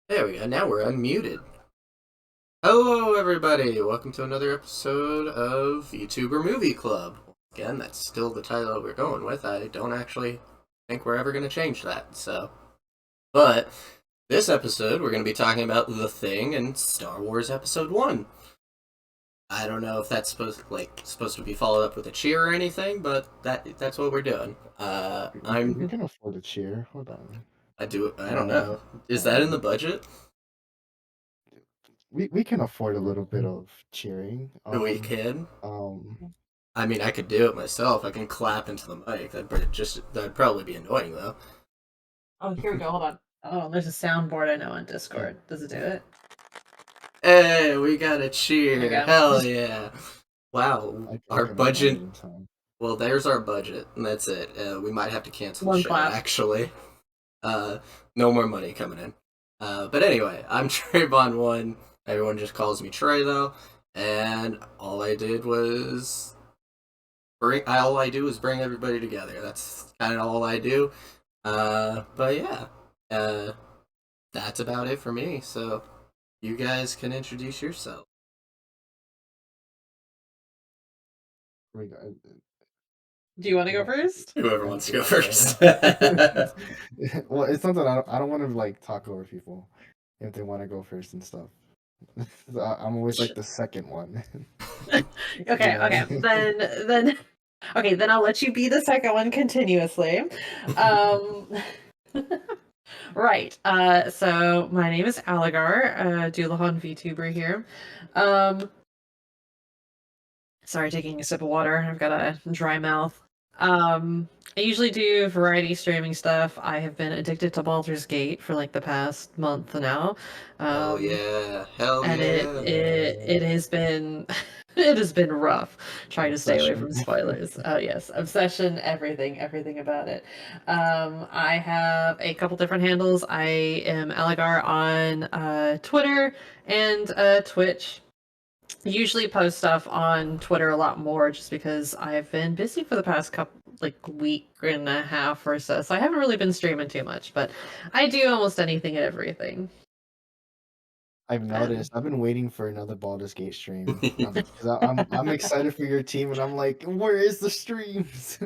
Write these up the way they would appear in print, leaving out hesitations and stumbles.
There we go. Now we're unmuted. Hello, everybody. Welcome to another episode of Vtuber Movie Club. Again, that's still the title we're going with. I don't actually think we're ever going to change that. But this episode, we're going to be talking about The Thing and Star Wars Episode One. I don't know if that's supposed to be followed up with a cheer or anything, but that's what we're doing. We I'm can afford a cheer. Hold on. I don't Uh, know. Is that in the um, budget? we can afford a little bit of cheering. We can. Um, I mean, I could do it myself. I can clap into the mic. That'd probably be annoying though. Oh, here we go. Hold on. Oh, there's a soundboard I know on Discord. Does it do it? Hey, we got a There you cheer! go. Hell yeah! Wow, I our can add that budget. anytime. Well, there's our budget, and that's it. We might have to cancel the One show. clap. Actually, uh, no more money coming in. But anyway, I'm Trayvon1. Everyone just calls me Trey though, and all I do is bring everybody together. That's kind of all I do. But yeah, uh, that's about it for me. So you guys can introduce yourself. We got, Do you want to go well, first? Whoever wants to go yeah. first. Oh Well, it's not that I don't want to like talk over people if they want to go first and stuff. So I'm always like the second one. Okay, Yeah. okay, then I'll let you be the second one continuously. Um, right. So my name is Aligar, Doulahan VTuber here. Sorry, taking a sip of water. I've got a dry mouth. I usually do variety streaming stuff. I have been addicted to Baldur's Gate for like the past month now. Um, yeah, hell and it yeah. it it has been it has been rough trying to stay away Obsession. from spoilers. Oh yes, obsession, everything about it. I have a couple different handles. I am Aligar on Twitter and Twitch. Usually post stuff on Twitter a lot more just because I've been busy for the past couple like week and a half or so. So I haven't really been streaming too much, but I do almost anything and everything. I've And noticed. I've been waiting for another Baldur's Gate stream. Because I'm excited for your team, and I'm like, where is the streams?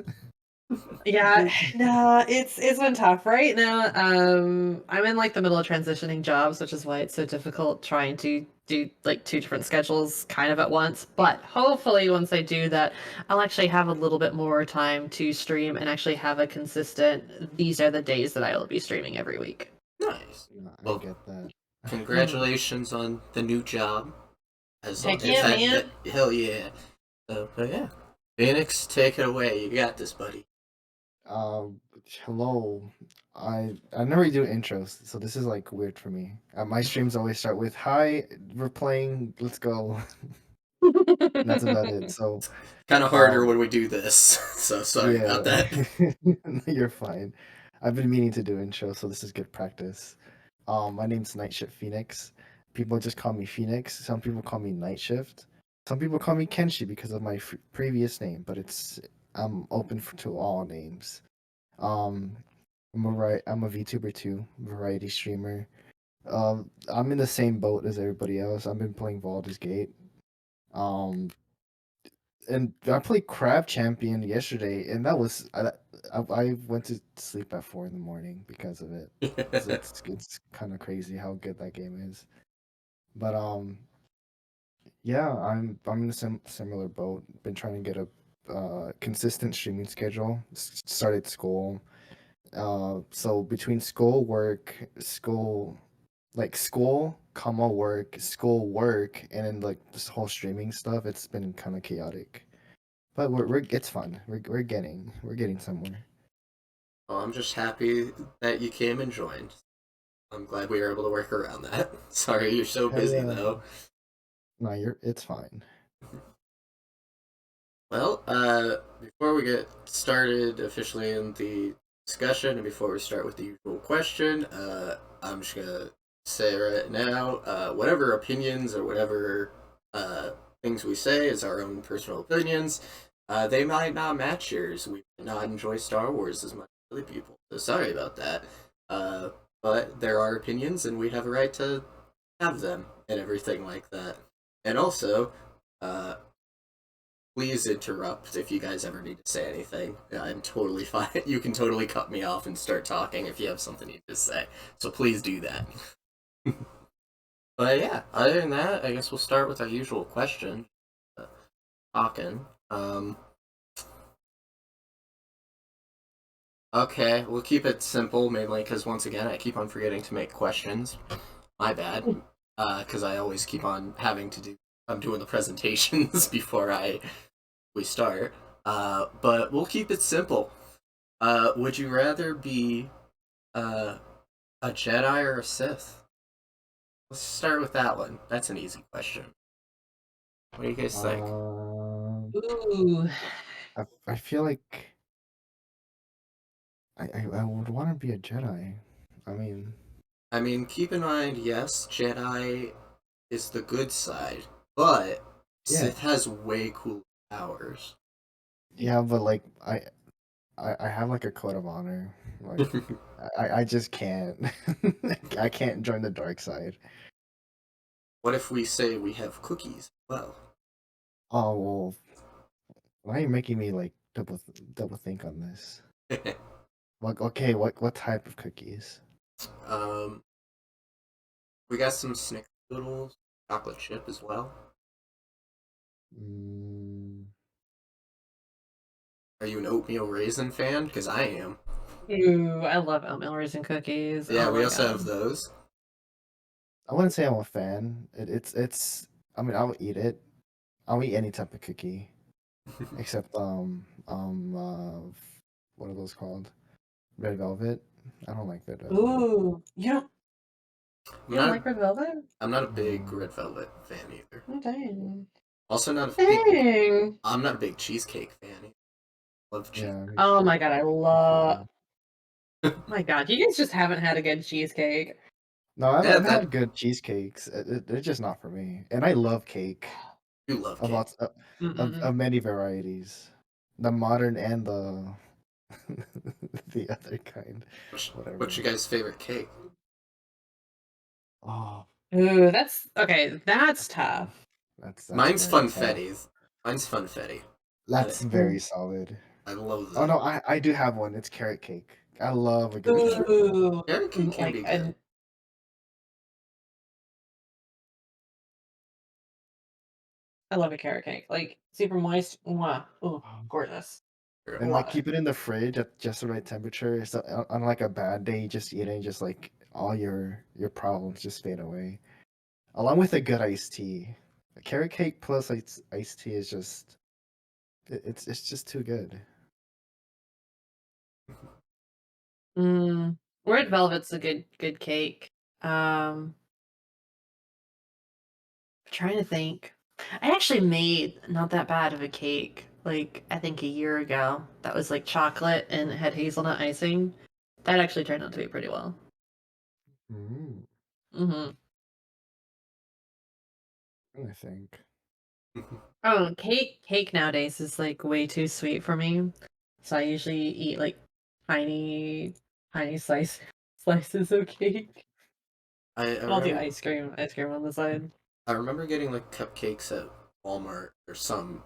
yeah, no, it's been tough right now. I'm in like the middle of transitioning jobs, which is why it's so difficult trying to do like two different schedules kind of at once. But hopefully once I do that, I'll actually have a little bit more time to stream and actually have a consistent, these are the days that I will be streaming every week. Nice. Yeah, I Well, get that. congratulations on the new job. Heck If yeah, that man. hell yeah. But yeah, Phoenix, take it away. You got this, buddy. Um, Hello. I never do intros, so this is like weird for me. My streams always start with "Hi, we're playing. Let's go." And that's about it. So, Kind of harder um, when we do this, so sorry about yeah, that. you're fine. I've been meaning to do intro, so this is good practice. My name's Night Shift Phoenix. People just call me Phoenix. Some people call me Night Shift. Some people call me Kenshi because of my previous name, but I'm open to all names. Um, I'm a VTuber too, variety streamer. I'm in the same boat as everybody else. I've been playing Baldur's Gate. Um, and I played Crab Champion yesterday, and I went to sleep at 4 in the morning because of it. It's kind of crazy how good that game is. But yeah, I'm in a similar boat. Been trying to get a consistent streaming schedule. Started school. So between school, work, school, comma work, and then like this whole streaming stuff, it's been kind of chaotic. But we're it's fun. We're getting somewhere. Well, I'm just happy that you came and joined. I'm glad we were able to work around that. Sorry you're so Hell busy yeah. though. No, it's fine. Well, before we get started officially in the discussion, and before we start with the usual question, I'm just gonna say right now, whatever opinions or whatever things we say is our own personal opinions. They might not match yours. We might not enjoy Star Wars as much as other people. So sorry about that. Uh, but there are opinions, and we have a right to have them and everything like that. And also, uh, please interrupt if you guys ever need to say anything. I'm totally fine. You can totally cut me off and start talking if you have something you to say. So please do that. But yeah, other than that, I guess we'll start with our usual question. Talking. Okay, we'll keep it simple, mainly because once again, I keep on forgetting to make questions. My bad. Because I always keep on having to do. I'm doing the presentations before we start. But we'll keep it simple. Would you rather be uh, a Jedi or a Sith? Let's start with that one. That's an easy question. What do you guys think? Ooh. I feel like I would want to be a Jedi. I mean, keep in mind, yes, Jedi is the good side, but Yeah, Sith has way cooler powers. yeah, but like I have like a code of honor. Like I just can't. I can't join the dark side. What if we say we have cookies? Well, Oh well, why are you making me like double think on this? Like, okay, what type of cookies? um, we got some snickerdoodles, chocolate chip as well. Mm, Are you an oatmeal raisin fan? Because I am. Ooh, I love oatmeal raisin cookies. Yeah, Oh we my also have god. those. I wouldn't say I'm a fan. It's. I mean, I'll eat it. I'll eat any type of cookie except what are those called? Red velvet. I don't like red velvet. Ooh, I'm you don't not. like red velvet? I'm not a big Mm, red velvet fan either. Oh, dang. Also, not a big. Dang. I'm not a big cheesecake fan either. Love cheese. yeah, Oh my god, I me love. too. My god, you guys just haven't had a good cheesecake. No, Yeah, I've that had good cheesecakes. They're just not for me. And I love cake you love of cake. lots Mm-mm. of many varieties, the modern and the the other kind, What's whatever. your guys' favorite cake? Oh, Ooh, that's okay. That's tough. that's Mine's very tough. funfetti. Mine's funfetti. I That's very solid. I love Oh no, them. I do have one. It's carrot cake. I love a good carrot cake. Ooh, Carrot cake can like be good. and I love a carrot cake. Like super moist. Mwah. Ooh, gorgeous. And like Love it. keep it in the fridge at just the right temperature. So on like a bad day, you just eat it and just like all your problems just fade away. Along with a good iced tea. A carrot cake plus iced tea is just it's just too good. Mm, red velvet's a good cake. Um, trying to think. I actually made not that bad of a cake, like I think a year ago. That was like chocolate and it had hazelnut icing. That actually turned out to be pretty well. Mm, Hmm. I think. Oh, cake nowadays is like way too sweet for me. So I usually eat like tiny, tiny slices of cake. I And I'll do remember ice cream on the side. I remember getting like cupcakes at Walmart or some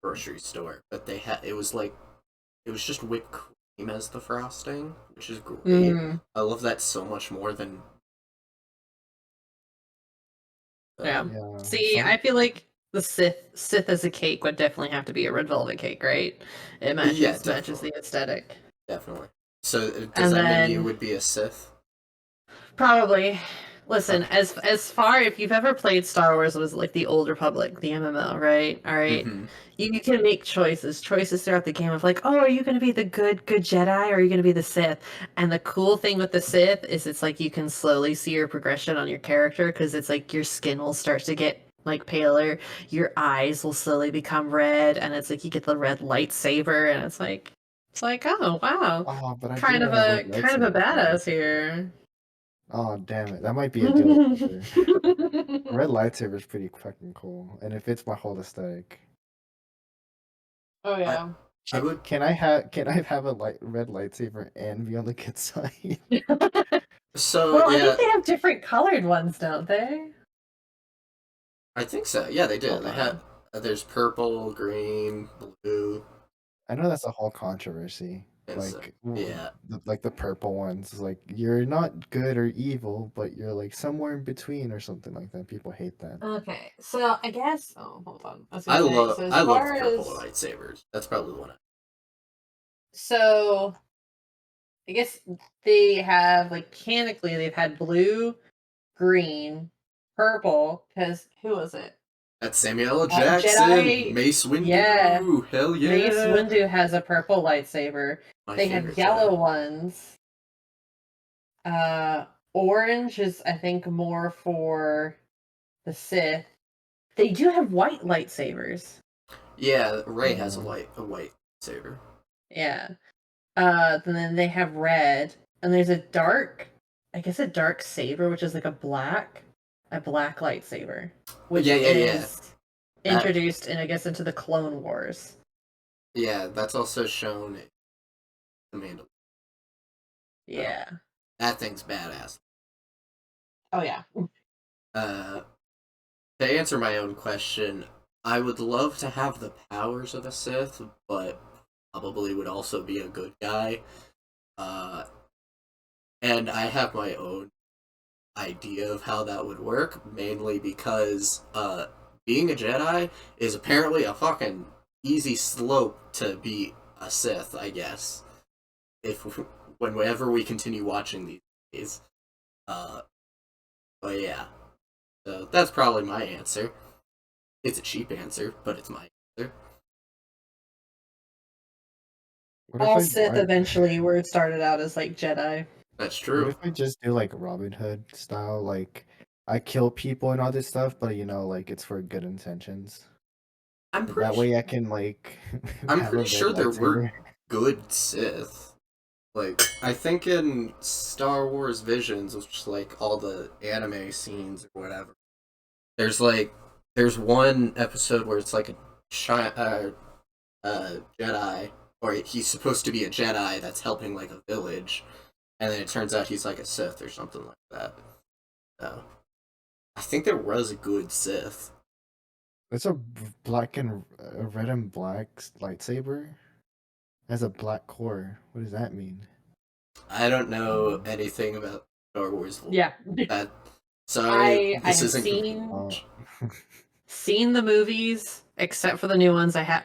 grocery store, but it was just whipped cream as the frosting, which is great. Mm, I love that so much more than yeah. Yeah. See, I Some feel like the Sith as a cake would definitely have to be a red velvet cake, right? It yeah, matches definitely. the aesthetic. Definitely. So does And that mean you then would be a Sith? probably. Listen, Okay. as far if you've ever played Star Wars, it was like the Old Republic, the MMO, right? All right. Mm-hmm. You can make choices throughout the game of like, oh, are you going to be the good Jedi or are you going to be the Sith? And the cool thing with the Sith is it's like you can slowly see your progression on your character because it's like your skin will start to get like paler, your eyes will slowly become red, and it's like you get the red lightsaber, and it's like, oh wow, oh, but I do want a red kind of a lightsaber though. badass here. Oh damn it. That might be a deal breaker. A red lightsaber is pretty fucking cool. And it fits my whole aesthetic. Oh I yeah. I would Can I have a red lightsaber and be on the good side? So Well, I yeah, think they have different colored ones, don't they? I think so. Yeah, they do. Hold They on. have. There's purple, green, blue, I know that's a whole controversy. and so Like, yeah. like the purple ones, is like you're not good or evil, but you're like somewhere in between or something like that. People hate that. Okay, so I guess. Oh, hold on. I was gonna say. So as I love the far purple as lightsabers. That's probably the one. so, I guess they have like mechanically they've had blue, green, purple. Because who was it? That's Samuel L. Jackson, Jedi. Mace Yeah, Windu. Hell Mace yeah! Windu has a purple lightsaber. My They have favorite Jedi. yellow ones. Uh, Orange is I think more for the Sith. They do have white lightsabers. Yeah, Ray has Uh, a white saber. Yeah. Then they have red, and there's a dark, I guess a dark saber, which is like a black lightsaber, which Yeah, yeah, yeah. is That introduced in I guess into the Clone Wars. yeah, that's also shown in the Mandalorian. So Yeah. that thing's badass. Oh yeah. Uh, to answer my own question, I would love to have the powers of a Sith, but probably would also be a good guy. Uh, and I have my own idea of how that would work, mainly because being a Jedi is apparently a fucking easy slope to be a Sith, I guess. If whenever we continue watching these days, uh, but yeah, so that's probably my answer. It's a cheap answer, but it's my answer. what if All I Sith why, eventually were started out as like Jedi. That's what true. if I just do like Robin Hood style? Like I kill people and all this stuff, but like it's for good intentions. I'm That pretty. way I can like I'm have a pretty red sure there were lightsaber. good Sith. Like, I think in Star Wars Visions, which is like all the anime scenes or whatever, there's like, there's one episode where it's like a Jedi, or he's supposed to be a Jedi that's helping like a village, and then it turns out he's like a Sith or something like that. So, I think there was a good Sith. It's a black and a red and black lightsaber. Has a black core. What does that mean? I don't know anything about Star Wars lore. Yeah. That sorry, I this have isn't gonna be seen Oh, much. seen the movies except for the new ones. I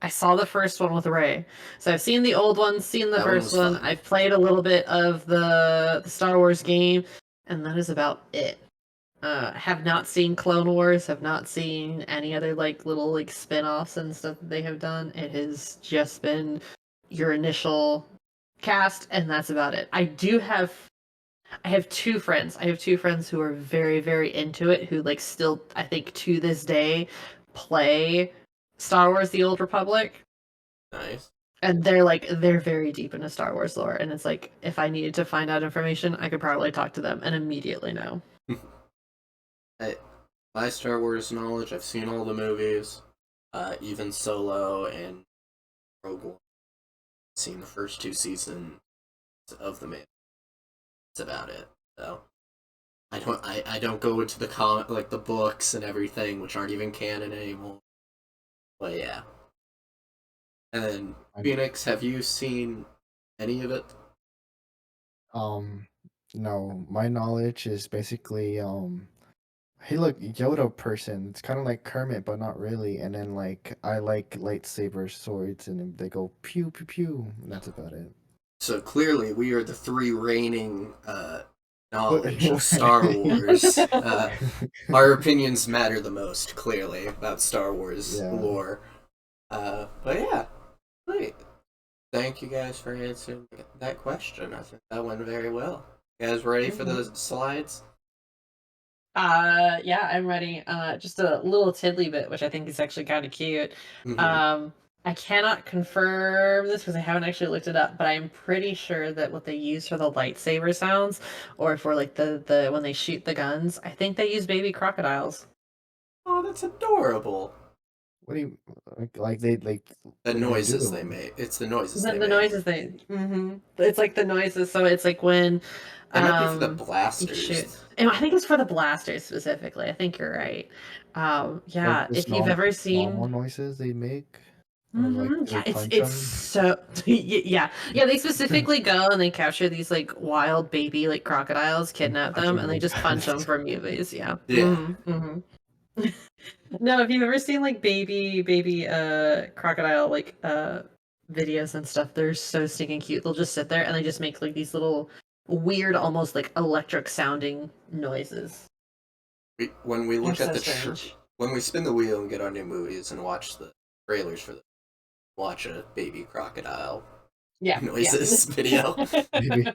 saw the first one with Ray. So I've seen the old ones, seen the That one first was one. fun. I've played a little bit of the Star Wars game, and that is about it. Have not seen Clone Wars, have not seen any other like little like spin-offs and stuff that they have done. It has just been your initial cast, and that's about it. I have two friends. I have two friends who are very, very into it, who like still, I think to this day, play Star Wars: The Old Republic, Nice. and they're very deep into Star Wars lore. And it's like if I needed to find out information, I could probably talk to them and immediately know. I, my Star Wars knowledge, I've seen all the movies, even Solo and Rogue One. Seen the first two seasons of the Man. That's about it. So I don't go into the like the books and everything, which aren't even canon anymore. But yeah. And then I'm, Phoenix, have you seen any of it? um, no, my knowledge is basically hey look, Yoda person. It's kind of like Kermit, but not really. And then like I like lightsaber swords, and then they go pew pew pew, and that's about it. So clearly, we are the three reigning What? knowledge of Star Wars. Our opinions matter the most, clearly, about Star Wars Yeah. lore. But yeah, great. Thank you guys for answering that question. I think that went very well. You guys ready for the slides? Yeah, I'm ready. Just a little tiddly bit, which I think is actually kind of cute. Mm-hmm. I cannot confirm this because I haven't actually looked it up, but I'm pretty sure that what they use for the lightsaber sounds, or for like the when they shoot the guns, I think they use baby crocodiles. Oh, that's adorable. What do you like? They like The what do they noises they do? make. It's the noises they The make. noises they it's like the noises, so it's like when It might be for the you shoot. blasters. And I think it's for the blasters specifically. I think you're right. Like Yeah, just if you've ever normal seen noises they make, or like do they yeah, punch it's them? so yeah, they specifically go and they capture these like wild baby like crocodiles, And kidnap punch them, them and in they the just punch them chest. for movies. Yeah. Yeah. No, if you've ever seen like baby crocodile like videos and stuff, they're so stinking cute. They'll just sit there and they just make like these little weird, almost like electric sounding noises. When we They're look at so the strange. when we spin the wheel and get our new movies and watch the trailers for them, watch a baby crocodile Yeah, noises video. Maybe.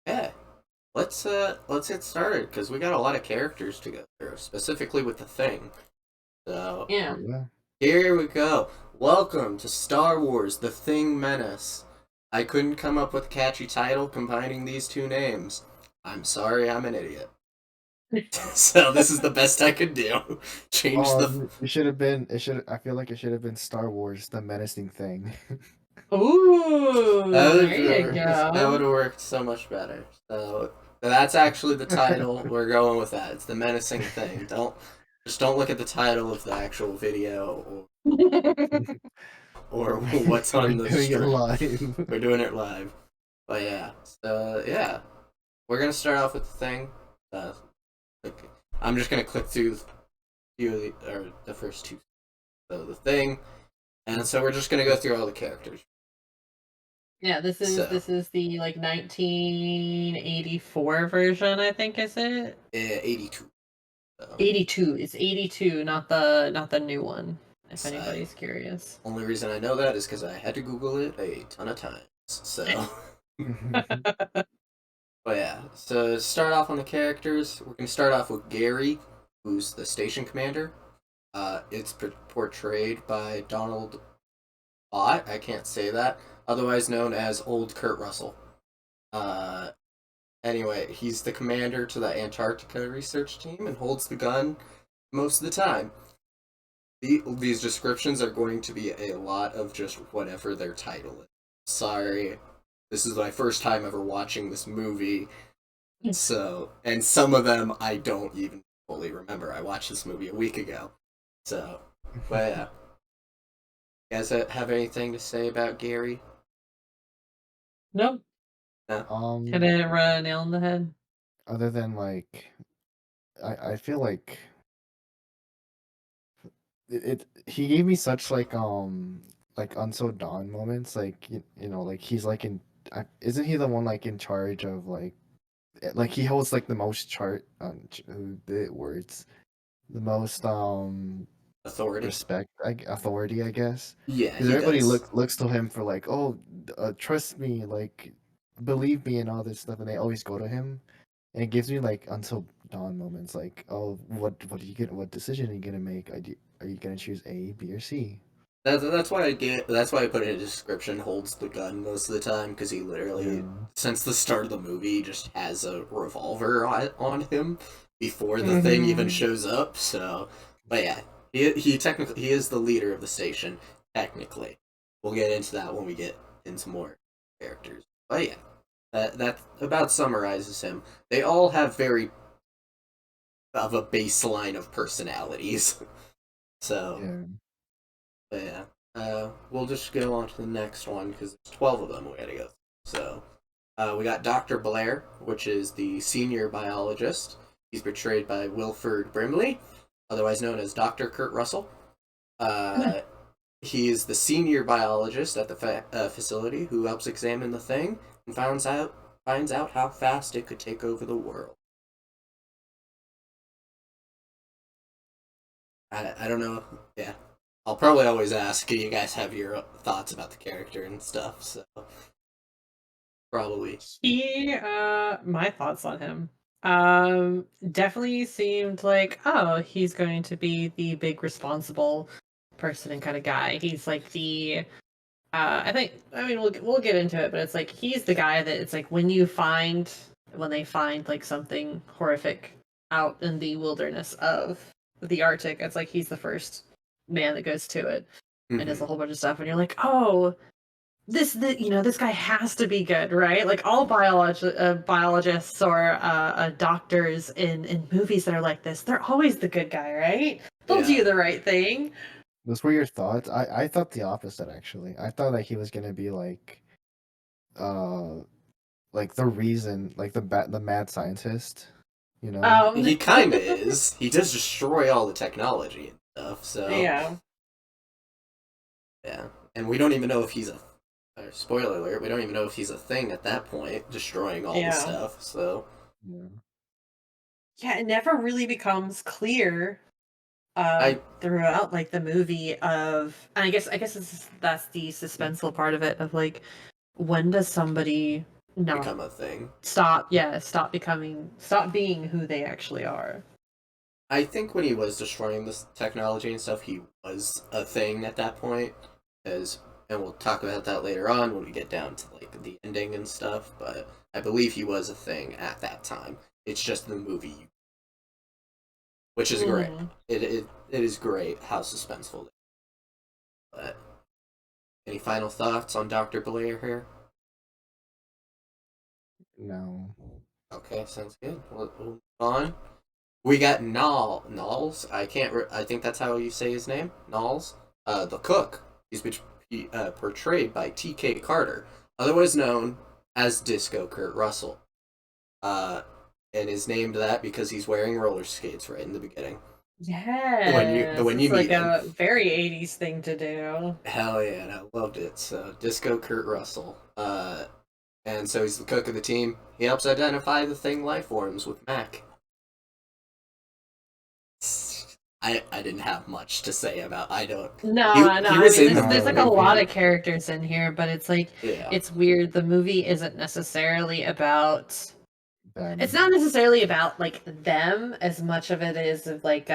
Yeah. Let's get started because we got a lot of characters to go through, specifically with the Thing. So yeah. Yeah. here we go. Welcome to Star Wars: The Thing Menace. I couldn't come up with a catchy title combining these two names. I'm sorry, I'm an idiot. So this is the best I could do. Change the. It should have been. It should. I feel like it should have been Star Wars: The Menacing Thing. Ooh, there you That would have go. worked so much better. So that's actually the title. We're going with that. It's the menacing thing. Don't look at the title of the actual video or what's We're on the doing it stream. live. We're doing it live. But yeah. So yeah, we're gonna start off with the Thing. Like, I'm just gonna click through the first two. So the Thing, and so we're just gonna go through all the characters. Yeah, this So is the like 1984 version, I think, is it? 82. So, 82. It's 82, not the new one, if I, anybody's curious. only reason I know that is because I had to Google it a ton of times. So, but yeah. So to start off on the characters, we're gonna start off with Gary, who's the station commander. It's portrayed by Donald Bott. I can't say that. Otherwise known as Old Kurt Russell. Uh, anyway, he's the commander to the Antarctica research team and holds the gun most of the time. These descriptions are going to be a lot of just whatever their title is. Sorry, this is my first time ever watching this movie, so and some of them I don't even fully remember. I watched this movie a week ago, so but yeah. You guys have anything to say about Gary? Nope. No. Hit it right nail on the head. Other than like, I feel like he gave me such like Until Dawn moments. Like you know, like he's like isn't he the one like in charge of like he holds like the most the words, the most Authority? respect, authority, I guess, Yeah, because he everybody does. looks to him for like, oh, trust me, like believe me and all this stuff, and they always go to him, and it gives me like Until Dawn moments, like, oh, what do you get? What decision are you gonna make? Are you gonna choose A, B, or C? That's why that's why I put it in a description. Holds the gun most of the time because he literally, Yeah. since the start of the movie, just has a revolver on him before the Thing even shows up. So, but yeah, he technically he is the leader of the station. Technically, we'll get into that when we get into more characters. But yeah, that about summarizes him. They all have very of a baseline of personalities. So. Yeah. But yeah, we'll just go on to the next one because there's 12 of them we gotta go through. So, we got Dr. Blair, which is the senior biologist. He's portrayed by Wilford Brimley, otherwise known as Dr. Kurt Russell. Uh, he is the senior biologist at the facility who helps examine the Thing and finds out how fast it could take over the world. I don't know. Yeah, I'll probably always ask you guys have your thoughts about the character and stuff. So probably. My thoughts on him. Definitely seemed like, oh, he's going to be the big responsible person and kind of guy. He's like the I mean we'll get into it, but it's like he's the guy that it's like when they find like something horrific out in the wilderness of the Arctic. It's like he's the first man that goes to it and does a Mhm. whole bunch of stuff, and you're like, oh, this guy has to be good, right? Like all biologists or doctors in movies that are like this, they're always the good guy, right? They'll Yeah. do the right thing. Those were your thoughts? I thought the opposite actually. I thought like he was gonna be uh like the reason, like the mad scientist, you know? He kind of is. He does destroy all the technology and stuff, so Yeah. yeah. And we don't even know if he's a spoiler alert, we don't even know if he's a thing at that point, destroying all the Yeah. stuff, so Yeah. Yeah, it never really becomes clear I throughout like the movie of, and I guess that's the suspenseful part of it of like, when does somebody not become a thing. stop stop being who they actually are. I think when he was destroying this technology and stuff, he was a thing at that point. As and we'll talk about that later on when we get down to like the ending and stuff. But I believe he was a thing at that time. It's just the movie, which is great. Mhm. It is great how suspenseful. It is. But any final thoughts on Doctor Blair here? No. Okay, sounds good. We'll move on. We got Knowles. I think that's how you say his name. Knowles. The cook. Portrayed by T.K. Carter, otherwise known as Disco Kurt Russell. Uh, and is named that because he's wearing roller skates right in the beginning. Yes, When you it's like meet him, a very 80s thing to do. hell yeah, and I loved it. So Disco Kurt Russell. And so he's the cook of the team. He helps identify the thing life forms with Mac. I didn't have much to say about. I don't. No, no, He I was mean in the there's like a movie. lot of characters in here, but it's like Yeah. it's weird. The movie isn't necessarily about it's Them. not necessarily about like them as much of it is of like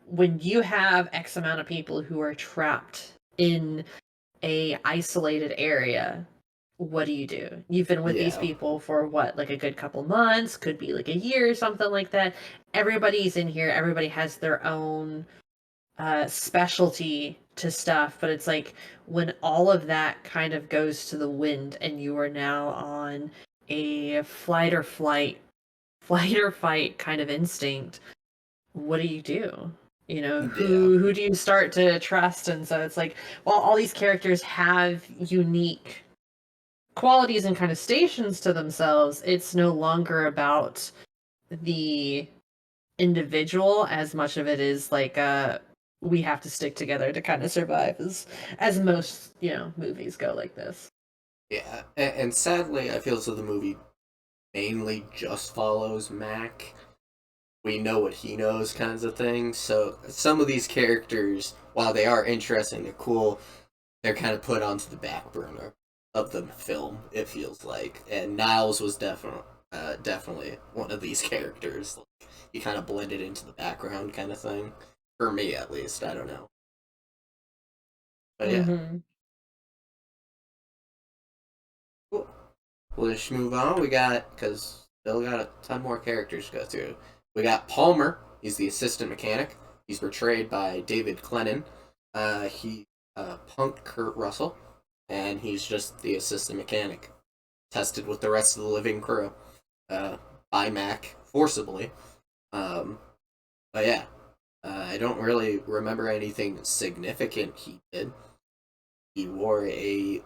when you have X amount of people who are trapped in a isolated area, what do you do? You've been with these Yeah. people for what, like a good couple months, could be like a year or something like that. Everybody's in here, everybody has their own specialty to stuff, but it's like when all of that kind of goes to the wind and you are now on a flight or fight kind of instinct, what do you do? You know, Yeah. who do you start to trust? And so it's like, while all these characters have unique qualities and kind of stations to themselves, it's no longer about the individual as much of it is like we have to stick together to kind of survive as most, movies go like this. Yeah. And sadly, I feel as though the movie mainly just follows Mac. We know what he knows, kinds of thing. So some of these characters, while they are interesting and cool, they're kind of put onto the back burner of the film. It feels like, and Niles was definitely one of these characters. Like, he kind of blended into the background, kind of thing. For me, at least. I don't know, but yeah. Mm-hmm. Cool. We'll just move on. We got because still got a ton more characters to go through. We got Palmer. He's the assistant mechanic. He's portrayed by David Clennon. He punked Kurt Russell, and he's just the assistant mechanic, tested with the rest of the living crew by Mac forcibly. Um, but yeah, I don't really remember anything significant he did. He wore a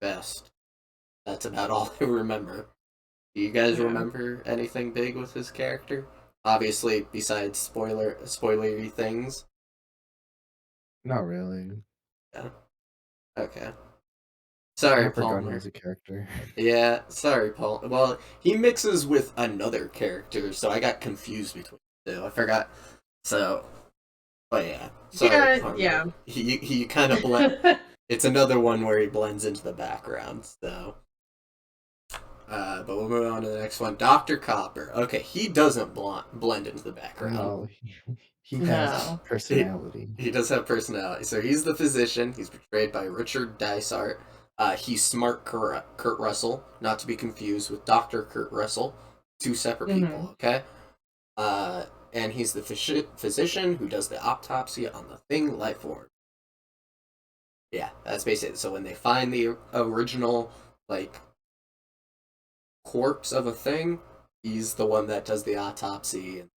vest. That's about all I remember. Do you guys Yeah. remember anything big with his character? Obviously, besides spoilery things. Not really. Yeah. Okay. I Sorry, never forgot he Palmer. was a character. Yeah, sorry, Paul. Well, he mixes with another character, so I got confused between the two. I forgot. So, but yeah, sorry, Yeah, Palmer. yeah. He kind of blend. It's another one where he blends into the background. So, but we'll move on to the next one. Doctor Copper. Okay, he doesn't blend into the background. No, he has No. personality. He does have personality. So he's the physician. He's portrayed by Richard Dysart. He's smart Kurt Russell, not to be confused with Dr. Kurt Russell. Two separate people, okay? and he's the physician who does the autopsy on the thing life form. Yeah, that's basically it. So when they find the original like corpse of a thing, he's the one that does the autopsy and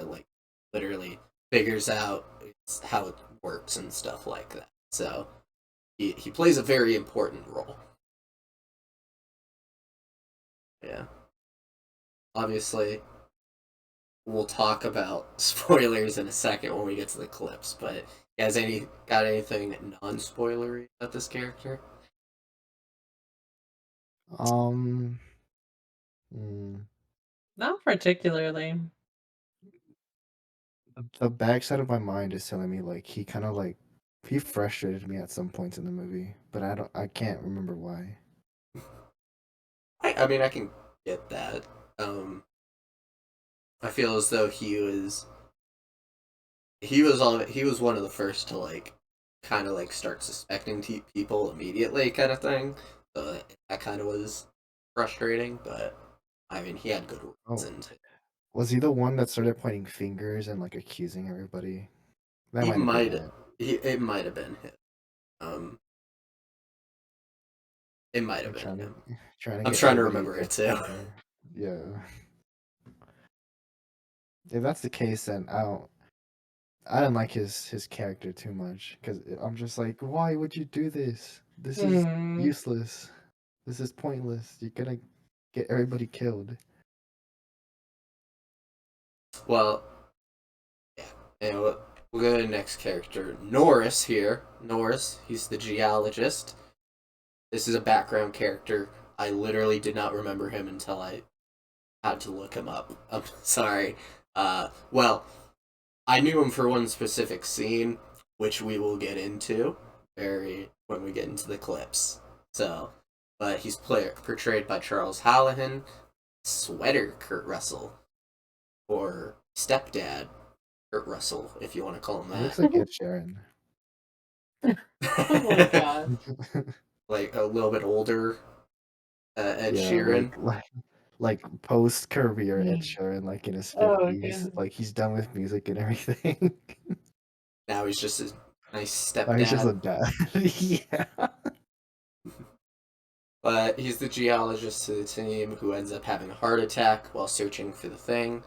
like literally figures out how it works and stuff like that. So he plays a very important role. Yeah. Obviously, we'll talk about spoilers in a second when we get to the clips, but you guys got anything non-spoilery about this character? Um, mm, Not particularly. the backside of my mind is telling me like he kind of like he frustrated me at some points in the movie, but I can't remember why. I mean, I can get that. Um, I feel as though he was one of the first to like kind of like start suspecting people immediately, kind of thing. So that kind of was frustrating, but I mean, he had good Oh, reasons. was he the one that started pointing fingers and like accusing everybody? That He might have been might that. it might have been him. Um, it might have Like been him. trying to I'm get trying to everybody remember it too. against yeah. If that's the case, then I didn't like his character too much because I'm just like, why would you do this? This is Hmm. useless. This is pointless. You're gonna get everybody killed. Well, yeah. And we'll go to the next character, Norris here. Norris, he's the geologist. This is a background character. I literally did not remember him until I had to look him up. I'm sorry. Well, I knew him for one specific scene, which we will get into very when we get into the clips. So, but he's portrayed by Charles Hallahan, Sweater Kurt Russell, or Stepdad Kurt Russell, if you want to call him He looks that. like Ed Sheeran. Oh my god. Like a little bit older Ed Yeah, Sheeran. like post career Ed Mm. Sheeran, like in his Oh 50s. god. Like he's done with music and everything. Now he's just a nice Now he's just stepdad. a dad. Yeah. But he's the geologist to the team who ends up having a heart attack while searching for the thing.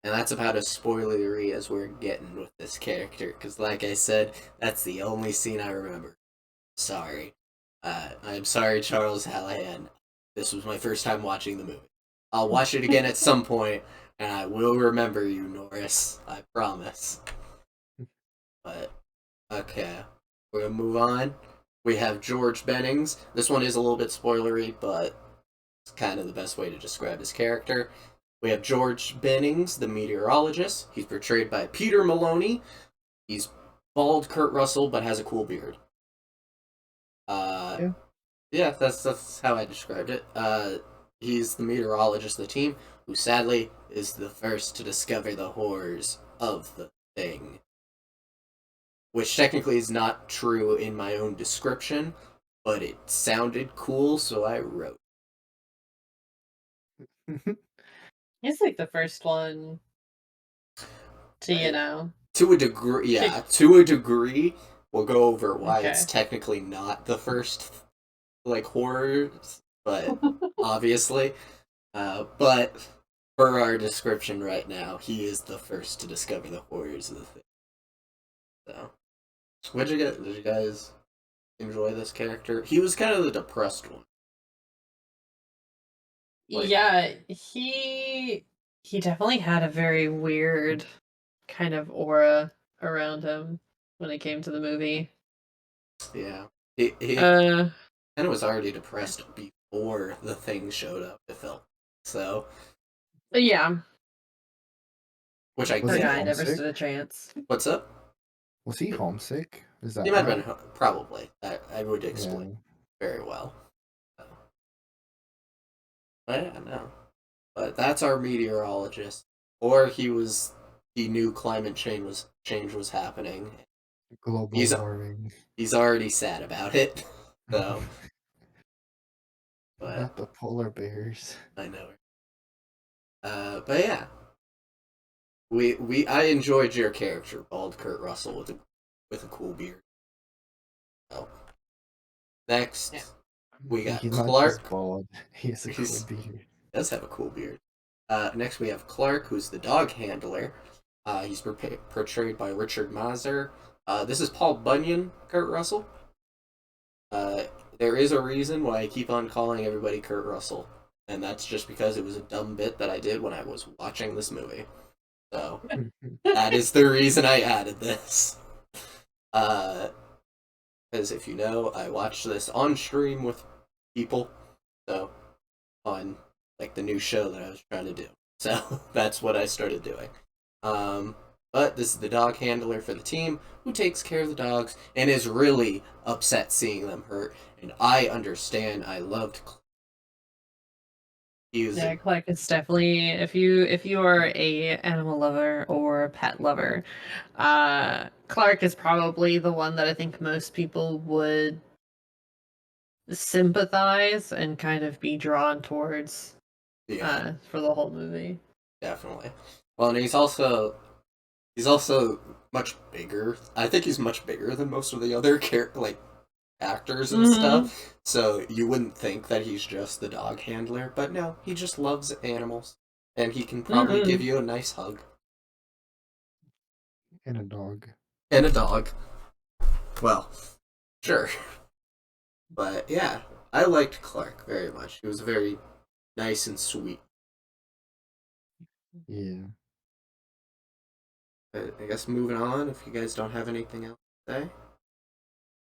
And that's about as spoilery as we're getting with this character. Because, like I said, that's the only scene I remember. Sorry. I'm sorry, Charles Hallahan. This was my first time watching the movie. I'll watch it again at some point, and I will remember you, Norris. I promise. But, okay. We're gonna move on. We have George Bennings. This one is a little bit spoilery, but it's kind of the best way to describe his character. We have George Bennings, the meteorologist. He's portrayed by Peter Maloney. He's bald Kurt Russell, but has a cool beard. Uh, Yeah. yeah, that's how I described it. He's the meteorologist of the team, who sadly is the first to discover the horrors of the thing. Which technically is not true in my own description, but it sounded cool, so I wrote. He's like the first one to, Right? To a degree, yeah, kick. to a degree, we'll go over why it's Okay. technically not the first like horrors, but obviously, but for our description right now, he is the first to discover the horrors of the thing. So, Did you guys enjoy this character? He was kind of the depressed one. Like, Yeah, he definitely had a very weird kind of aura around him when it came to the movie. yeah, he Uh, kind of was already depressed before the thing showed up. It felt so, but yeah, which I Was poor he get. guy never homesick? stood a chance. What's up? Was he homesick? Is He that might have why? been probably. I would explain Yeah. very well. So, but yeah, no. But that's our meteorologist, or he knew climate change was happening. Global He's warming. he's already sad about it. So, but Not the polar bears. I know. But yeah, I enjoyed your character, bald Kurt Russell with a cool beard. So, next, Yeah. we got He's not just Clark. bald. He has a cool He beard. does have a cool beard. Next, we have Clark, who's the dog handler. He's portrayed by Richard Mazur. This is Paul Bunyan, Kurt Russell. There is a reason why I keep on calling everybody Kurt Russell, and that's just because it was a dumb bit that I did when I was watching this movie. So that is the reason I added this. As if you know, I watched this on stream with people, so on like the new show that I was trying to do. So that's what I started doing. But this is the dog handler for the team who takes care of the dogs and is really upset seeing them hurt. And I understand. I loved. Yeah, Clark is definitely if you are a animal lover or pet lover, Clark is probably the one that I think most people would sympathize and kind of be drawn towards Yeah, for the whole movie. definitely. Well, and he's also much bigger. I think he's much bigger than most of the other actors and stuff. So you wouldn't think that he's just the dog handler, but no, he just loves animals, and he can probably give you a nice hug. And a dog. And a dog. Well, sure. But yeah, I liked Clark very much. He was very nice and sweet. Yeah. But I guess moving on, if you guys don't have anything else to say.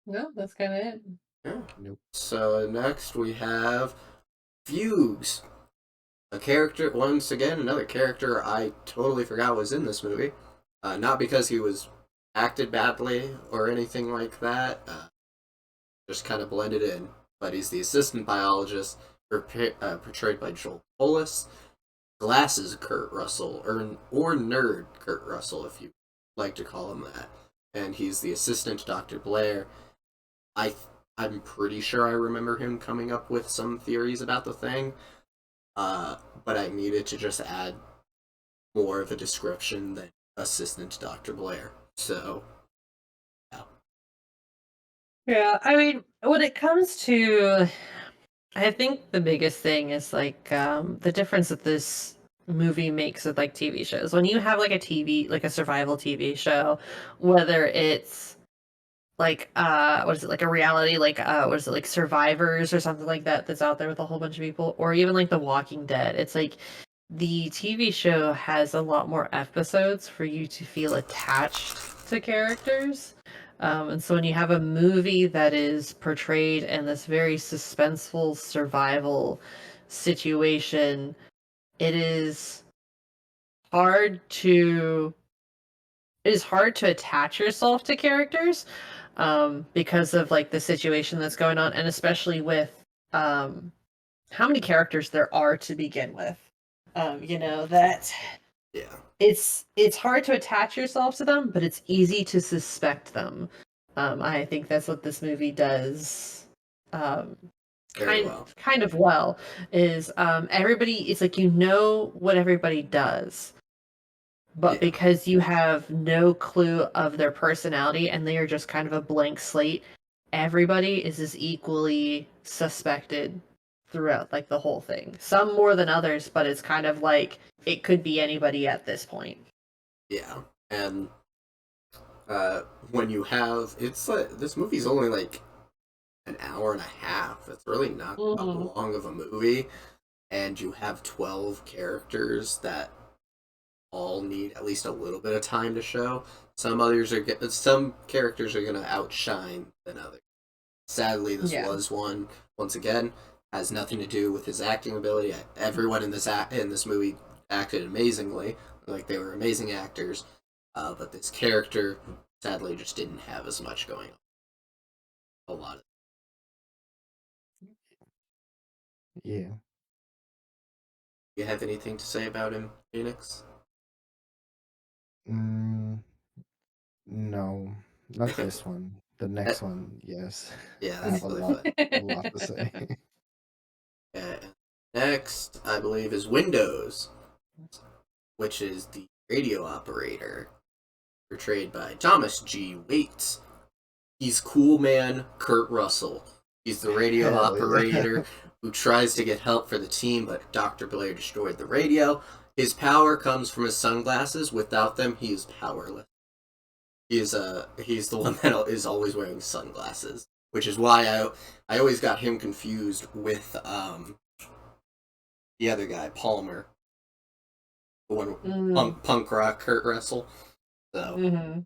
No, that's kind of it. Yeah. Nope. So next we have Fugues. A character, once again, another character I totally forgot was in this movie. Not because he was acted badly or anything like that, just kind of blended in. But he's the assistant biologist, portrayed by Joel Polis. Glasses Kurt Russell, or Nerd Kurt Russell, if you like to call him that. And he's the assistant to Dr. Blair. I'm pretty sure I remember him coming up with some theories about the thing, but I needed to just add more of a description than assistant Dr. Blair. So, yeah. Yeah, I mean, when it comes to, I think the biggest thing is like the difference that this movie makes with like TV shows. When you have like a TV, like a survival TV show, whether it's like what is it, like a reality, like what is it, like Survivors or something like that that's out there with a whole bunch of people, or even like The Walking Dead, it's like the TV show has a lot more episodes for you to feel attached to characters. And so when you have a movie that is portrayed in this very suspenseful survival situation, it is hard to it is hard to attach yourself to characters because of like the situation that's going on, and especially with um, how many characters there are to begin with. That Yeah. it's hard to attach yourself to them, but it's easy to suspect them. I think that's what this movie does. Very well. Kind of well is everybody. It's like you know what everybody does, but Yeah. because you have no clue of their personality and they are just kind of a blank slate, everybody is as equally suspected throughout like the whole thing. Some more than others, but it's kind of like it could be anybody at this point. Yeah. And when you have, it's like, this movie's only like an hour and a half. It's really not that long of a movie. And you have 12 characters that all need at least a little bit of time to show. Some characters are going to outshine than others. Sadly, this was one. Once again, has nothing to do with his acting ability. Everyone in this movie acted amazingly, like they were amazing actors. But this character, sadly, just didn't have as much going on. A lot of. Yeah. You have anything to say about him, Phoenix? No, not this one. The next one, yes. Yeah, I have that's really a lot to say. Yeah. Next, I believe, is Windows, which is the radio operator, portrayed by Thomas G. Waits. He's Cool Man Kurt Russell. He's the radio Hell operator yeah. who tries to get help for the team, but Dr. Blair destroyed the radio. His power comes from his sunglasses. Without them, he is powerless. He's the one that is always wearing sunglasses, which is why I always got him confused with the other guy, Palmer, the one punk rock Kurt Russell. So,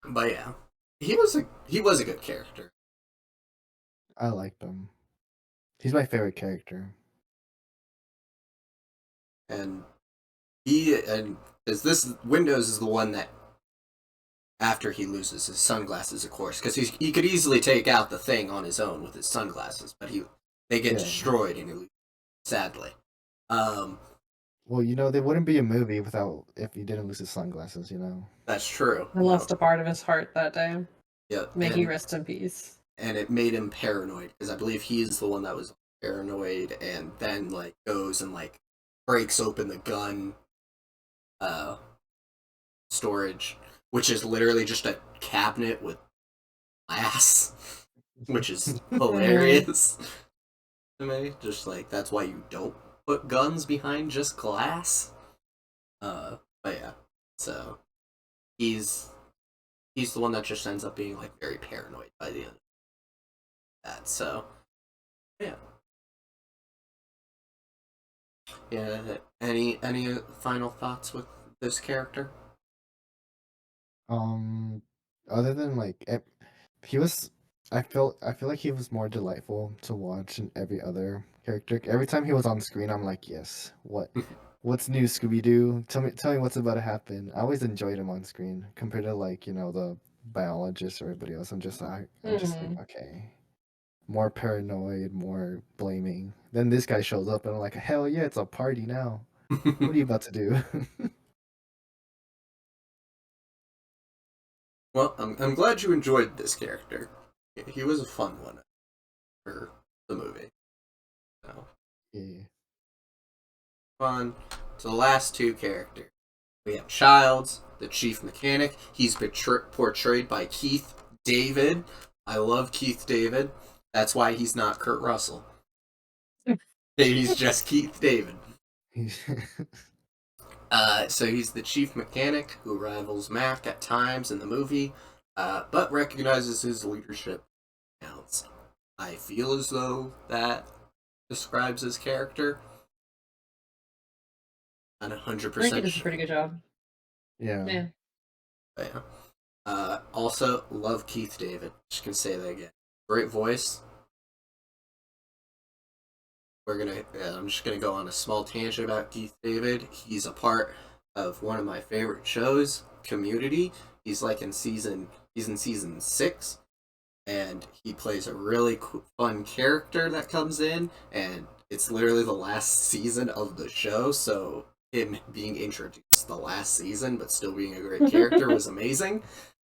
but yeah, he was a good character. I liked him. He's my favorite character. And because this Windows is the one that after he loses his sunglasses, of course, because he could easily take out the thing on his own with his sunglasses, but they get destroyed and he loses, sadly. Well, there wouldn't be a movie if he didn't lose his sunglasses. That's true. I lost a part of his heart that day. Yeah, May he rest in peace. And it made him paranoid because I believe he's the one that was paranoid, and then goes and breaks open the gun storage, which is literally just a cabinet with glass, which is hilarious to me. Just that's why you don't put guns behind just glass. But yeah, so he's the one that just ends up being very paranoid by the end of that. So yeah. Yeah, any final thoughts with this character? Other than he was, I feel like he was more delightful to watch than every other character. Every time he was on screen, I'm like, yes, what's new, Scooby Doo? Tell me what's about to happen. I always enjoyed him on screen compared to the biologist or everybody else. I'm just like, okay, more paranoid, more blaming. Then this guy shows up and I'm like, hell yeah, it's a party now. What are you about to do? Well, I'm glad you enjoyed this character. He was a fun one for the movie. So, Yeah. fun. So the last two characters. We have Childs, the chief mechanic. He's portrayed by Keith David. I love Keith David. That's why he's not Kurt Russell. He's just Keith David. So he's the chief mechanic who rivals Mac at times in the movie, but recognizes his leadership counts. I feel as though that describes his character. Not 100%. I think he does a pretty good job. Yeah. But yeah. Also, love Keith David. Just can say that again. Great voice. I'm just gonna go on a small tangent about Keith David. He's a part of one of my favorite shows, Community. He's in season 6, and he plays a really fun character that comes in, and it's literally the last season of the show. So him being introduced the last season, but still being a great character, was amazing.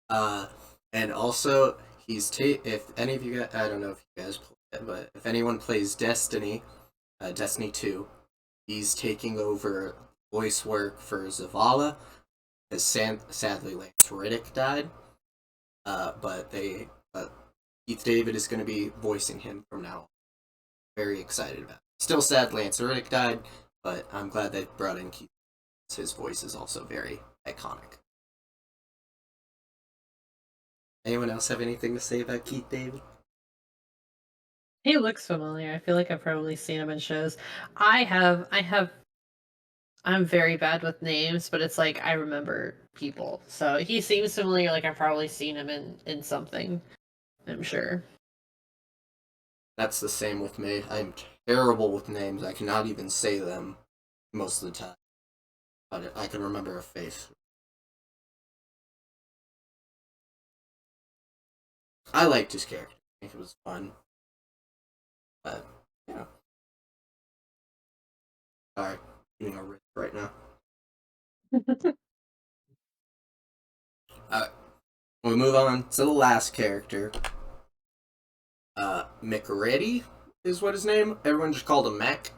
And also if any of you guys, I don't know if you guys play it, but if anyone plays Destiny 2, he's taking over voice work for Zavala, because sadly Lance Reddick died. But Keith David is going to be voicing him from now on. Very excited about it. Still sad Lance Reddick died, but I'm glad they brought in Keith. His voice is also very iconic. Anyone else have anything to say about Keith David? He looks familiar. I feel like I've probably seen him in shows. I'm very bad with names, but it's I remember people. So he seems familiar, I've probably seen him in something, I'm sure. That's the same with me. I'm terrible with names. I cannot even say them most of the time. But I can remember a face. I liked his character. I think it was fun. But, yeah. Sorry, eating a wrist right now. We move on to the last character. McReady is what his name. Everyone just called him Mac.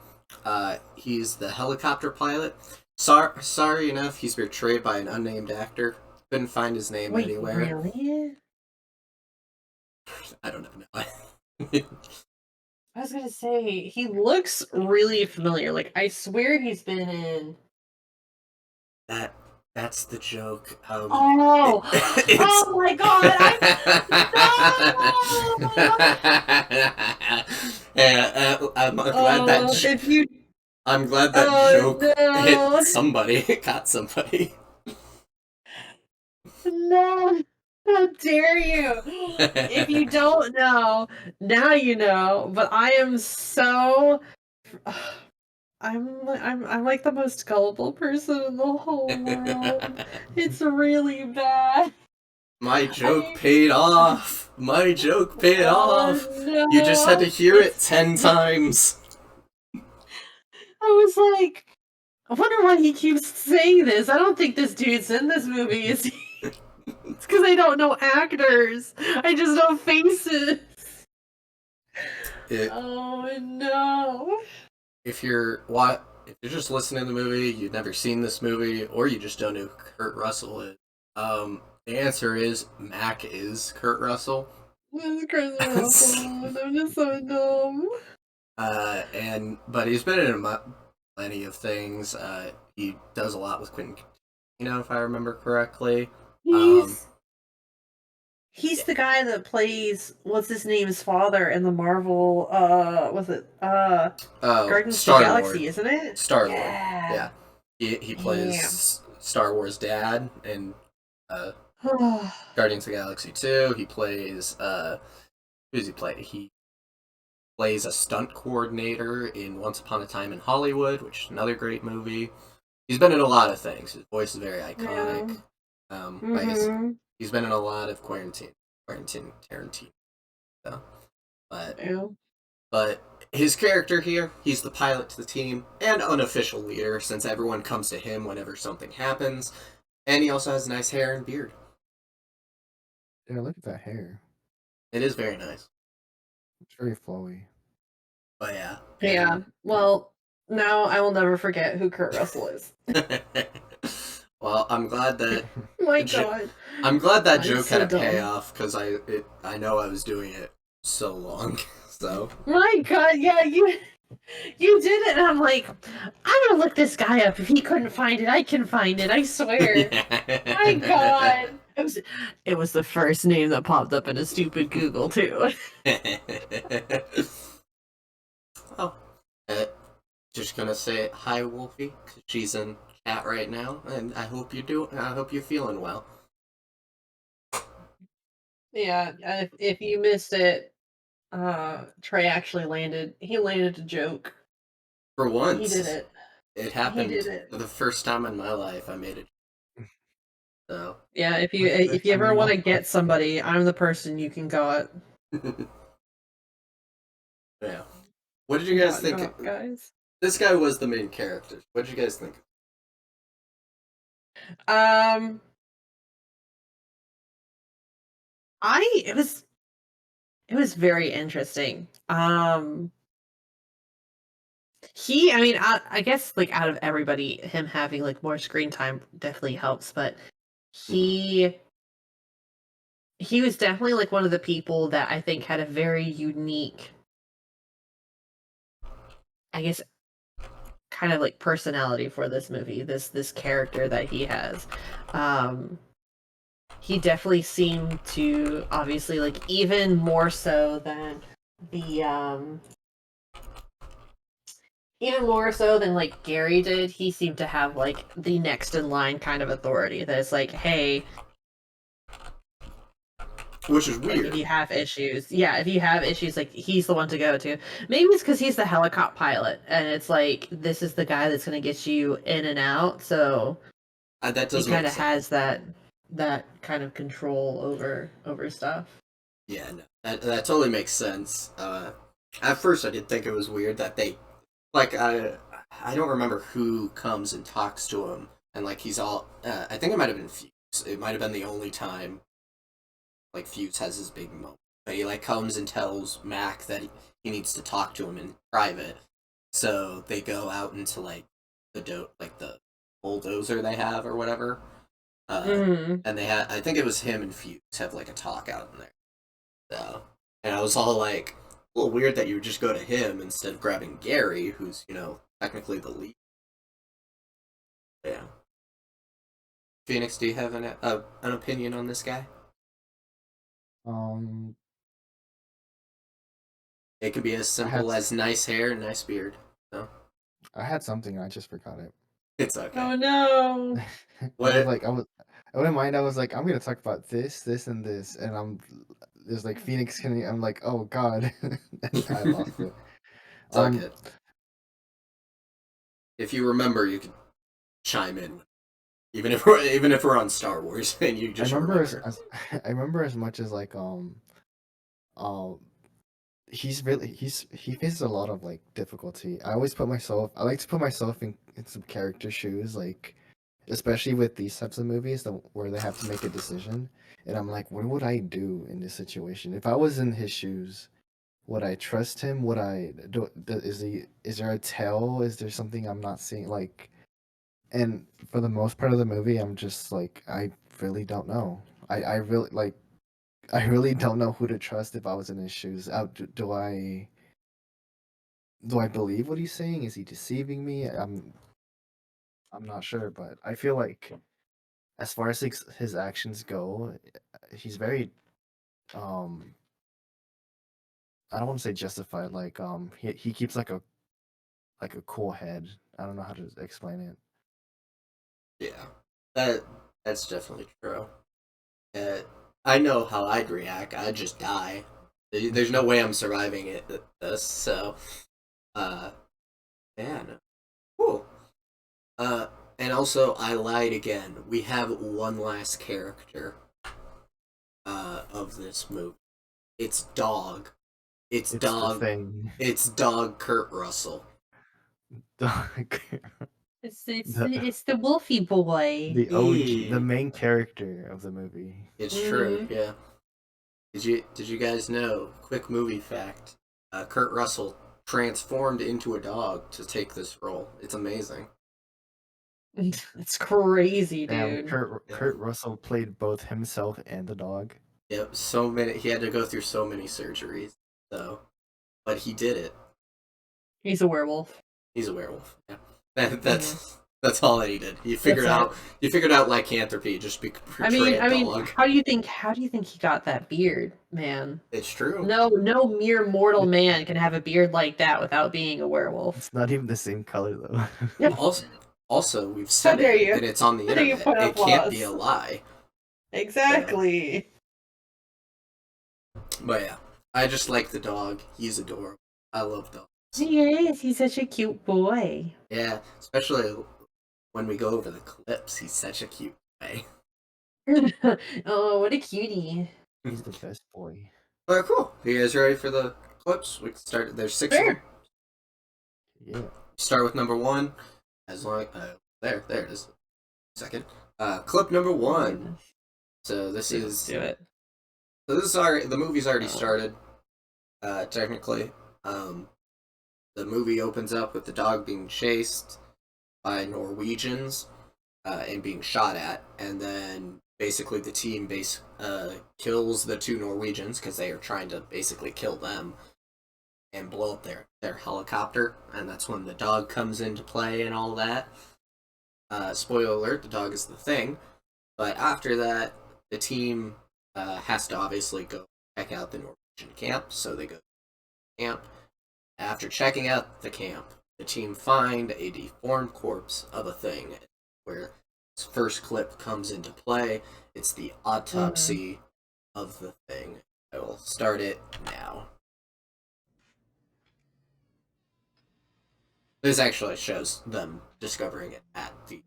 He's the helicopter pilot. Sorry enough, he's portrayed by an unnamed actor. Couldn't find his name Wait, anywhere. really? I don't know. I was gonna say he looks really familiar. Like I swear he's been in. That's the joke. Oh, oh my god! Yeah, I'm glad that. If you, I'm glad that joke hit somebody. It got somebody. no, how dare you? If you don't know, now you know. But I am so. I'm like the most gullible person in the whole world. It's really bad. My joke paid off. My joke paid off. No. You just had to hear it 10 times. I was like, I wonder why he keeps saying this. I don't think this dude's in this movie. Is he? It's because I don't know actors. I just know faces. Oh no. If you're just listening to the movie, you've never seen this movie, or you just don't know who Kurt Russell is, the answer is Mac is Kurt Russell. This is Chris Russell, and I'm just so dumb. But he's been in plenty of things. He does a lot with Quentin Tarantino, if I remember correctly. He's the guy that plays what's his name's father in the Marvel was it Guardians of the Galaxy, isn't it? Star-Lord. Yeah. He plays Star Wars dad in Guardians of the Galaxy 2. He plays who does he play? He plays a stunt coordinator in Once Upon a Time in Hollywood, which is another great movie. He's been in a lot of things. His voice is very iconic. But he's been in a lot of Quentin Tarantino. So, but his character here, he's the pilot to the team and unofficial leader, since everyone comes to him whenever something happens. And he also has nice hair and beard. Yeah, look at that hair. It is very nice. It's very flowy. But yeah. Yeah. Well, now I will never forget who Kurt Russell is. Well, I'm glad that. My God. I'm glad that joke had a payoff, because I know I was doing it so long. So. My God, yeah, you did it, and I'm like, I'm gonna look this guy up. If he couldn't find it, I can find it. I swear. My God. It was the first name that popped up in a stupid Google too. Oh, just gonna say hi, Wolfie. She's in chat right now, and I hope you're feeling well. Yeah, if you missed it, Trey actually landed. He landed a joke. For once, he did it. It happened. He did it. For the first time in my life, I made it. So yeah, if you ever want to get somebody, I'm the person you can go at. Yeah. What did you guys think? Guys, this guy was the main character. What did you guys think? It was very interesting. I mean, I guess like out of everybody, him having like more screen time definitely helps, but he was definitely like one of the people that I think had a very unique, I guess, kind of like personality for this movie, this character that he has. He definitely seemed to, obviously, like, even more so than even more so than like Gary did, he seemed to have like the next in line kind of authority that is like, hey, which is weird. If you have issues, like he's the one to go to. Maybe it's because he's the helicopter pilot, and it's like this is the guy that's going to get you in and out. So that does he kind of has that kind of control over stuff. Yeah, no, that totally makes sense. At first, I did think it was weird that they, like, I don't remember who comes and talks to him, and like he's all. I think it might have been Fuse. It might have been the only time. Like Fuse has his big moment, but he like comes and tells Mac that he needs to talk to him in private. So they go out into like the bulldozer they have or whatever. Mhm. And they had, I think it was him and Fuse have like a talk out in there. So, and I was all like, a little weird that you would just go to him instead of grabbing Gary, who's, you know, technically the lead. Yeah. Phoenix, do you have an opinion on this guy? Um, It could be as I had simple as nice hair and nice beard. No, I had something, I just forgot it. it's okay. Oh no. I was What? like, I wouldn't mind. I was like, I'm gonna talk about this, this, and this, and there's like Phoenix can. I'm like, oh God, and I lost it. It's Um, okay. If you remember, you can chime in, even if we're on Star Wars and you I just remember remember. I remember as much as like um he faces a lot of like difficulty. I like to put myself in some character shoes, like especially with these types of movies where they have to make a decision. And I'm like, what would I do in this situation? If I was in his shoes, would I trust him? Would I is there a tell? Is there something I'm not seeing? Like, and for the most part of the movie, I'm just like, I really don't know. I really like I really don't know who to trust if I was in his shoes. Do I believe what he's saying? Is he deceiving me? I'm not sure, but I feel like as far as his actions go, he's very um I don't want to say justified. Like he keeps like a cool head. I don't know how to explain it. Yeah, that that's definitely true. Uh, I know how I'd react. I'd just die. There's no way I'm surviving this. So, uh, man, cool. Uh, and also I lied again. We have one last character of this movie. It's dog. It's It's the dog. thing. It's dog Kurt Russell. The It's the it's the Wolfie boy. the OG, the Yeah, main character of the movie. it's true. Mhm. Yeah. Did you guys know? Quick movie fact: Kurt Russell transformed into a dog to take this role. It's amazing. It's crazy, Damn, dude. Yeah. Kurt Russell played both himself and the dog. Yep. So many. He had to go through so many surgeries. So, but he did it. He's a werewolf. He's a werewolf. Yeah. That, Mhm. that's all that he did. He That's figured it. out. He figured out lycanthropy. Just portray a I mean, dog. how do you think he got that beard, man? It's true. No mere mortal man can have a beard like that without being a werewolf. It's not even the same color though. Yeah. Also, also we've How said dare it, you? and it's on the How dare you internet. point out It can't be a flaws? lie. Exactly. But yeah, I just like the dog. He's adorable. I love dogs. He is. He's such a cute boy. Yeah, especially when we go over the clips. He's such a cute guy. Oh, what a cutie. He's the best boy. Alright, cool. Are you guys ready for the clips? We can start. There's 6 of them. Sure. Yeah. Start with number 1. As long there it is. Second. Clip number 1. So this Let's do it. is already, the movie's already Oh. started. Technically, the movie opens up with the dog being chased by Norwegians and being shot at, and then basically the team kills the 2 Norwegians because they are trying to basically kill them and blow up their helicopter, and that's when the dog comes into play and all that. Spoiler alert: the dog is the thing. But after that, the team has to obviously go check out the Norwegian camp, so they go to the camp. After checking out the camp, the team find a deformed corpse of a thing, where this first clip comes into play. It's the autopsy of the thing. I will start it now. This actually shows them discovering it at the.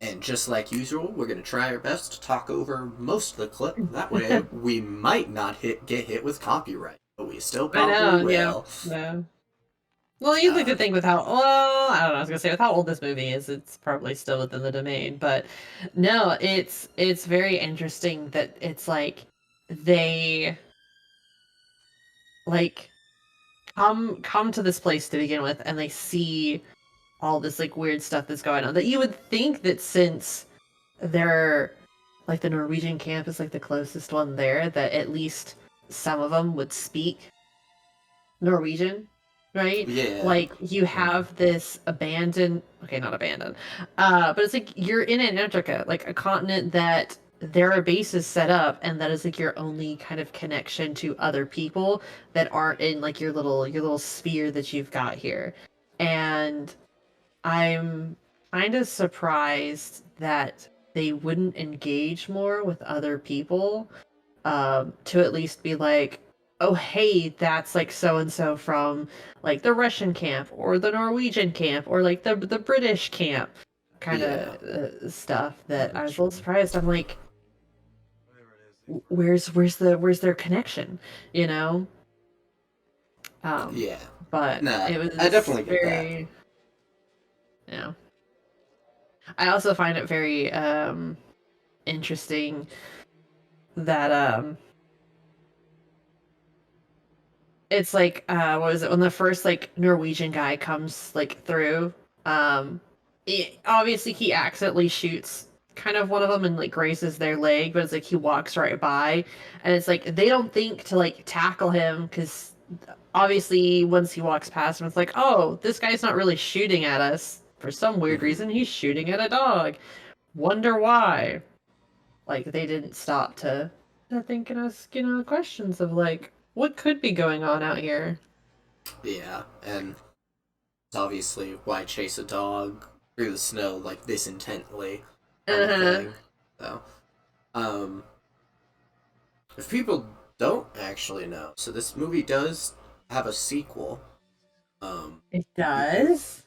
And just like usual, we're going to try our best to talk over most of the clip. That way, we might not get hit with copyright, but we still I probably know, yeah. will. No. Well, you'd like to think with how well, I don't know, I was gonna say with how old this movie is, it's probably still within the domain. But no, it's very interesting that it's like they like come to this place to begin with and they see all this like weird stuff that's going on. That you would think that since they're like the Norwegian camp is like the closest one there, that at least some of them would speak Norwegian, right? Yeah. Like you have this abandoned, okay, not abandoned, but it's like you're in Antarctica, like a continent that there are bases set up, and that is like your only kind of connection to other people that aren't in like your little sphere that you've got here. And I'm kind of surprised that they wouldn't engage more with other people, to at least be like, oh, hey, that's like so and so from like the Russian camp or the Norwegian camp or like the British camp kind Yeah. of stuff. That I was a little True. surprised. I'm like, where's their connection, you know? Um, Yeah. but Nah, it I was definitely get that. very, you know. I also find it very interesting that it's like what was it when the first like Norwegian guy comes like through, obviously he accidentally shoots kind of one of them and like grazes their leg, but it's like he walks right by, and it's like they don't think to like tackle him because obviously once he walks past him it's like, oh, this guy's not really shooting at us for some weird Hmm. reason, he's shooting at a dog, wonder why. Like they didn't stop to think and ask, questions of like what could be going on out here. Yeah, and it's obviously why chase a dog through the snow like this intently kind of Uh-huh. thing. So, um, if people don't actually know, so this movie does have a sequel. It It, does.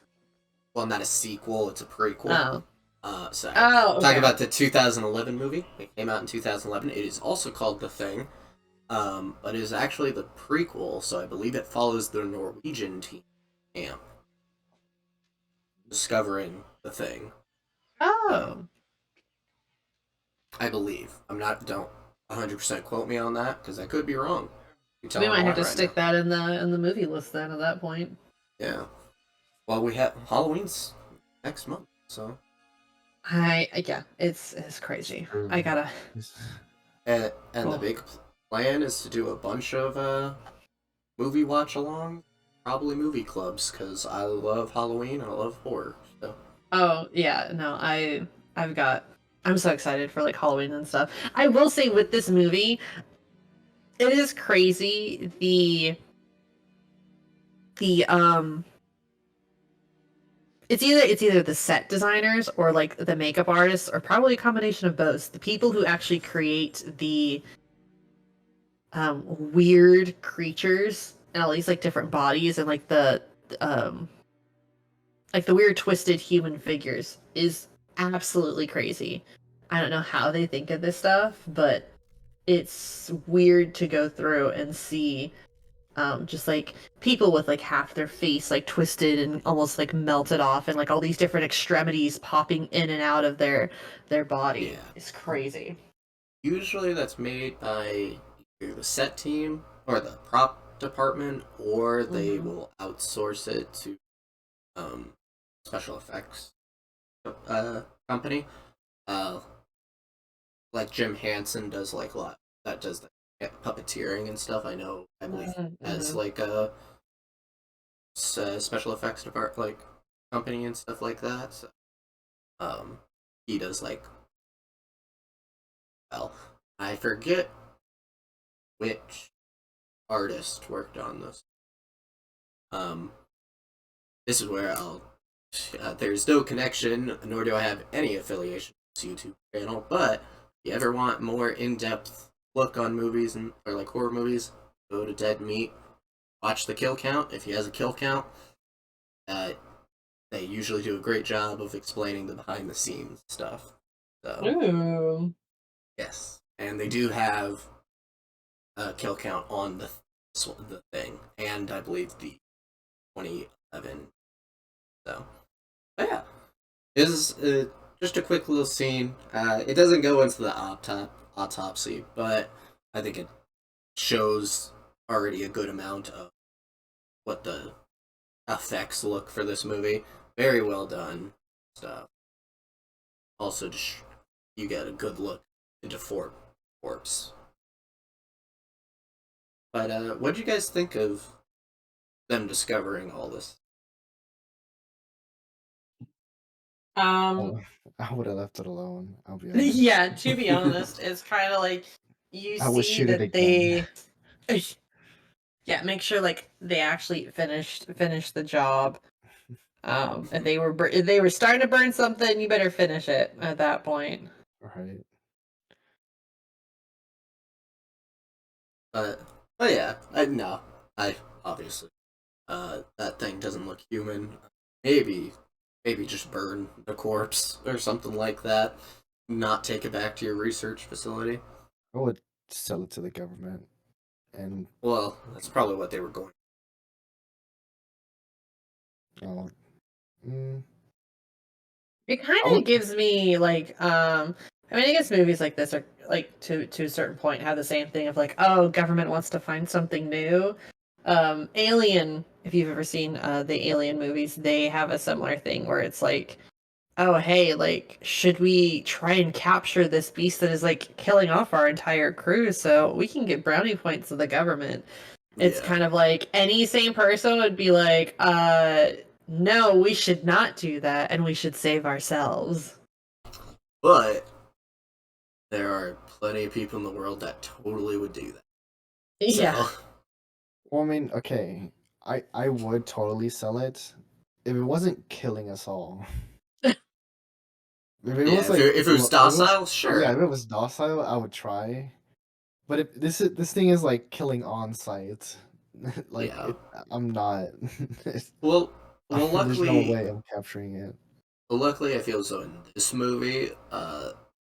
well, not a sequel; it's a prequel. Oh. Sorry. Oh, Talk okay. about the 2011 movie. It came out in 2011. It is also called The Thing, but it is actually the prequel, so I believe it follows the Norwegian team camp discovering the thing. Oh. Um, I believe. I'm not. Don't 100% quote me on that because I could be wrong. You're We telling a might have lie to right now. stick that in the movie list then at that point. Yeah. Well, we have Halloween's next month, so Yeah, it's crazy. I True. gotta. and the Oh. big plan is to do a bunch of movie watch along, probably movie clubs because I love Halloween and I love horror. So Oh yeah, no, I've got. I'm so excited for like Halloween and stuff. I will say with this movie, it is crazy the it's either the set designers or like the makeup artists or probably a combination of both. The people who actually create the weird creatures and all these like different bodies and um like the weird twisted human figures is absolutely crazy. I don't know how they think of this stuff, but it's weird to go through and see just like people with like half their face like twisted and almost like melted off and like all these different extremities popping in and out of their body. yeah, It's crazy. usually that's made by either the set team or the prop department, or they Hmm. will outsource it to um, special effects company. Uh, like Jim Hansen does like a lot that does the puppeteering and stuff. I know, I believe as Hmm. like a special effects department like company and stuff like that. So, um, he does like, well, I forget which artist worked on this. Um, this is where I'll. There's no connection, nor do I have any affiliation with this YouTube channel. But if you ever want more in-depth look on movies and or like horror movies, go to Dead Meat. Watch the kill count. If he has a kill count, uh, they usually do a great job of explaining the behind-the-scenes stuff. So Ooh. yes, and they do have a kill count on the thing, and I believe the 2011. So, but yeah, is just a quick little scene. It doesn't go into the autopsy, but I think it shows already a good amount of what the effects look for this movie very well done stuff. Also, just you get a good look into Forbes. But what do you guys think of them discovering all this? Um, I would have left it alone. I'll be honest. yeah, to be honest, it's kind of like you I would see shoot it that again. yeah, make sure like they actually finished the job. If they were starting to burn something, you better finish it at that point. Right. But but yeah, no, I obviously that thing doesn't look human. Maybe maybe just burn the corpse or something like that. Not take it back to your research facility. I would sell it to the government and Well, that's probably what they were going. uh, mm, It kind I of would. gives me like I mean I guess movies like this are like to a certain point have the same thing of like, oh, government wants to find something new. Alien, if you've ever seen the Alien movies, they have a similar thing where it's like, oh hey, like should we try and capture this beast that is like killing off our entire crew so we can get brownie points to the government? It's Yeah, kind of like any sane person would be like, no, we should not do that and we should save ourselves. but there are plenty of people in the world that totally would do that. Yeah. So Well, I mean, okay. I would totally sell it if it wasn't killing us all. If it yeah, was like, if it was docile, yeah, sure. if it was docile, I would try. But if this thing is like killing on site, like Yeah. it, I'm not. Well, well, There's no luckily, way I'm capturing it. luckily, I feel so in this movie,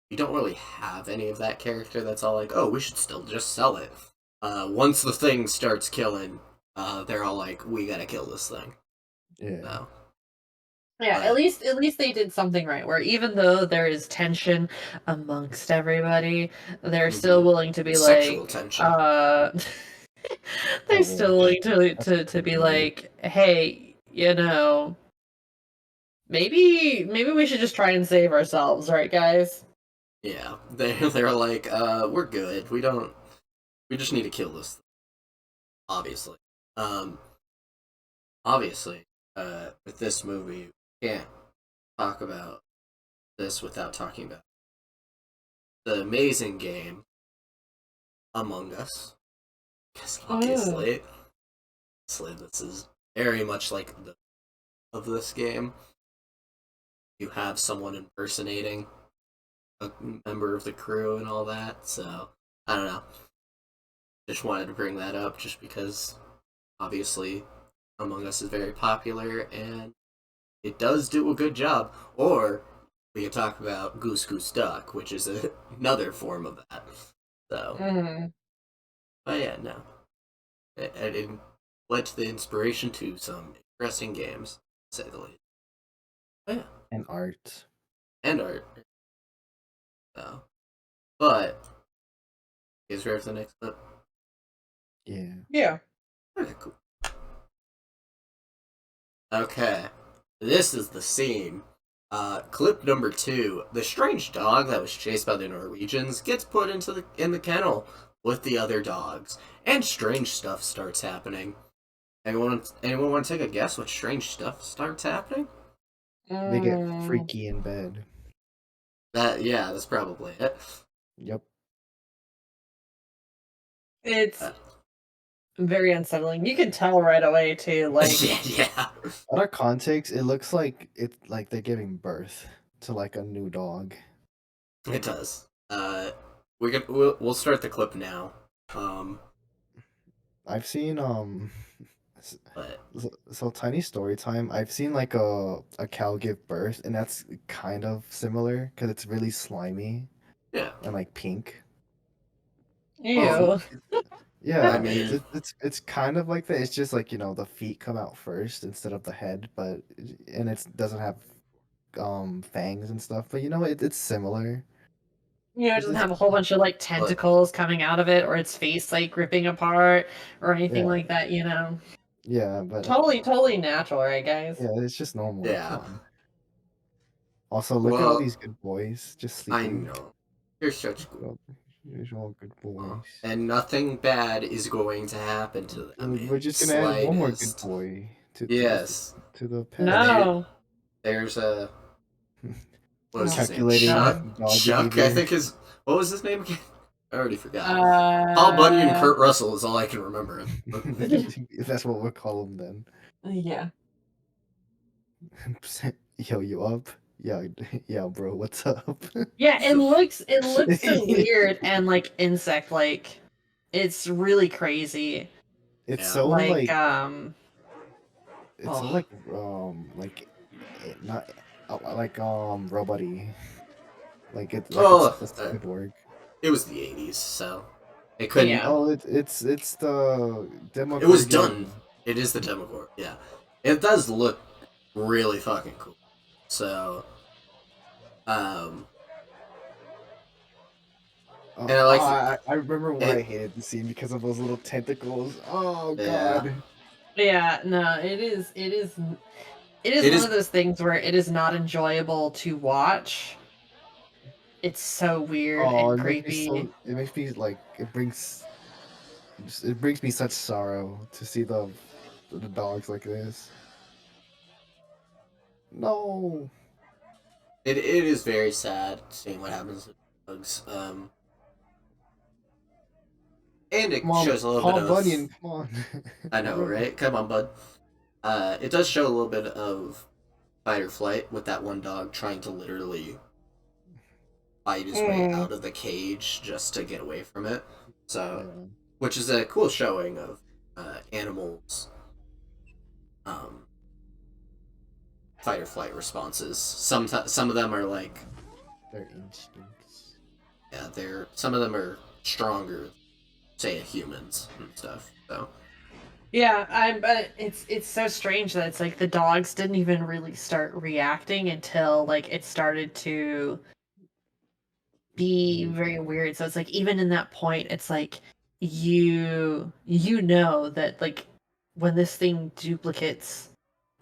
you don't really have any of that character that's all like, oh, we should still just sell it. Once the thing starts killing, they're all like, we gotta kill this thing. Yeah, So, Yeah, but at least they did something right where even though there is tension amongst everybody, they're still mhm. willing to be Sexual like tension. I they're still willing wish. That's to be weird. like, hey, you know, maybe we should just try and save ourselves, right guys? Yeah, they're like, we're good. We just need to kill this thing, obviously. Um, obviously, with this movie, we can't talk about this without talking about the amazing game Among Us. Because Mm. obviously, this is very much like the of this game. You have someone impersonating a member of the crew and all that. So I don't know. Just wanted to bring that up, just because obviously Among Us is very popular and it does do a good job. Or we can talk about Goose Goose Duck, which is another form of that. So, Mm. but yeah, no, it led to the inspiration to some interesting games, to say the least. But yeah, And art. and art. So, but you guys ready for the next clip? Yeah. Yeah. Okay, cool. Okay, this is the scene. Clip number 2: the strange dog that was chased by the Norwegians gets put in the kennel with the other dogs, and strange stuff starts happening. Anyone want to take a guess what strange stuff starts happening? They get Mm. freaky in bed. Yeah, that's probably it. Yep. It's Uh, very unsettling. You can tell right away too, like yeah, Out of context, it looks like they're giving birth to like a new dog. it does. We'll start the clip now. Um, I've seen s- but so tiny story time. I've seen like a cow give birth, and that's kind of similar because it's really slimy yeah, and like pink. well, ew. I Yeah, mean, it's kind of like that. It's just like the feet come out first instead of the head, but and it doesn't have fangs and stuff. But it's similar. You know, it It's, doesn't it's have a whole bunch of like but tentacles coming out of it or its face like ripping apart or anything yeah. like that, you know. Yeah, but Totally natural, right, guys? yeah, it's just normal. Yeah. Come on. Also, look at all Well, these good boys just I sleeping. know. You're such Look at all these all good boys. and nothing bad is going to happen to them in We're just the gonna add one more good slightest. boy Yes. to the And pet. No. there's a what was his name? Calculating Chuck. dog Chuck, I behavior. think is what was his name again? I already forgot. Uh, Paul Bunyan and Kurt Russell is all I can remember. That's what we'll call him then. Yeah. Yo, you up? Yeah, yeah, bro. What's up? Yeah, it looks so weird and like insect like. It's really crazy. It's Yeah. so Like it's so oh. not robot-y. Like it's Oh, that's a good word. it was the 80s, so it couldn't. Yeah. Oh, it's the Demogorgon. It was done. It is the Demogorgon. Yeah, it does look really fucking cool. So, and I like. I remember why I hated the scene because of those little tentacles. Oh Yeah. god. Yeah, no, it is one of those things where it is not enjoyable to watch. It's so weird Oh, and it makes me creepy. it makes me like it brings me such sorrow to see the dogs like this. No. It is very sad seeing what happens to bugs. And it Come on, shows a little Paul bit Bunyan, of. come on. I know, right? Come on, bud. It does show a little bit of fight or flight with that one dog trying to literally fight his way out of the cage just to get away from it. So, Yeah. which is a cool showing of animals' fight or flight responses. Some of them are like, Their instincts. yeah, some of them are stronger, say, humans and stuff. So. Yeah, but it's so strange that it's like the dogs didn't even really start reacting until like it started to be very weird. So it's like even in that point, it's like you know that like when this thing duplicates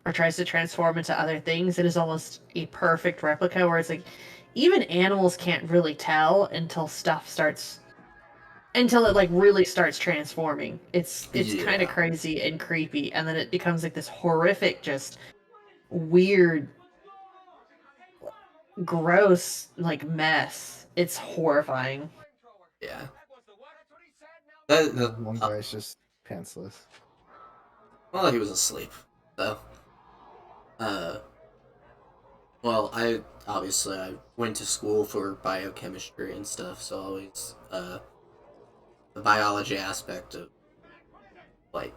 or tries to transform into other things, it is almost a perfect replica where it's like even animals can't really tell until it like really starts transforming. It's kind of Yeah. crazy and creepy, and then it becomes like this horrific, just weird, gross like mess. It's horrifying. Yeah. One guy's just pantsless. Well, he was asleep, so. Well, I went to school for biochemistry and stuff, so always the biology aspect of like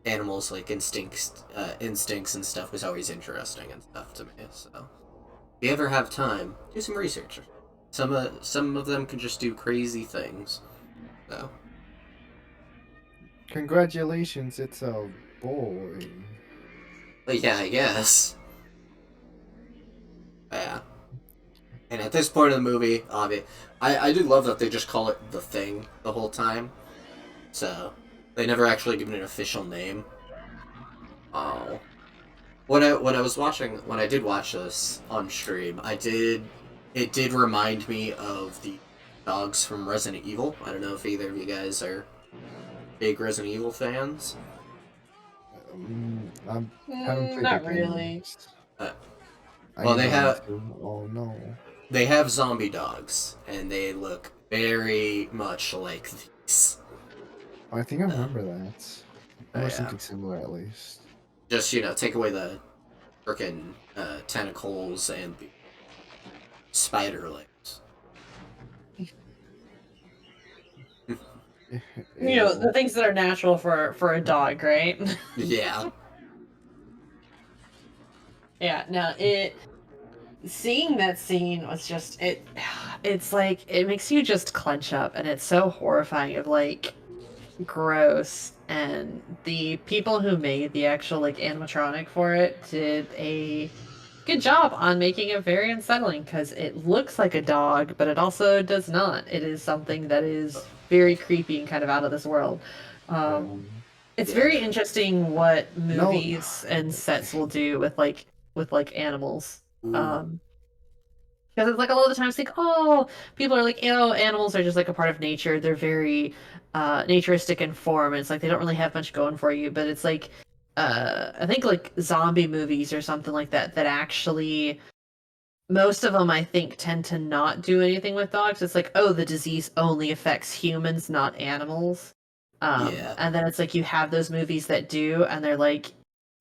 animals, like instincts and stuff was always interesting and stuff to me. So, if you ever have time, do some research. Some of them can just do crazy things. So. Congratulations, it's a boy. But yeah, I guess. Yeah. And at this point in the movie, I do love that they just call it The Thing the whole time. So, they never actually give it an official name. Oh. When I was watching, when I did watch this on stream, it did remind me of the dogs from Resident Evil. I don't know if either of you guys are big Resident Evil fans. I haven't played Not the really. games. Well, they have. Oh no. They have zombie dogs, and they look very much like these. I think I remember that. Or Yeah. something similar at least. Just, take away the frickin' tentacles and the spider legs. You know, the things that are natural for a dog, right? Yeah. Yeah, no, seeing that scene was just it's like it makes you just clench up, and it's so horrifying of like gross, and the people who made the actual like animatronic for it did a good job on making it very unsettling because it looks like a dog, but it also does not. It is something that is very creepy and kind of out of this world. It's Yeah. very interesting what No. movies and sets will do with animals. Ooh. Because it's like a lot of the times think, oh, people are like, animals are just like a part of nature. They're very naturistic in form. And it's like they don't really have much going for you. But it's like I think like zombie movies or something like that that actually most of them I think tend to not do anything with dogs. It's like, oh, the disease only affects humans, not animals. Yeah. And then it's like you have those movies that do, and they're like,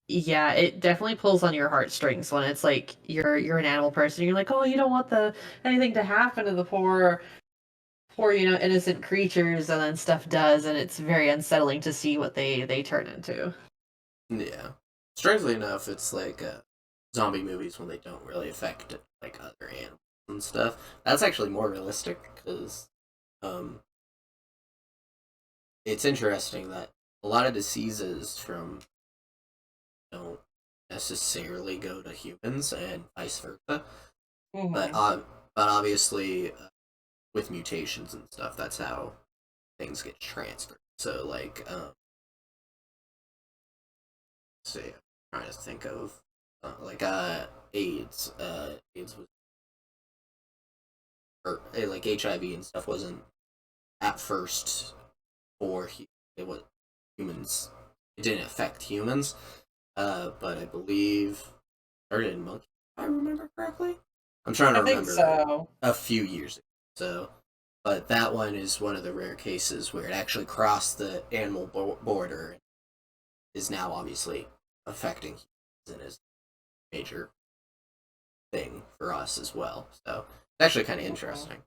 yeah, it definitely pulls on your heartstrings when it's like you're an animal person. You're like, oh, you don't want the anything to happen to the poor innocent creatures, and then stuff does, and it's very unsettling to see what they turn into. Yeah. Strangely enough, it's like zombie movies when they don't really affect like other animals and stuff. That's actually more realistic because um, it's interesting that a lot of diseases from don't necessarily go to humans and vice versa. But Mm-hmm. but obviously with mutations and stuff, that's how things get transferred. So like see, I'm trying to think of like AIDS. AIDS was or like HIV and stuff wasn't at first for it was humans. It didn't affect humans, but I believe started in monkeys. If I remember correctly. I'm trying to I think remember like so. a few years ago. So, but that one is one of the rare cases where it actually crossed the animal border and is now obviously affecting humans and is a major thing for us as well. So it's actually kind of Mhm. interesting.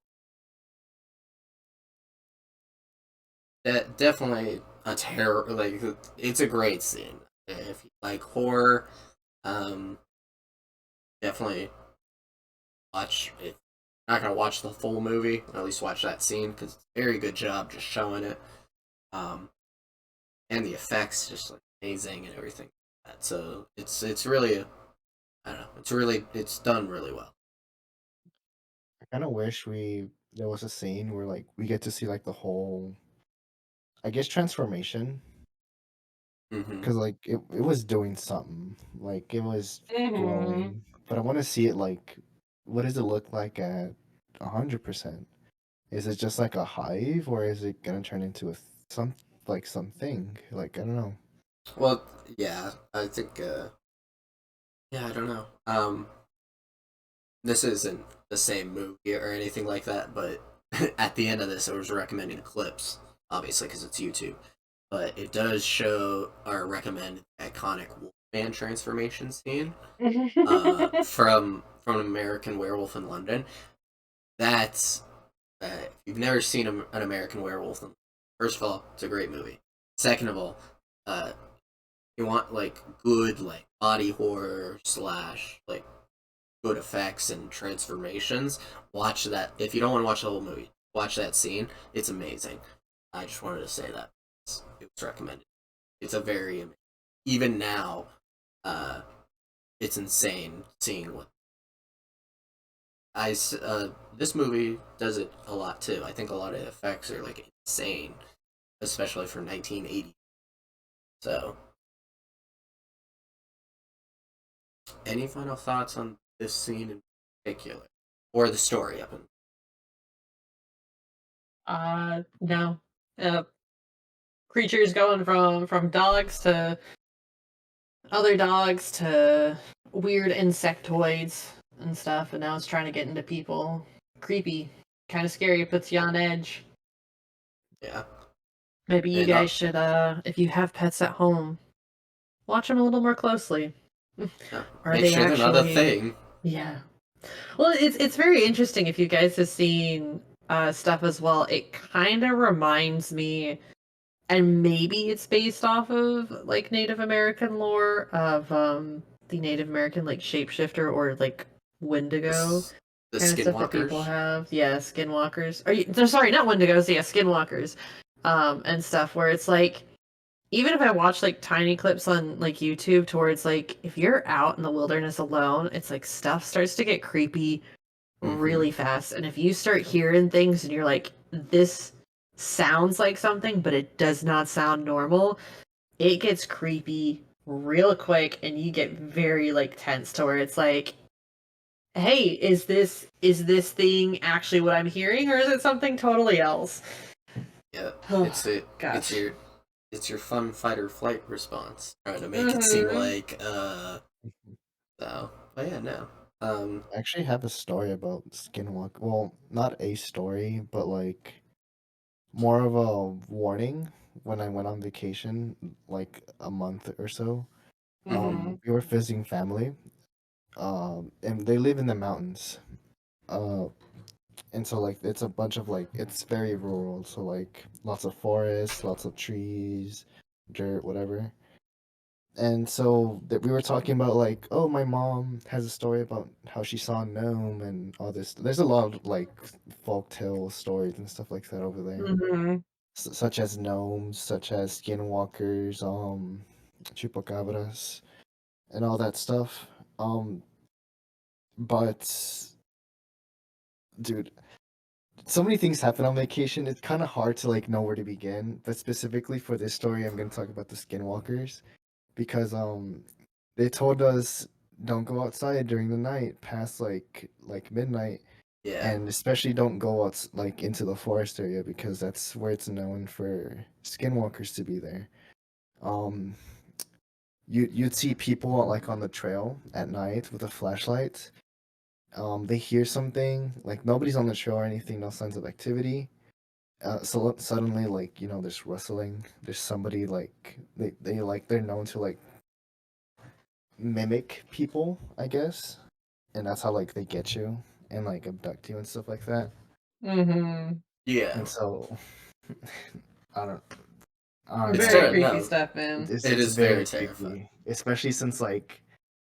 That definitely a terror. Like it's a great scene. If you like horror, um, definitely watch. If not gonna watch the full movie, at least watch that scene because it's a very good job just showing it. Um, and the effects just like amazing and everything. So it's really I don't know. It's done really well. I kind of wish there was a scene where like we get to see like the whole, I guess, transformation, Mm-hmm. because like it was doing something, like it was Mhm. growing, but I want to see it like, what does it look like at 100%? Is it just like a hive, or is it gonna turn into some like something? Like I don't know. Well, yeah, I think. Yeah, I don't know. This isn't the same movie or anything like that, but at the end of this, I was recommending clips, obviously because it's YouTube. But it does show or recommend the iconic Wolfman transformation scene from American Werewolf in London. That's if you've never seen an American Werewolf, first of all, it's a great movie. Second of all, uh, you want like good like body horror slash like good effects and transformations, watch that. If you don't want to watch the whole movie, watch that scene. It's amazing. I just wanted to say that it was recommended. It's a very even now, uh, it's insane seeing what this movie does it a lot too. I think a lot of effects are like insane, especially for 1980. So, any final thoughts on this scene in particular, or the story up in? No. Uh, Creatures going from dogs to other dogs to weird insectoids and stuff, and now it's trying to get into people. Creepy, kind of scary. Puts you on edge. Yeah, Maybe you and guys should, if you have pets at home, watch them a little more closely. Are make they sure they're not a actually? thing. Yeah. Well, it's very interesting if you guys have seen stuff as well. It kind of reminds me, and maybe it's based off of like Native American lore of the Native American like shapeshifter or like Wendigo The kind of stuff that people skinwalkers. have. Yeah, skinwalkers. Are you? Sorry, not Wendigos. Yeah, skinwalkers. And stuff where it's like even if I watch like tiny clips on like YouTube towards like if you're out in the wilderness alone, it's like stuff starts to get creepy Mm-hmm. really fast. And if you start hearing things and you're like, this sounds like something, but it does not sound normal, it gets creepy real quick and you get very like tense to where it's like, hey, is this thing actually what I'm hearing or is it something totally else? Yeah, Oh it's gosh. your fun fight or flight response, trying to make it seem like so. But yeah, no. I actually have a story about Skinwalker. Well, not a story, but like more of a warning when I went on vacation, like a month or so. Mhm. We were visiting family, and they live in the mountains. Uh, and so like it's a bunch of like it's very rural, so like lots of forests, lots of trees, dirt, whatever. And so that we were talking about like, oh, my mom has a story about how she saw a gnome and all this. There's a lot of like folk tale stories and stuff like that over there, Mhm. such as gnomes, such as skinwalkers, chupacabras, and all that stuff. Um, but dude, so many things happen on vacation. It's kind of hard to like know where to begin. But specifically for this story, I'm gonna talk about the skinwalkers because they told us don't go outside during the night past like midnight, Yeah, and especially don't go out like into the forest area because that's where it's known for skinwalkers to be there. Um, you'd see people like on the trail at night with a flashlight. They hear something like nobody's on the trail or anything, no signs of activity. So suddenly, like there's rustling. There's somebody like they like they're known to like mimic people, I guess, and that's how like they get you and like abduct you and stuff like that. Mhm. yeah. And so I don't I don't It's know. Very ter- creepy no, stuff, man. It's it it's is very very terrifying. creepy, especially since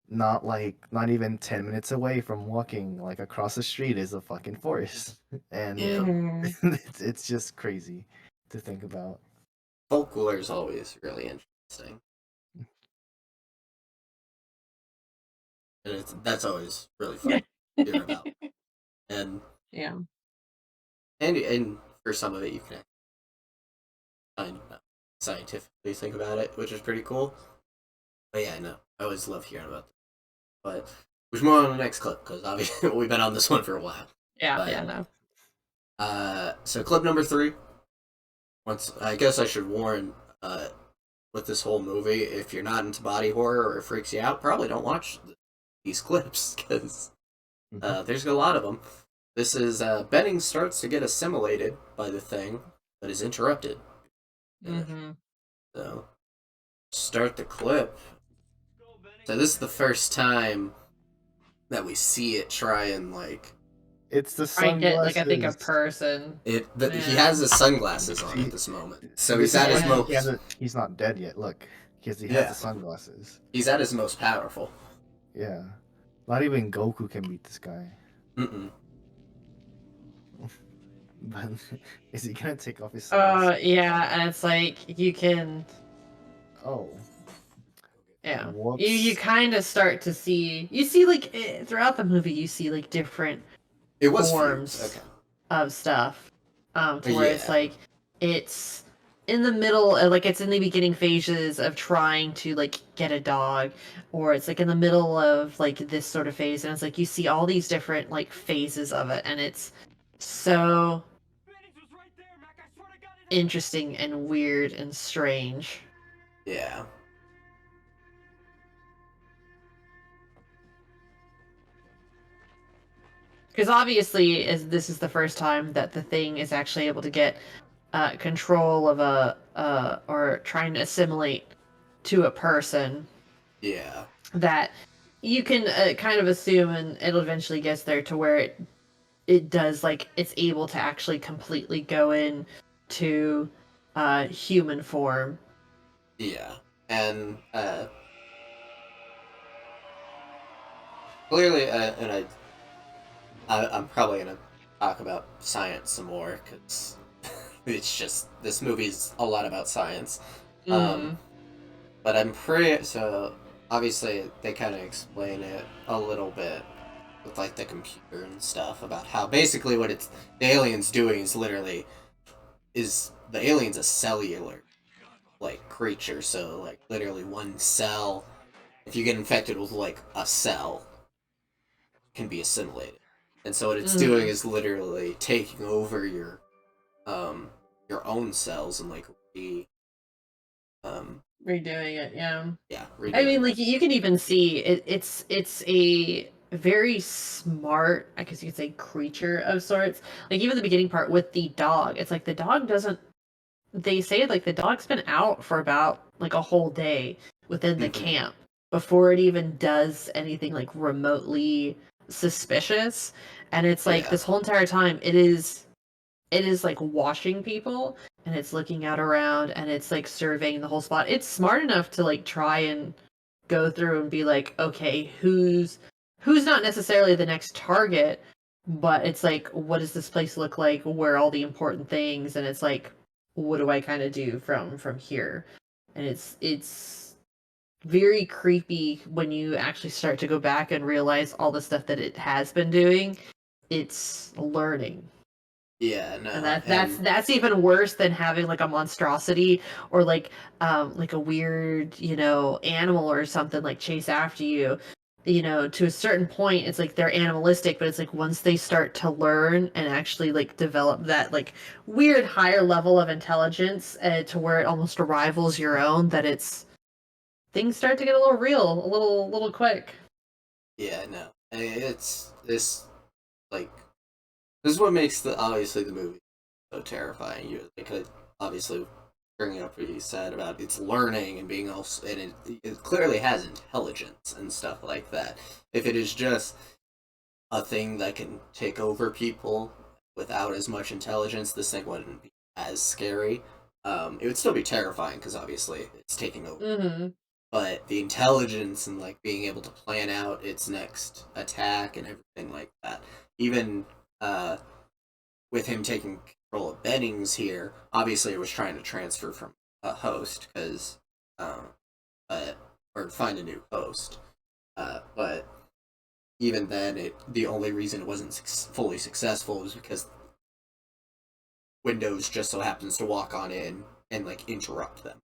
not even 10 minutes away from walking like across the street is a fucking forest, and Yeah, Mhm. it's just crazy to think about. folklore is always really interesting, and that's always really fun to hear about. And Yeah. and for some of it, you can kind of scientifically think about it, which is pretty cool. But yeah, no, I always love hearing about that. But we should move on to the next clip because obviously we've been on this one for a while. Yeah, But yeah, no. so clip number 3. Once I guess I should warn with this whole movie, if you're not into body horror or it freaks you out, probably don't watch these clips because Mhm. there's a lot of them. This is Benning starts to get assimilated by the thing, but is interrupted. Mhm. So start the clip. So this is the first time that we see it try and like It's the I get like I think a sunglasses. person. it. He Yeah. has his sunglasses on at See, this moment, so he's this is at why his Yeah. he most. hasn't. He's not dead yet. Look, because he has Yeah, the sunglasses. he's at his most powerful. Yeah, not even Goku can beat this guy. Mm-mm. But is he gonna take off his sunglasses? Yeah, and it's like you can Oh, yeah. You whoops. kind of start to see you see like throughout the movie you see like different It was fused. forms Okay. of stuff to where it's Yeah. like it's in the middle like it's in the beginning phases of trying to like get a dog or it's like in the middle of like this sort of phase and it's like you see all these different like phases of it and it's so interesting and weird and strange Yeah. because obviously as this is the first time that the thing is actually able to get control of a or trying to assimilate to a person Yeah. that you can kind of assume and it'll eventually gets there to where it does like it's able to actually completely go in to human form. Yeah. And clearly, and I'm probably gonna talk about science some more because it's just this movie's a lot about science. Um, Mm. but I'm pretty so obviously they kind of explain it a little bit with like the computer and stuff about how basically what it's the aliens doing is literally is the alien's a cellular like creature, so like literally one cell. If you get infected with like a cell, can be assimilated, and so what it's doing Mm-hmm. is literally taking over your own cells and like um Redoing it, yeah. yeah, I mean, redoing them. like you can even see it, it's a very smart, I guess you could say, creature of sorts. Like even the beginning part with the dog, it's like the dog doesn't. They say like the dog's been out for about like a whole day within the Hmm. camp before it even does anything like remotely suspicious, and it's like Yeah, this whole entire time it is like watching people and it's looking out around and it's like surveying the whole spot. It's smart enough to like try and go through and be like, okay, who's not necessarily the next target, but it's like, what does this place look like? Where are all the important things? And it's like, what do I kind of do from here? And it's very creepy when you actually start to go back and realize all the stuff that it has been doing. It's learning, yeah, and no, that's even worse than having like a monstrosity or like a weird, animal or something like chase after you. To a certain point it's like they're animalistic, but it's like once they start to learn and actually like develop that like weird higher level of intelligence, to where it almost rivals your own, that it's things start to get a little real, a little quick. yeah, no, it's this like this is what makes the obviously the movie so terrifying. You because obviously bringing up what you said about its learning and being also, and it clearly has intelligence and stuff like that. If it is just a thing that can take over people without as much intelligence, this thing wouldn't be as scary. It would still be terrifying because obviously it's taking over. Mm-hmm. But the intelligence and like being able to plan out its next attack and everything like that, even uh, with him taking control of Bennings here, obviously it was trying to transfer from a host because, um, or find a new host. But even then, the only reason it wasn't fully successful was because Windows just so happens to walk on in and like interrupt them.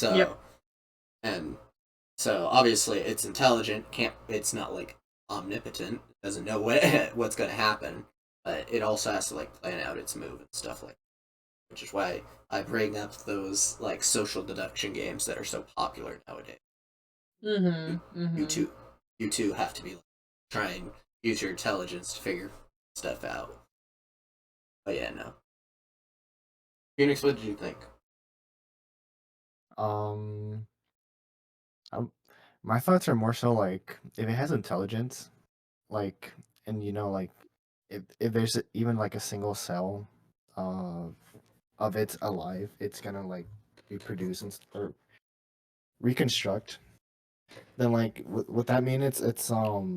Yep. So and so obviously it's intelligent. Can't it's not like omnipotent. Doesn't know what's going to happen. But it also has to like plan out its move and stuff like that, which is why I bring up those like social deduction games that are so popular nowadays. Mm-hmm. You, you Mm-hmm. two, you two have to be like, try and use your intelligence to figure stuff out. But yeah, no. Phoenix, what did you think? Um, um, my thoughts are more so like if it has intelligence, like, and like if there's even like a single cell, uh, of it alive, it's gonna like reproduce or reconstruct. Then like would that mean it's all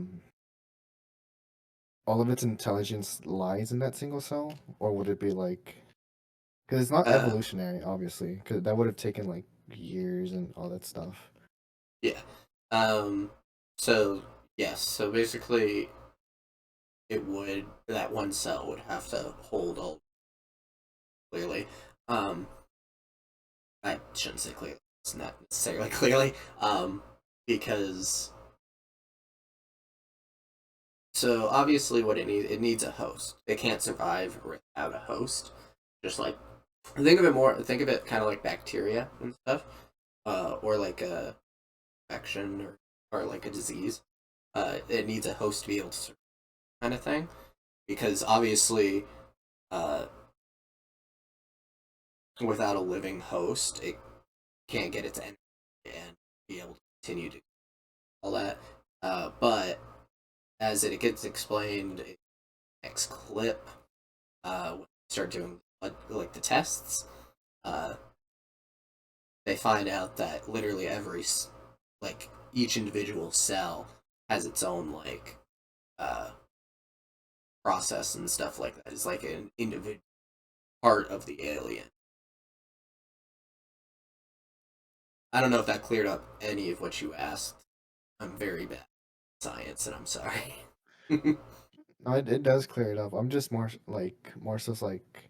of its intelligence lies in that single cell, or would it be like because it's not Uh, evolutionary, obviously, because that would have taken like years and all that stuff. yeah. Um. So yes. So basically, it would that one cell would have to hold all clearly. Um. I shouldn't say clearly. It's not necessarily clearly. Because so obviously what it needs a host. It can't survive without a host. Just like think of it kind of like bacteria and stuff, or like a infection or like a disease. It needs a host to be able to survive, kind of thing. Because obviously, uh, without a living host, it can't get its energy and be able to continue to do all that. But as it gets explained in the next clip, when we start doing like the tests, uh, they find out that literally like each individual cell has its own like uh, process and stuff like that. It's like an individual part of the alien. I don't know if that cleared up any of what you asked. I'm very bad at science, and I'm sorry. No, it does clear it up. I'm just more like more so like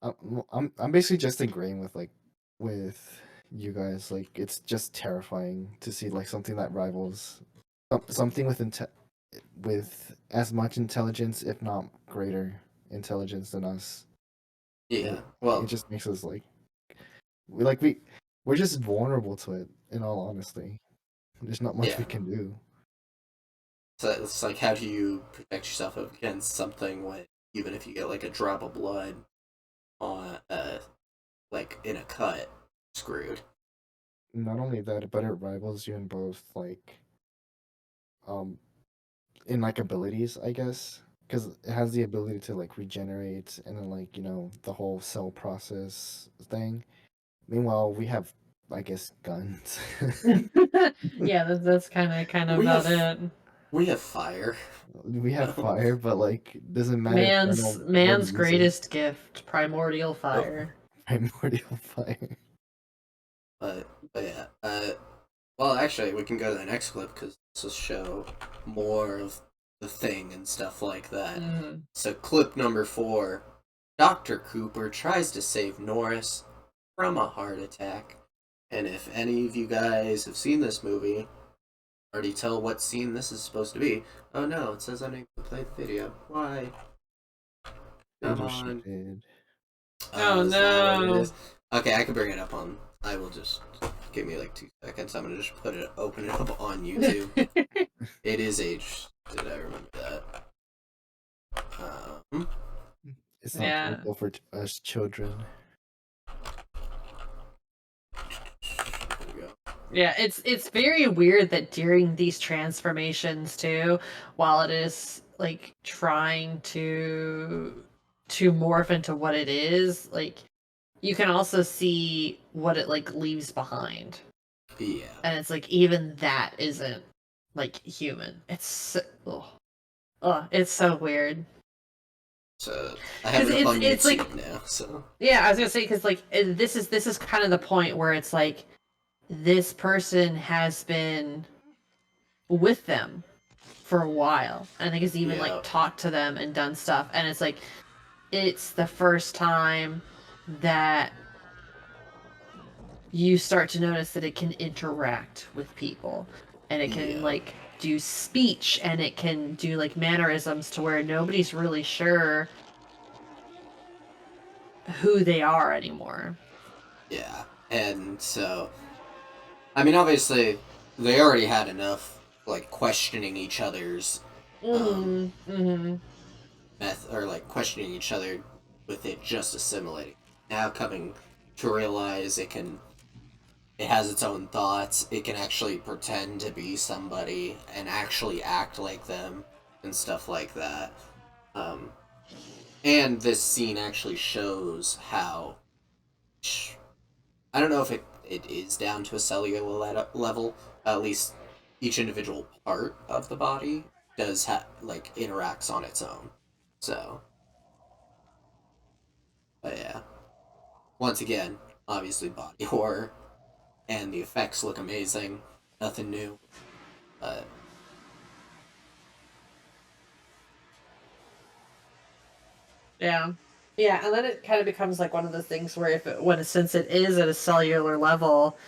I'm basically just agreeing with you guys. Like it's just terrifying to see like something that rivals something with as much intelligence, if not greater intelligence than us. Yeah. It Well, just makes us like we like we're just vulnerable to it. In all honesty, there's not much yeah. we can do. So it's like, how do you protect yourself against something when, even if you get like a drop of blood on, like in a cut, screwed. Not only that, but it rivals you in both um in like abilities, I guess, because it has the ability to like regenerate and then like the whole cell process thing. Meanwhile, we have, I guess, guns. Yeah, that's kind of We about have it. we have fire. We have fire, but like doesn't matter if I Man's know what to man's use it. greatest gift, primordial Oh, fire. Primordial fire. but yeah. Well, actually, we can go to the next clip because this will show more of the thing and stuff like that. Mm. So, clip number 4: Dr. Cooper tries to save Norris from a heart attack. And if any of you guys have seen this movie, already tell what scene this is supposed to be. Oh no, it says unable to play the video. Why? Come Later she on. did. Oh Is that what it no. is? Okay, I can bring it up on. I will just give me like 2 seconds. I'm gonna just open it up on YouTube. It is aged. Did I remember that? Um, It's not Yeah. suitable for us children. here we go. Yeah, it's very weird that during these transformations too, while it is like trying to morph into what it is, like you can also see what it like leaves behind. Yeah. And it's like even that isn't like human. It's so weird. So I have Cuz it up on it's like YouTube now. So yeah, I was going to say cuz like this is kind of the point where it's like this person has been with them for a while. I think has even like yeah, talked to them and done stuff. And it's like it's the first time that you start to notice that it can interact with people and it can yeah, like do speech and it can do like mannerisms to where nobody's really sure who they are anymore. yeah. And so, I mean, obviously, they already had enough like questioning each other's um Mhm. Mhm. or like questioning each other with it just assimilating. Now coming to realize it has its own thoughts. It can actually pretend to be somebody and actually act like them and stuff like that. Um, and this scene actually shows how. I don't know if it is down to a cellular level. At least each individual part of the body does like interacts on its own. So, but yeah. Once again, obviously body horror, and the effects look amazing. Nothing new, but Yeah. Yeah, and then it kind of becomes like one of those things where since it is at a cellular level,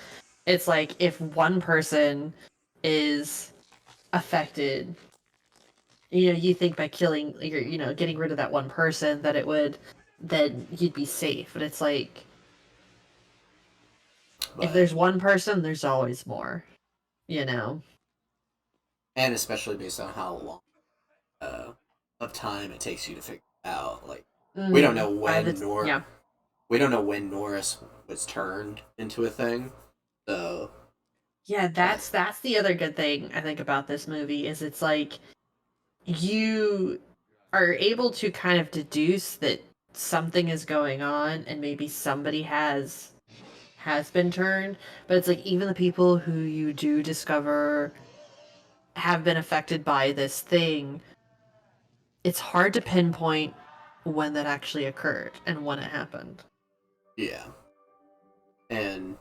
it's like if one person is affected, you think by killing, getting rid of that one person that it would, then you'd be safe. But it's like if but there's one person, there's always more, you know? and especially based on how long uh, of time it takes you to figure it out. Like we don't Mm-hmm. know when Nor Yeah. we don't know when Norris was turned into a thing. So Yeah, uh, that's the other good thing I think about this movie is it's like you are able to kind of deduce that something is going on and maybe somebody has been turned, but it's like even the people who you do discover have been affected by this thing, it's hard to pinpoint when that actually occurred and when it happened. yeah, and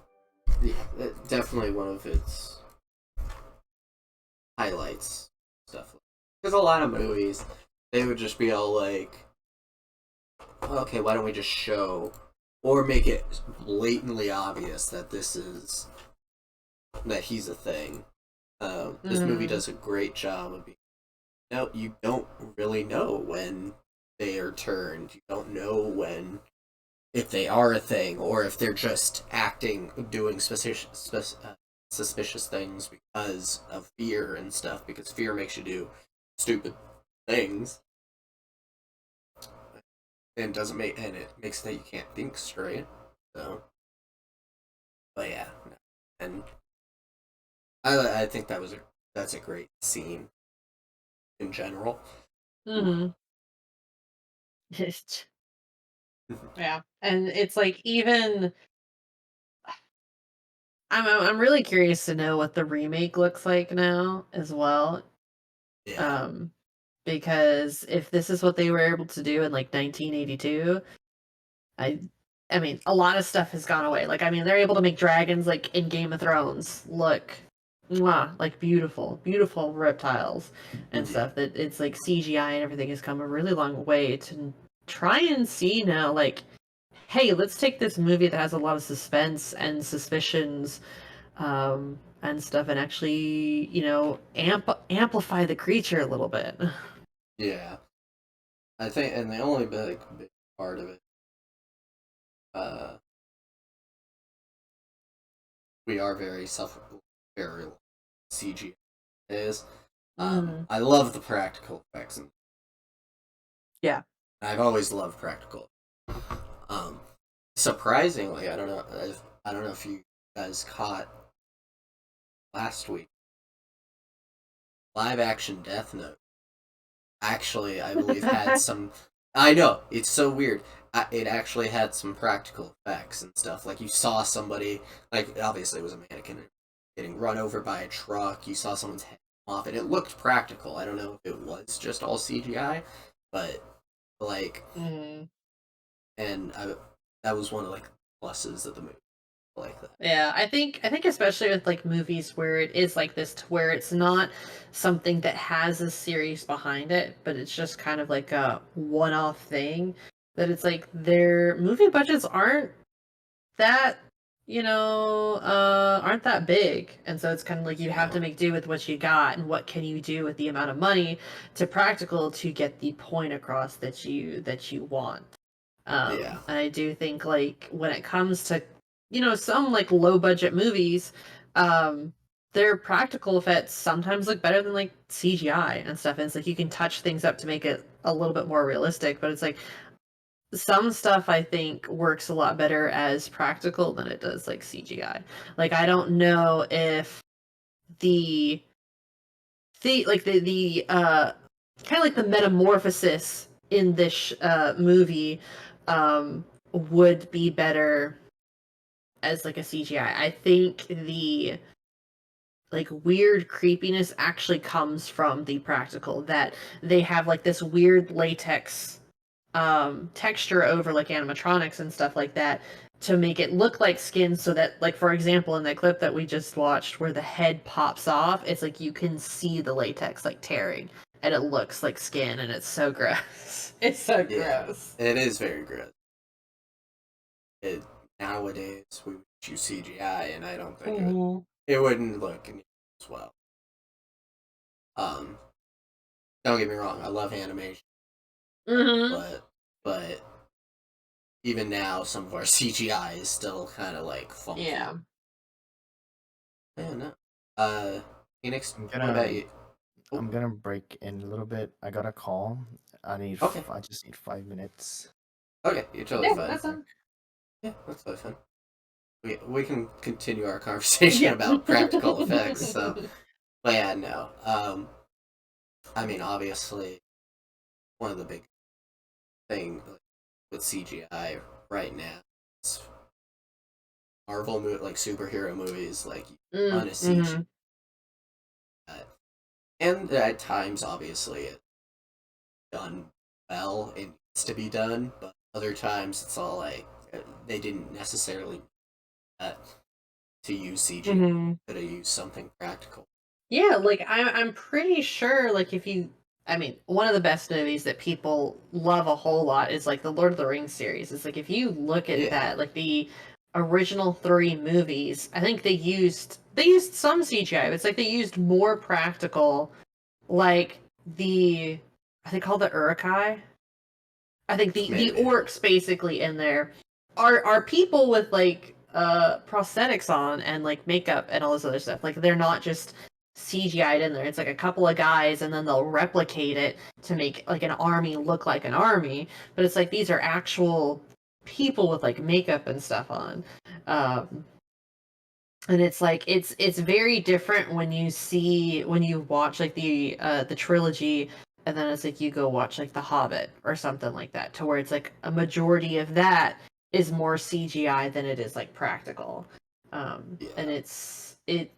yeah, definitely one of its highlights stuff. Because a lot of movies, they would just be all like, okay, why don't we just show or make it blatantly obvious that that he's a thing. This movie does a great job of being. No, you don't really know when they are turned. You don't know when if they are a thing or if they're just doing suspicious things because of fear and stuff. Because fear makes you do stupid things, and it makes that you can't think straight. So, but yeah, and I think that's a great scene in general. Mm-hmm. Yeah, and it's like even I'm really curious to know what the remake looks like now as well. Yeah, Um, because if this is what they were able to do in like 1982, I I mean, a lot of stuff has gone away. Like, I mean, they're able to make dragons like in Game of Thrones look mwah, like beautiful, beautiful reptiles and yeah, stuff. That it's like CGI and everything has come a really long way to try and see now. Like, hey, let's take this movie that has a lot of suspense and suspicions and stuff, and actually, amplify the creature a little bit. yeah. I think, and the only big part of it, uh, we are very CG is. Mm, I love the practical effects, and yeah. I've always loved practical. Um, Surprisingly, I don't know if you guys caught last week live action Death Note. Actually, I believe had some. I know it's so weird. It actually had some practical effects and stuff. Like you saw somebody, like obviously it was a mannequin getting run over by a truck. You saw someone's head off, and it looked practical. I don't know if it was just all CGI, but like, Mm. and that was one of like pluses of the movie, like that. Yeah, I think especially with like movies where it is like this, to where it's not something that has a series behind it, but it's just kind of like a one-off thing. That it's like their movie budgets that aren't that big, and so it's kind of like you have Yeah, to make do with what you got, and what can you do with the amount of money to practical to get the point across that you want. yeah, And I do think like when it comes to some like low budget movies, um their practical effects sometimes look better than like CGI and stuff, and it's like you can touch things up to make it a little bit more realistic, but it's like some stuff I think works a lot better as practical than it does like CGI. Like I don't know if the the kind of like the metamorphosis in this movie would be better as like a CGI. I think the like weird creepiness actually comes from the practical, that they have like this weird latex texture over like animatronics and stuff like that to make it look like skin, so that like for example in that clip that we just watched where the head pops off, it's like you can see the latex like tearing and it looks like skin, and it's so gross. It's so yeah. gross. It is very good. It Nowadays we would use CGI, and I don't think Mhm. it wouldn't look as well. Um, don't get me wrong, I love animation, Mhm. but even now, some of our CGI is still kind of like funky. Yeah. I don't know. Phoenix, I'm what about gonna you? Oh, I'm gonna break in a little bit. I got a call. okay, I just need 5 minutes. okay, you're totally Yeah, I'll be fine. that's back. fine. Yeah, that's totally fine. We can continue our conversation Yeah. about practical effects. So, but yeah, no. I mean, obviously, one of the big thing with CGI right now is like superhero movies, like on a CGI, Mm-hmm. and at times, obviously, it's done well. It needs to be done, but other times it's all like they didn't necessarily uh, to use CGI. Mm-hmm. Could have used something practical. Yeah, like I'm pretty sure like if you I mean, one of the best movies that people love a whole lot is like the Lord of the Rings series. It's like if you look at Yeah. that, like the original 3 movies, I think they used some CGI. It's like they used more practical, like the I think called the Urukai. I think the Maybe. orcs basically in there are people with like prosthetics on and like makeup and all this other stuff. Like they're not just CGI'd in there. It's like a couple of guys and then they'll replicate it to make like an army look like an army. But it's like these are actual people with like makeup and stuff on. And it's like it's very different when you watch like the trilogy, and then it's like you go watch like The Hobbit or something like that, to where it's like a majority of that is more CGI than it is like practical. And Yeah. it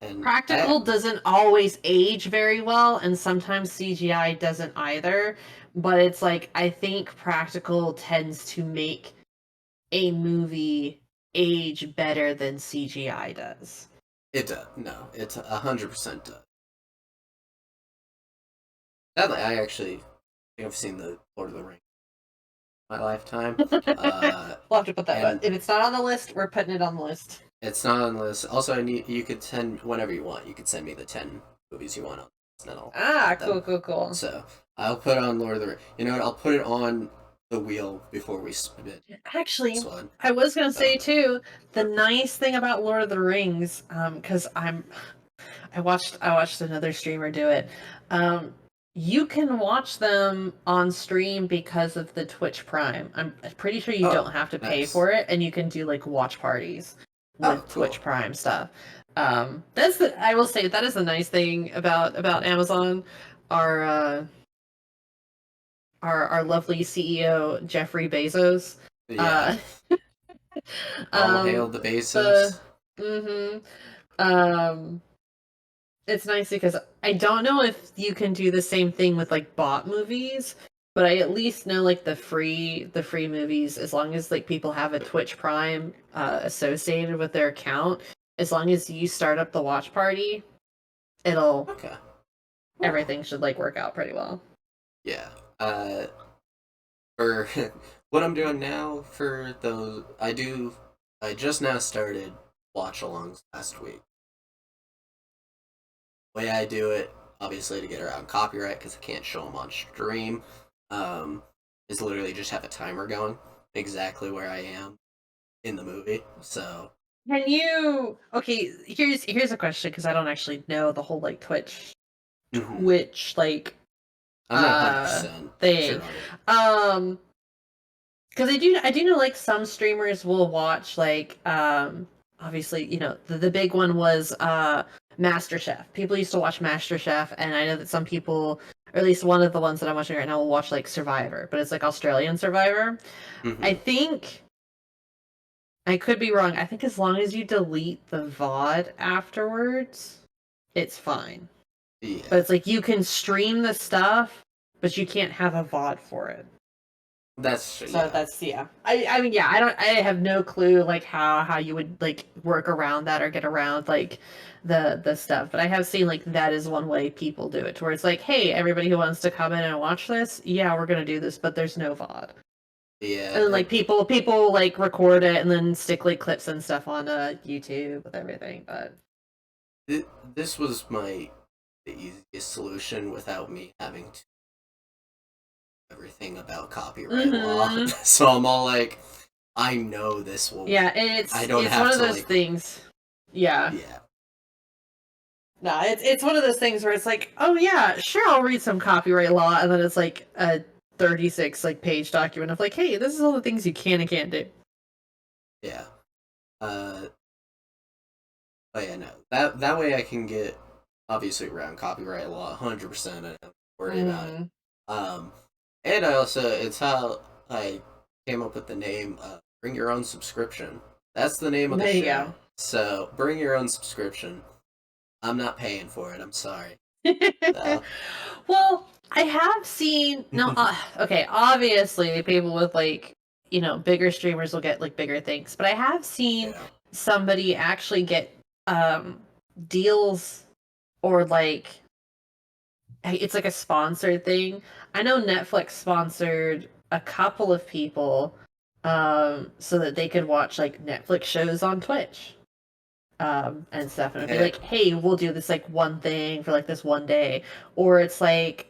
And practical doesn't always age very well, and sometimes CGI doesn't either, but it's like I think practical tends to make a movie age better than CGI does. it does. No, it's 100% does. Sadly, I actually think I've seen the Lord of the Rings in my lifetime. We'll have to put that. And If it's not on the list, we're putting it on the list. it's not on the list. Also, I need you could send whenever you want. You could send me the 10 movies you want on this, and I'll Ah, add them. cool. So I'll put on Lord of the Rings. You know what? I'll put it on the wheel before we spin Actually, this one. I was gonna So, say too, the nice thing about Lord of the Rings, because I watched another streamer do it. You can watch them on stream because of the Twitch Prime. I'm pretty sure you don't oh, have to pay nice. for it, and you can do like watch parties Oh, with cool. Twitch Prime stuff. That's the I will say that is the nice thing about Amazon. Our our lovely CEO Jeffrey Bezos. Yeah. Uh, All hail the the Bezos. mm-hmm. Um, it's nice because I don't know if you can do the same thing with like bot movies, but I at least know like the free movies, as long as like people have a Twitch Prime associated with their account, as long as you start up the watch party, it'll Okay. everything should like work out pretty well. Yeah. For what I'm doing now for those, I just now started watch alongs last week. Way I do it, obviously to get around copyright because I can't show them on stream, is literally just have a timer going exactly where I am in the movie. So, Can you okay, here's a question because I don't actually know the whole like mhm. Twitch like I'm not 100% thing. sure on it. Because I do know like some streamers will watch like obviously, you know, the big one was MasterChef. People used to watch MasterChef, and I know that some people, or at least one of the ones that I'm watching right now, will watch like Survivor, but it's like Australian Survivor. I Hmm. think I could be wrong. I think as long as you delete the VOD afterwards, it's fine. But Yeah, it's like you can stream the stuff, but you can't have a VOD for it. that's So yeah, that's yeah. I mean yeah, I have no clue like how you would like work around that or get around like the stuff. But I have seen like that is one way people do it, to where it's like, hey, everybody who wants to come in and watch this, yeah, we're gonna do this, but there's no VOD. yeah. And then like people like record it and then stick like clips and stuff on YouTube with everything. But This was the easiest solution without me having to everything about copyright law. hmm So I'm all like, I know this will. yeah, I don't it's one have of to those like. things. Yeah. Yeah, No, it's one of those things where it's like, oh yeah, sure, I'll read some copyright law, and then it's like a 36 like page document of like, hey, this is all the things you can and can't do. yeah. Uh, but yeah, no. That way I can get obviously around copyright law 100%. I don't have to worry about it. Mm, Um, and I also it's how I came up with the name. Bring your own subscription. That's the name of the there you go. show. So bring your own subscription. I'm not paying for it. I'm sorry. So, Well, I have seen no. Okay, obviously, people with like bigger streamers will get like bigger things, but I have seen yeah. somebody actually get deals or like it's like a sponsored thing. I know Netflix sponsored a couple of people so that they could watch like Netflix shows on Twitch and stuff, and it'd be Hey, like, hey, we'll do this like one thing for like this one day. Or it's like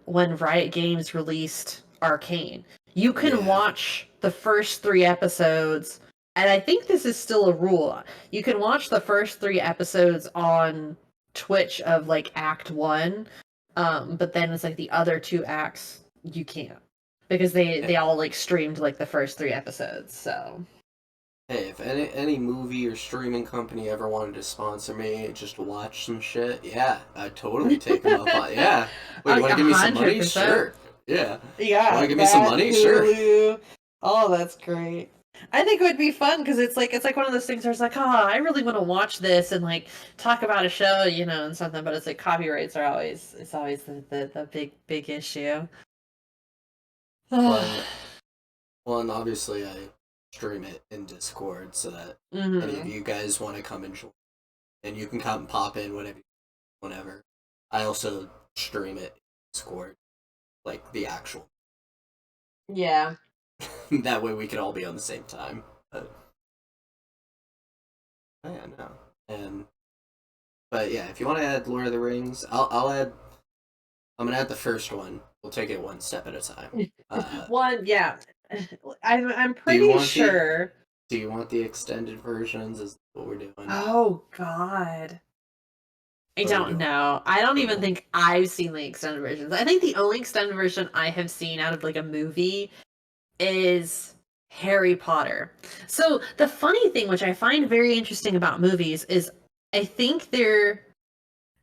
when Riot Games released Arcane, you can yeah. watch the first 3 episodes, and I think this is still a rule. You can watch the first 3 episodes on Twitch of like Act 1, but then it's like the other 2 acts you can't, because they all like streamed like the first 3 episodes. So Hey, if any movie or streaming company ever wanted to sponsor me just to watch some shit, yeah, I'd totally take them up on. Yeah. Wait, you like want to give me some money? 100%. Sure. Yeah. Want Yeah, to give me some that money? Sure. Hulu. Oh, that's great. I think it would be fun because it's like one of those things where it's like, oh, I really want to watch this and like talk about a show, and something, but it's like copyrights are always the big issue. Well, and obviously I stream it in Discord so that any of Hmm. you guys want to come and join, and you can come pop in whenever. I also stream it in Discord, like the actual. Yeah. That way we can all be on the same time. But, oh yeah, no. But yeah, if you want to add Lord of the Rings, I'll add. I'm gonna add the first one. We'll take it one step at a time. One, yeah. I'm Do you pretty want the sure. Do you want the extended versions? Is what we're doing? Oh God. I What are we don't doing? know. I don't even Cool. think I've seen the extended versions. I think the only extended version I have seen out of like a movie is Harry Potter. So the funny thing, which I find very interesting about movies, is I think there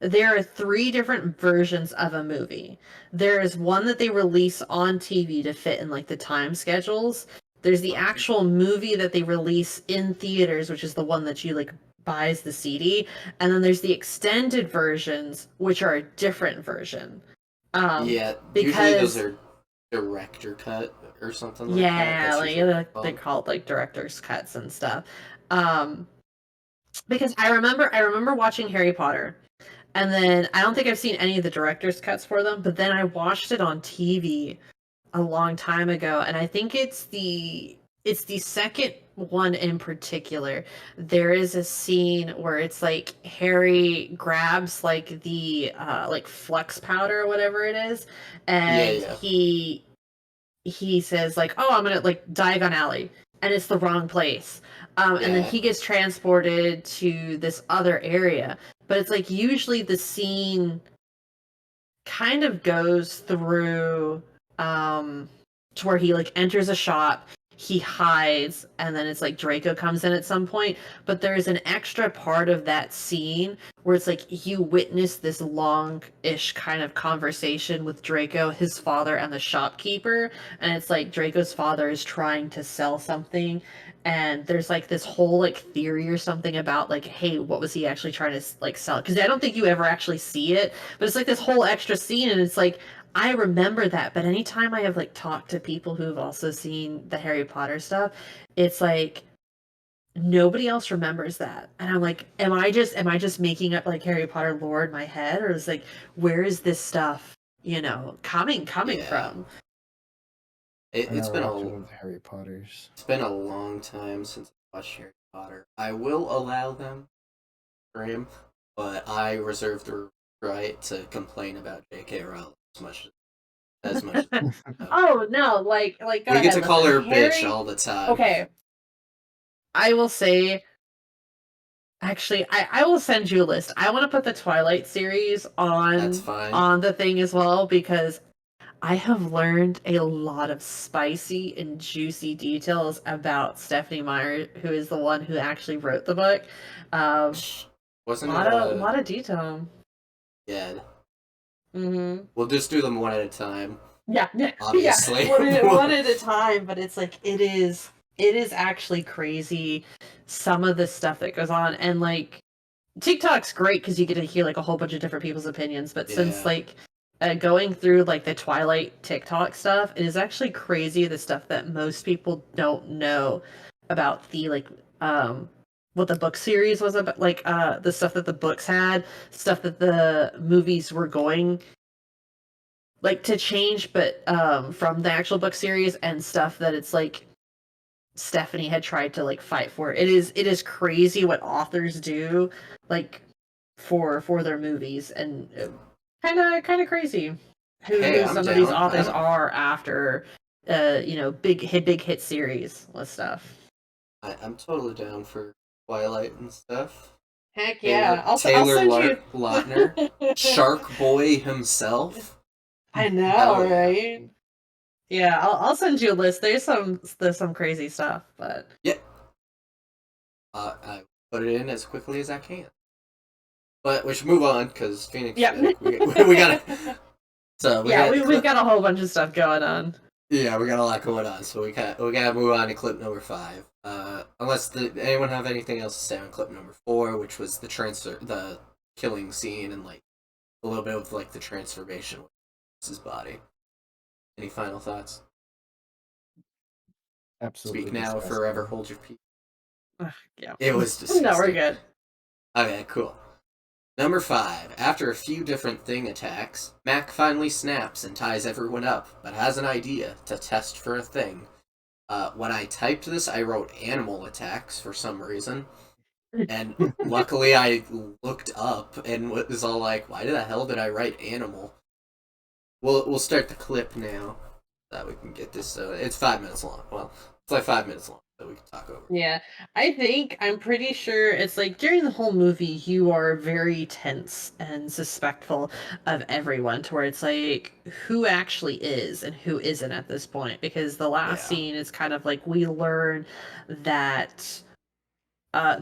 are 3 different versions of a movie. There is one that they release on TV to fit in like the time schedules. There's the Okay. actual movie that they release in theaters, which is the one that you like buys the CD, and then there's the extended versions, which are a different version. Yeah, usually those Because are director cut or something like that. yeah, That's like usually what they they're called. call it like director's cuts and stuff. Um, because I remember watching Harry Potter, and then I don't think I've seen any of the director's cuts for them, but then I watched it on TV a long time ago, and I think it's the second one in particular. There is a scene where it's like Harry grabs like the like flux powder or whatever it is, Yeah, and yeah, he says like, "Oh, I'm gonna like Diagon Alley," and it's the wrong place. And then yeah, he gets transported to this other area, but it's like usually the scene kind of goes through to where he like enters a shop, he hides, and then it's like Draco comes in at some point. But there's an extra part of that scene where it's like you witness this long-ish kind of conversation with Draco, his father, and the shopkeeper. And it's like Draco's father is trying to sell something, and there's like this whole like theory or something about like, hey, what was he actually trying to like sell? Because I don't think you ever actually see it, but it's like this whole extra scene, and it's like I remember that. But anytime I have like talked to people who've also seen the Harry Potter stuff, it's like nobody else remembers that. And I'm like, am I just making up like Harry Potter lore in my head, or is like, where is this stuff, coming yeah. from? It, I it's never been watched a one of the Harry Potters. it's been a long time since I watched Harry Potter. I will allow them for him, but I reserve the right to complain about J.K. Rowling as much as uh, Oh no, like go we get ahead. to call Listen, her a bitch Harry. all the time. Okay, I will say. Actually, I will send you a list. I want to put the Twilight series That's on fine. on the thing as well, because I have learned a lot of spicy and juicy details about Stephanie Meyer, who is the one who actually wrote the book. Um, Wasn't it lot of detail. yeah. Mm-hmm. We'll just do them one at a time, Yeah, yeah, yeah. obviously. One at a time, but it's like it is actually crazy some of the stuff that goes on, and like TikTok's great because you get to hear like a whole bunch of different people's opinions. But since Yeah. like going through like the Twilight TikTok stuff, it is actually crazy the stuff that most people don't know about the um what the book series was about, like the stuff that the books had, stuff that the movies were going like to change, but from the actual book series, and stuff that it's like Stephanie had tried to like fight for. It is crazy what authors do, like for their movies, and kind of crazy Hey, who I'm some of these down. authors are after big hit series with stuff. I'm totally down for Twilight and stuff. Heck Taylor yeah. I'll Taylor send you. Lautner, Shark Boy himself. I know, Hell yeah. right? Yeah, I'll send you a list. There's some crazy stuff, but Yeah. I put it in as quickly as I can. But we should move on because Phoenix. yeah. We gotta. So we Yeah, got we've got a whole bunch of stuff going on. Yeah, we got a lot going on, so we gotta move on to clip number 5. Unless anyone have anything else to say on clip number 4, which was the killing scene, and like a little bit of like the transformation with his body. Any final thoughts? Absolutely Speak now or forever disgusting. hold your peace. Yeah. It was No, we're disgusting. good. Okay, cool. Number 5. After a few different thing attacks, Mac finally snaps and ties everyone up, but has an idea to test for a thing. When I typed this, I wrote animal attacks for some reason. And luckily I looked up and was all like, why the hell did I write animal? We'll start the clip now. That we can get this. So it's 5 minutes long. Well, it's like 5 minutes long, so we can talk over. Yeah, I'm pretty sure it's like during the whole movie, you are very tense and suspectful of everyone, to where it's like who actually is and who isn't at this point. Because the last Yeah. scene is kind of like we learn that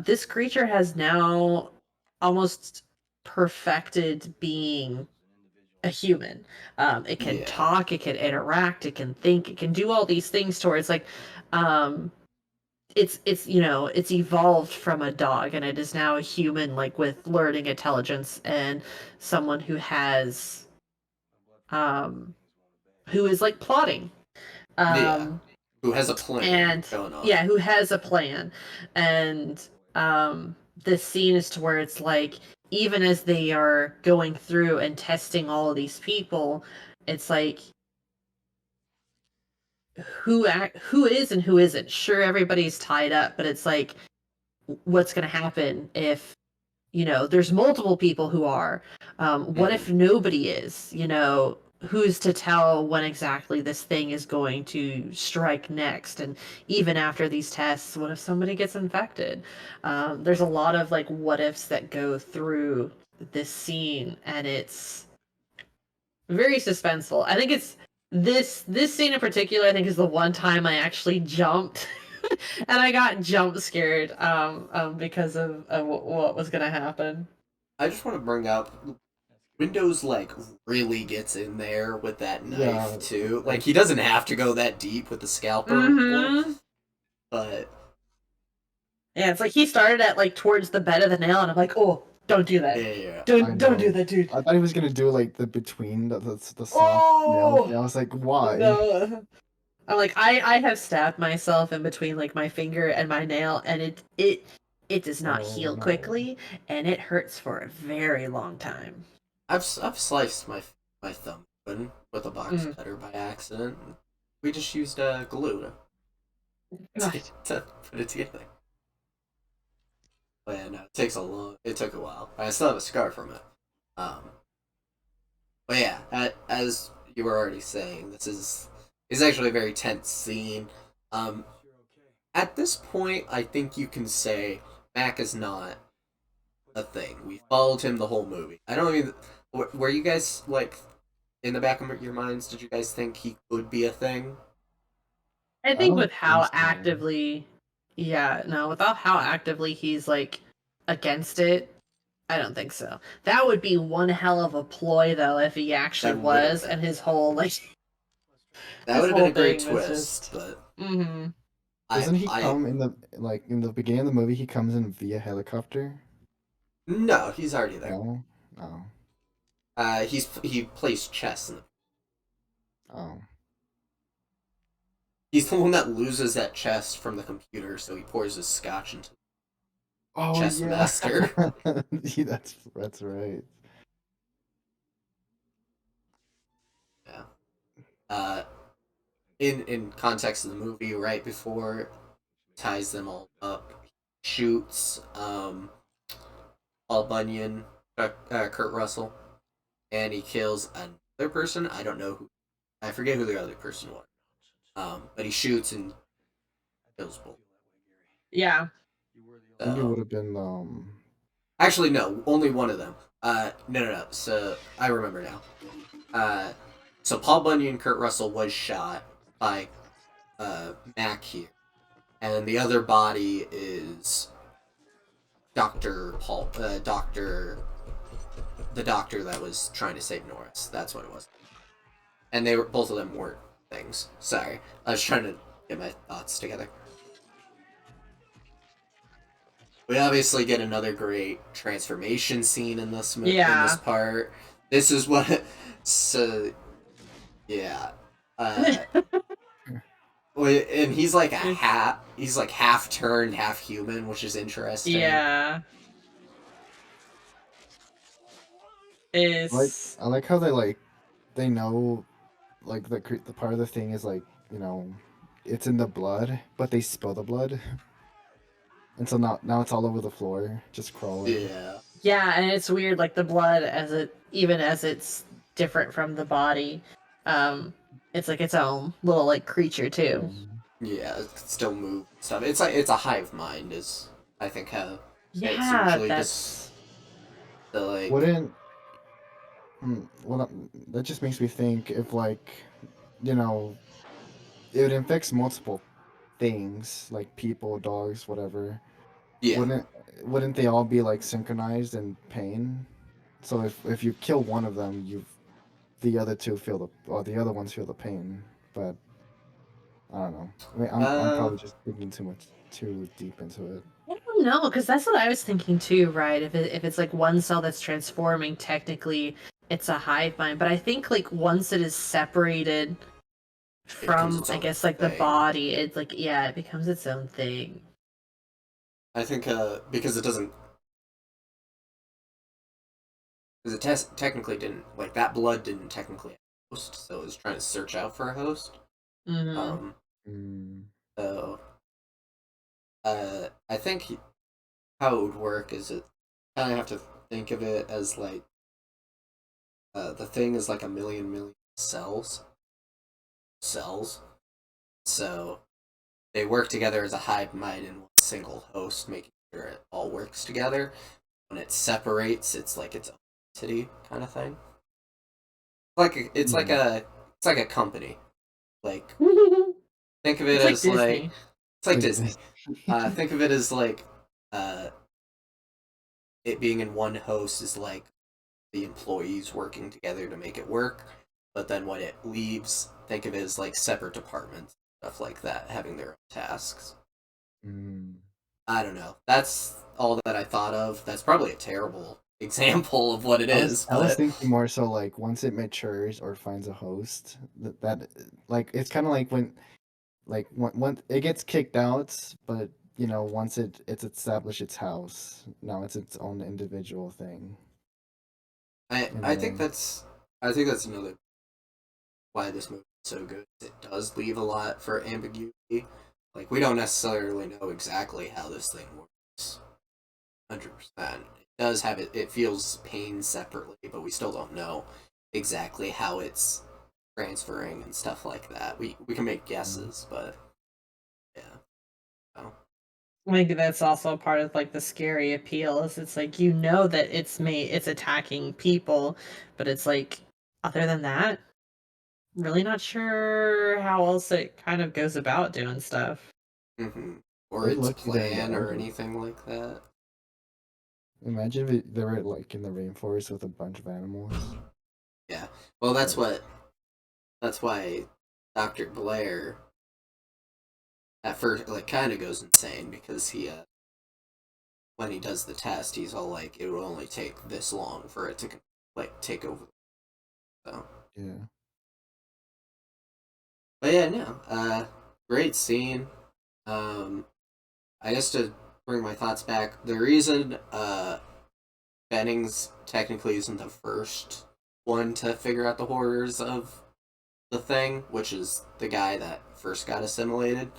this creature has now almost perfected being a human. It can Yeah. talk, it can interact, it can think, it can do all these things towards like um it's evolved from a dog, and it is now a human, like with learning intelligence, and someone um who is like plotting. Yeah. Um Who has a plan and going on. yeah, who has a plan. And this scene is to where it's like even as they are going through and testing all of these people, it's like who is and who isn't. Sure, everybody's tied up, but it's like what's going to happen if there's multiple people who are. What Mm-hmm. if nobody is? Who's to tell when exactly this thing is going to strike next? And even after these tests, what if somebody gets infected? There's a lot of like what ifs that go through this scene, and it's very suspenseful. I think it's this scene in particular, I think, is the one time I actually jumped. And I got jump scared because of what was gonna happen. I just want to bring up Windows like really gets in there with that knife Yeah, too. Like like he doesn't have to go that deep with the scalper, Mm-hmm. but Yeah, it's like he started at like towards the bed of the nail, and I'm like, oh, don't do that. yeah, I Don't do know. that, dude. I thought he was gonna do like the between the soft nail. Oh Yeah, I was like, why? no. I'm like I have stabbed myself in between like my finger and my nail, and it does not Oh heal no. quickly, and it hurts for a very long time. I've sliced my thumb open with a box Mm. cutter by accident. We just used glue to, God. to put it together. But yeah, no, it took a while. I still have a scar from it. Um, but yeah, as you were already saying, this is actually a very tense scene. Um, at this point, I think you can say Mac is not a thing. We followed him the whole movie. I don't even. Were you guys like in the back of your minds? Did you guys think he could be a thing? I I think don't with think how so. actively, yeah, no, without how actively he's like against it, I don't think so. That would be one hell of a ploy, though, if he actually That would have was, been. and his whole like That his would have been whole a great thing was twist, just. but Mm-hmm. I Doesn't he I come in the in the beginning of the movie? He comes in via helicopter. no, he's already there. No, no, He plays chess. oh, He's the one that loses that chest from the computer, so he pours his scotch into. Oh chess yeah. master. Yeah, that's right. Yeah. Uh, in context of the movie, right before ties them all up, shoots Paul Bunyan, Kurt Russell, and he kills another person. I don't know who. I forget who the other person was. But he shoots and kills both. Yeah. I think it would So have been actually, no, only one of them. No. So I remember now. So Paul Bunyan, Kurt Russell was shot by Mac here, and the other body is the doctor that was trying to save Norris. That's what it was. And they were both of them weren't things. Sorry, I was trying to get my thoughts together. We obviously get another great transformation scene in in this Yeah. part. This is what. So yeah. Uh, and he's like It's he's like half turned, half human, which is interesting. yeah. like Is I like how they know like the part of the thing is like you know it's in the blood, but they spill the blood, and so now it's all over the floor, just crawling. Yeah. yeah, and it's weird, like the blood as it even as it's different from the body, um, it's like its own little like creature too. Yeah. Yeah, it can still move and stuff. It's like it's a hive mind is I think how it's Yeah, usually just that's the like Wouldn't well that just makes me think if like you know it infects multiple things like people, dogs, whatever. yeah. Wouldn't wouldn't they all be like synchronized in pain? So if you kill one of them, you the other two feel the other ones feel the pain. But I don't know. I mean, I'm Uh probably just thinking too deep into it. I don't know because that's what I was thinking too, right? If it's like one cell that's transforming, technically it's a hive mind. But I think like once it is separated it becomes from, its I own guess like the thing. body, it's like yeah, it becomes its own thing. I think because it doesn't because technically didn't like that blood didn't technically have a host, so it was trying to search out for a host. Mm-hmm. Um Mm, so I think how it would work is it kind of have to think of it as like the thing is like a million cells. So they work together as a hive mind in one single host, making sure it all works together. When it separates, it's like its own entity kind of thing. It's like yeah. a company. Like think of it It's like as like Disney. it's It's like like Disney. this. Think of it as like uh, it being in one host is like the employees working together to make it work. But then when it leaves, think of it as like separate departments, stuff like that, having their own tasks. Mm. I don't know. That's all that I thought of. That's probably a terrible example of what it is, I was but thinking more so like once it matures or finds a host that like it's kind of like when it gets kicked out, but once it's established its house, now it's its own individual thing I in a I think way. that's I think that's another why this movie is so good. It does leave a lot for ambiguity. Like we don't necessarily know exactly how this thing works. 100%. It does have it. It feels pain separately, but we still don't know exactly how it's transferring and stuff like that. We can make Mm. guesses, but yeah. So, I think that's also part of like the scary appeal is it's like you know that it's attacking people, but it's like other than that, really not sure how else it kind of goes about doing stuff. or They're its lucky they're plan or alive. anything like that. Imagine if they were like in the rainforest with a bunch of animals. Yeah. Well, But that's why Dr. Blair at first like kind of goes insane because he when he does the test, he's all like it will only take this long for it to like take over. So, yeah, but yeah, no. Great scene. I guess to bring my thoughts back. The reason Bennings technically isn't the first one to figure out the horrors of the Thing, which is the guy that first got assimilated.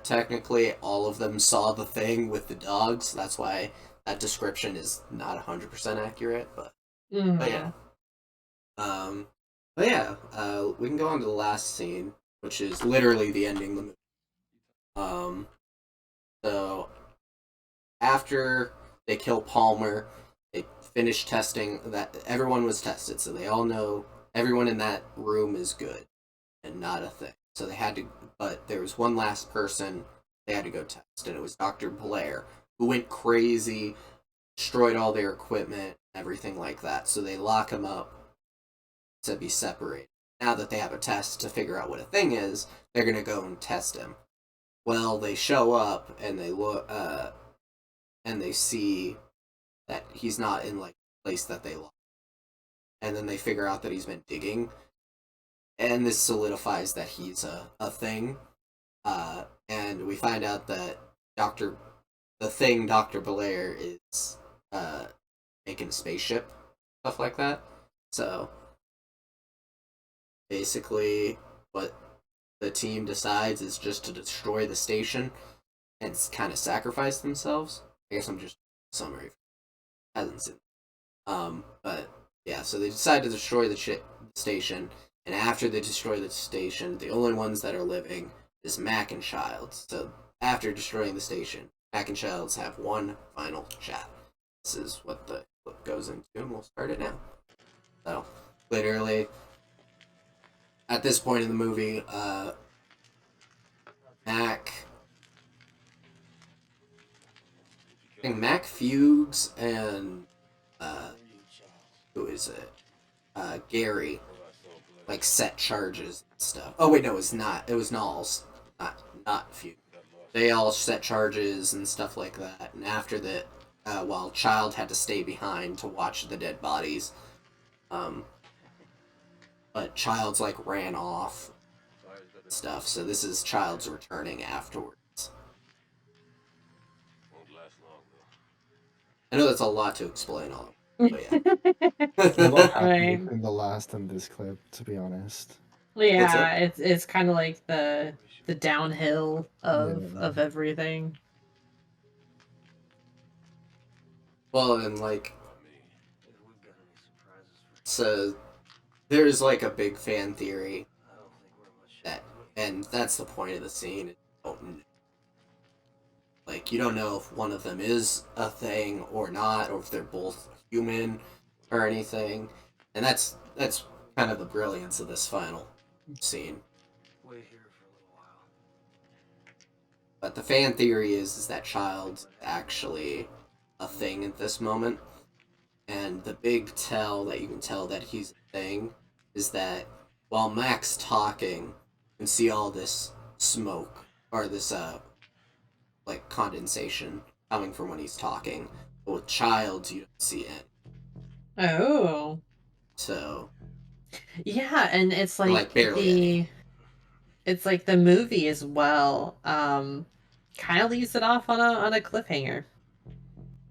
Technically, all of them saw the Thing with the dogs. That's why that description is not 100% accurate. But yeah. But yeah, we can go on to the last scene, which is literally the ending of the movie. So after they kill Palmer, they finish testing. That everyone was tested, so they all know everyone in that room is good and not a thing. So they had to, but there was one last person they had to go test, and it was Dr. Blair, who went crazy, destroyed all their equipment, everything like that. So they lock him up to be separated. Now that they have a test to figure out what a thing is, they're gonna go and test him. Well, they show up and they look, and they see that he's not in like the place that they locked. And then they figure out that he's been digging, and this solidifies that he's a thing. And we find out that Dr. Blair is making a spaceship, stuff like that. So basically, what the team decides is just to destroy the station and kind of sacrifice themselves. I guess I'm just summary. Hasn't seen. But yeah, so they decide to destroy the station, and after they destroy the station, the only ones that are living is Mac and Childs. So after destroying the station, Mac and Childs have one final chat. This is what the clip goes into, and we'll start it now. So, literally, at this point in the movie, Mac Fugues and who is it? Gary, like set charges and stuff. Oh wait, no, it's not. It was Knowles, not Fugue. They all set charges and stuff like that. And after that, while Child had to stay behind to watch the dead bodies, but Child's like ran off and stuff. So this is Child's returning afterwards. I know that's a lot to explain all, but yeah. A lot happened Right. between the last and this clip, to be honest. Yeah, it's kind of like the downhill of Yeah. everything. Well, and like, so there's like a big fan theory that, and that's the point of the scene. Like, you don't know if one of them is a thing or not, or if they're both human or anything, and that's kind of the brilliance of this final scene. But the fan theory is that Child's actually a thing at this moment, and the big tell that you can tell that he's a thing is that while Mac's talking, you can see all this smoke or this like condensation coming from when he's talking. But with Childs, you don't see it. Oh. So Yeah, and it's like barely any. it's like the movie as well. Kind of leaves it off on a cliffhanger.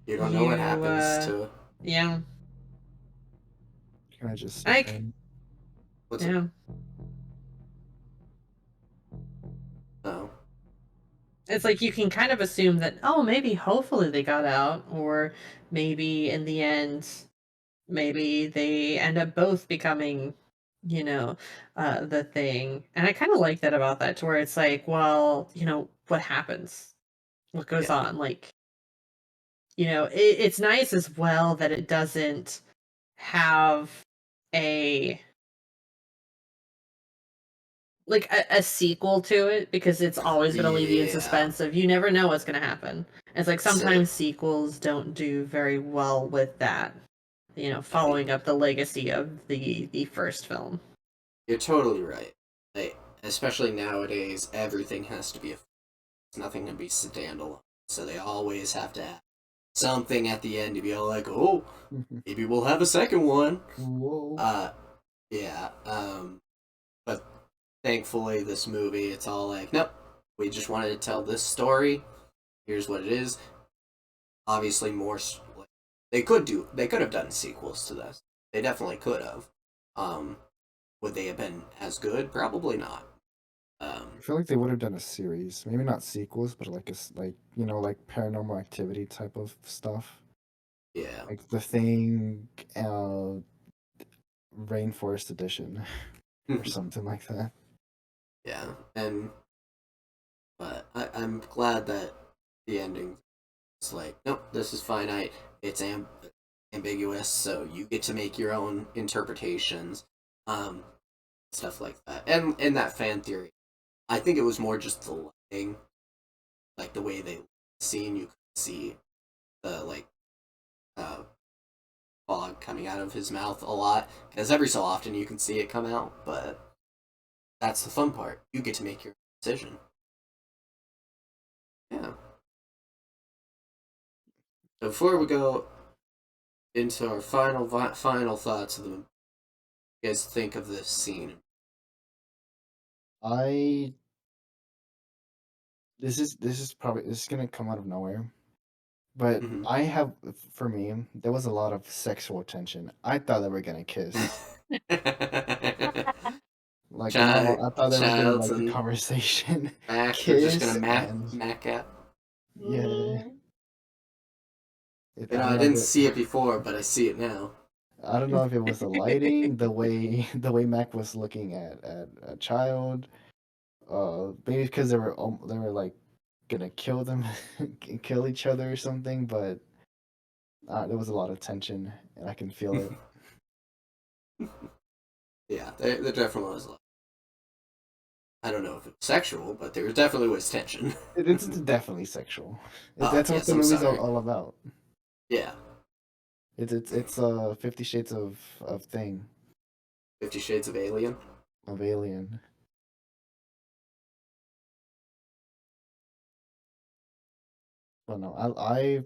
You don't know what happens to. Yeah. Can I just Ike. in? What's Yeah. it? Oh. It's like you can kind of assume that, oh, maybe hopefully they got out, or maybe in the end, maybe they end up both becoming, the thing. And I kind of like that about that, to where it's like, well, what happens? What goes Yeah. on? Like, it's nice as well that it doesn't have a a sequel to it, because it's always going to leave you in Yeah. suspense of, you never know what's going to happen. It's like sometimes sequels don't do very well with that, following up the legacy of the first film. You're totally right. Like, especially nowadays, everything has to be nothing can be standalone. So they always have to have something at the end to be all like, oh, maybe we'll have a second one. Whoa. Yeah. But thankfully, this movie, it's all like, nope, we just wanted to tell this story, here's what it is. Obviously, like, they could have done sequels to this. They definitely could have. Um, would they have been as good? Probably not. I feel like they would have done a series, maybe not sequels, but like like like Paranormal Activity type of stuff, Yeah. like The Thing, Rainforest Edition, or something like that. Yeah, and but I'm glad that the ending is like, nope, this is finite. It's ambiguous, so you get to make your own interpretations, um, stuff like that. And that fan theory, I think it was more just the lighting, like the way they scene. You could see the uh, fog coming out of his mouth a lot because every so often you can see it come out, but that's the fun part. You get to make your decision. Yeah. So before we go into our final thoughts of the movie, you guys think of this scene? I this is gonna come out of nowhere, but Mm-hmm. I have for me there was a lot of sexual tension. I thought they were gonna kiss. Like I thought they were gonna Childs like a and conversation, Mac are just gonna kiss, and Mac out. yeah. I I don't know if didn't see it before, but I see it now. I don't know if it was the lighting, the way Mac was looking at a child, maybe because they were like gonna kill them, kill each other or something. But there was a lot of tension, and I can feel it. Yeah, there definitely was. I don't know if it was sexual, but there definitely was tension. It's definitely sexual. That's what Yes, the I'm movie's sorry. all about. Yeah, It's 50 Shades of thing 50 Shades of Alien. of Alien. But no, I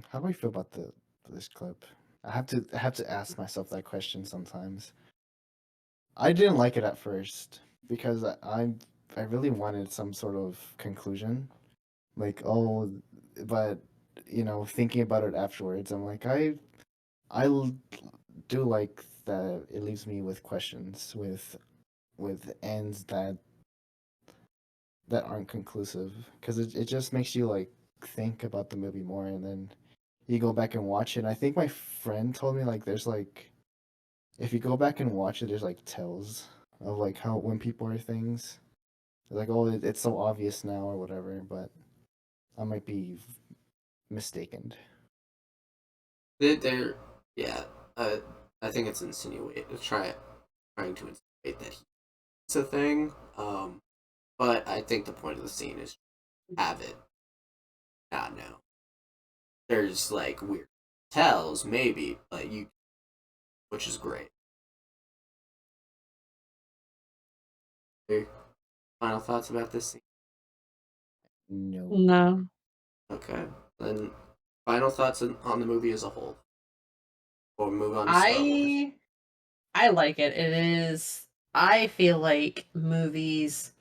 how do I feel about the this clip? I have to ask myself that question sometimes. I didn't like it at first because I really wanted some sort of conclusion. Like, oh, but thinking about it afterwards, I'm like, I do like that it leaves me with questions, with ends that aren't conclusive, because it just makes you like think about the movie more, and then you go back and watch it. And I think my friend told me like there's like if you go back and watch it, there's like tells of like how when people are things. They're like, oh, it's so obvious now or whatever, but I might be mistaken. They're yeah. Uh, I think it's trying to insinuate that it's a thing. But I think the point of the scene is have it not know. There's like weird tells maybe, but which is great. Your final thoughts about this scene? No. No. Okay, then final thoughts on the movie as a whole. Or move on to Star Wars. I I like it. It is I feel like movies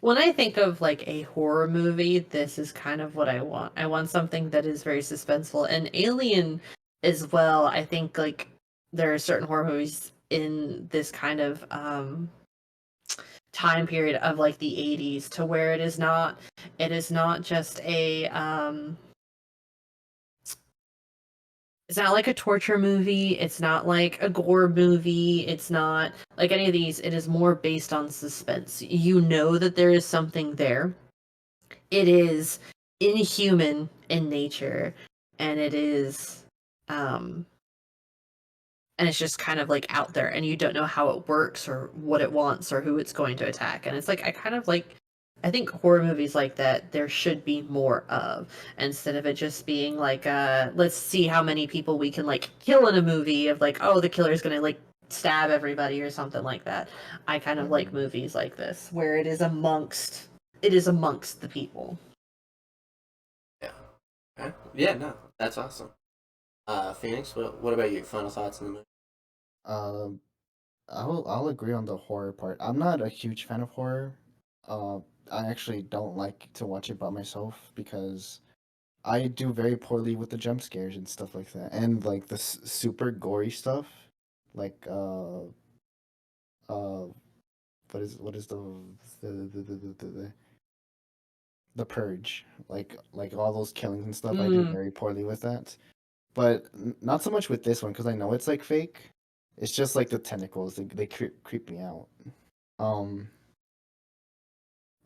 when I think of like a horror movie, this is kind of what I want. I want something that is very suspenseful. And Alien as well, I think like there are certain horror movies in this kind of time period of like the 80s to where it is not just a it's not like a torture movie. It's not like a gore movie. It's not like any of these. It is more based on suspense. You know that there is something there. It is inhuman in nature, and it is, um, and it's just kind of like out there, and you don't know how it works or what it wants or who it's going to attack. And it's like I kind of like I think horror movies like that there should be more of instead of it just being like let's see how many people we can like kill in a movie of like oh the killer's going to like stab everybody or something like that. I kind of like Mhm. movies like this where it is amongst the people. Yeah. Okay. Yeah. No, that's awesome. Phoenix, what about you? Final thoughts on the movie? Um, I'll agree on the horror part. I'm not a huge fan of horror. Uh, I actually don't like to watch it by myself because I do very poorly with the jump scares and stuff like that, and like the super gory stuff, like uh what is the purge, like all those killings and stuff. I do Mm. very poorly with that, but not so much with this one because I know it's like fake. It's just like the tentacles, they creep me out. Um,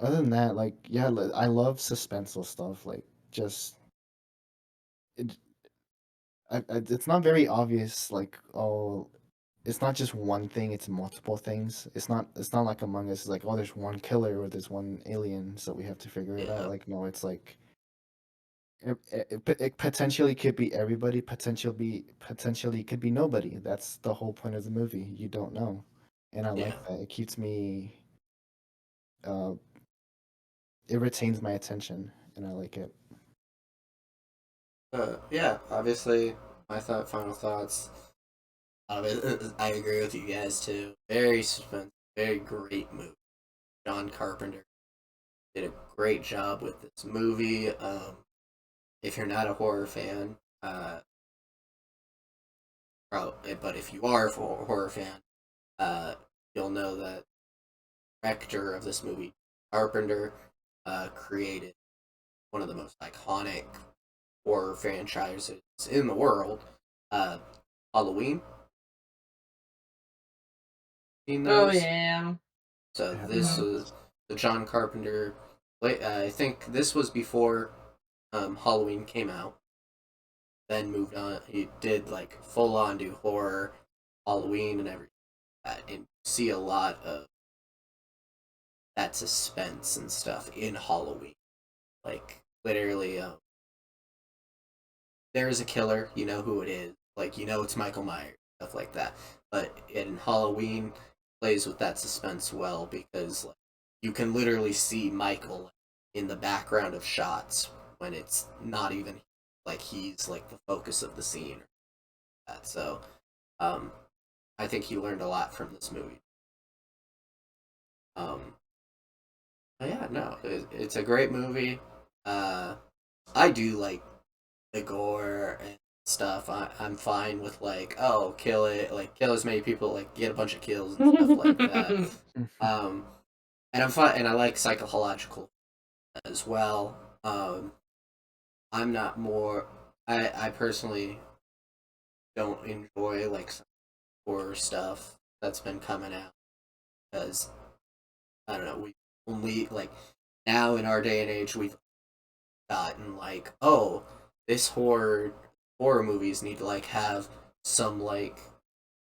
Other than that, like yeah, I love suspenseful stuff. Like just it, it's not very obvious. Like oh, it's not just one thing; it's multiple things. It's not like Among Us. It's like oh, there's one killer or there's one alien, so we have to figure it out. Yeah. Like no, it's like it potentially could be everybody. Potentially could be nobody. That's the whole point of the movie. You don't know, and I Yeah. like that. It keeps me. Uh, it retains my attention, and I like it. Yeah, obviously, final thoughts. I agree with you guys too. Very suspense, very great movie. John Carpenter did a great job with this movie. If you're not a horror fan, but if you are a horror fan, uh, you'll know that the director of this movie, Carpenter, created one of the most iconic horror franchises in the world. Uh, Halloween. Seen Oh those? yeah. So I have this Mhm. not. was the John Carpenter. I think this was before Halloween came out. Then moved on. He did like full on do horror, Halloween, and everything like that. And you see a lot of that suspense and stuff in Halloween. Like literally, there is a killer. You know who it is. Like you know it's Michael Myers, stuff like that. But in Halloween, plays with that suspense well because like you can literally see Michael in the background of shots when it's not even like he's like the focus of the scene. So, um, I think he learned a lot from this movie. Um, yeah, no, it's a great movie. Uh, I do like the gore and stuff. I'm fine with like, oh, kill it, like kill as many people, like get a bunch of kills and stuff like that. Um, and I'm fine, and I like psychological as well. I'm not more. I personally don't enjoy like horror stuff that's been coming out because I don't know. We only like now in our day and age we've gotten like oh this horror movies need to like have some like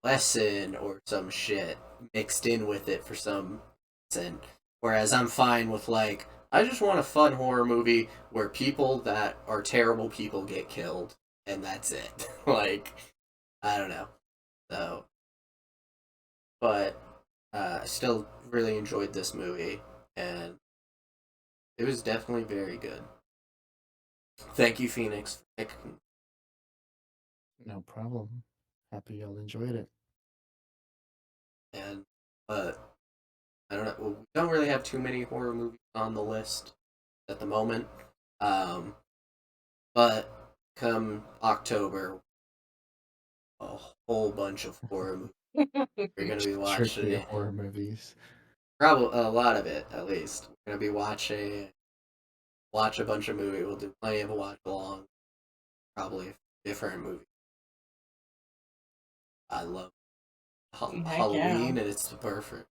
lesson or some shit mixed in with it for some reason. Whereas I'm fine with like I just want a fun horror movie where people that are terrible people get killed and that's it. Like I don't know. So but I still really enjoyed this movie and it was definitely very good. Thank you, Phoenix, for picking. No problem. Happy y'all enjoyed it. And but I don't know. Well, we don't really have too many horror movies on the list at the moment. Um, but come October, a whole bunch of horror movies we're gonna be Strictly watching. horror movies. Probably a lot of it, at least. We're gonna be watch a bunch of movies. We'll do plenty of watch along. Probably different movies. I love Heck yeah. Halloween, and it's the perfect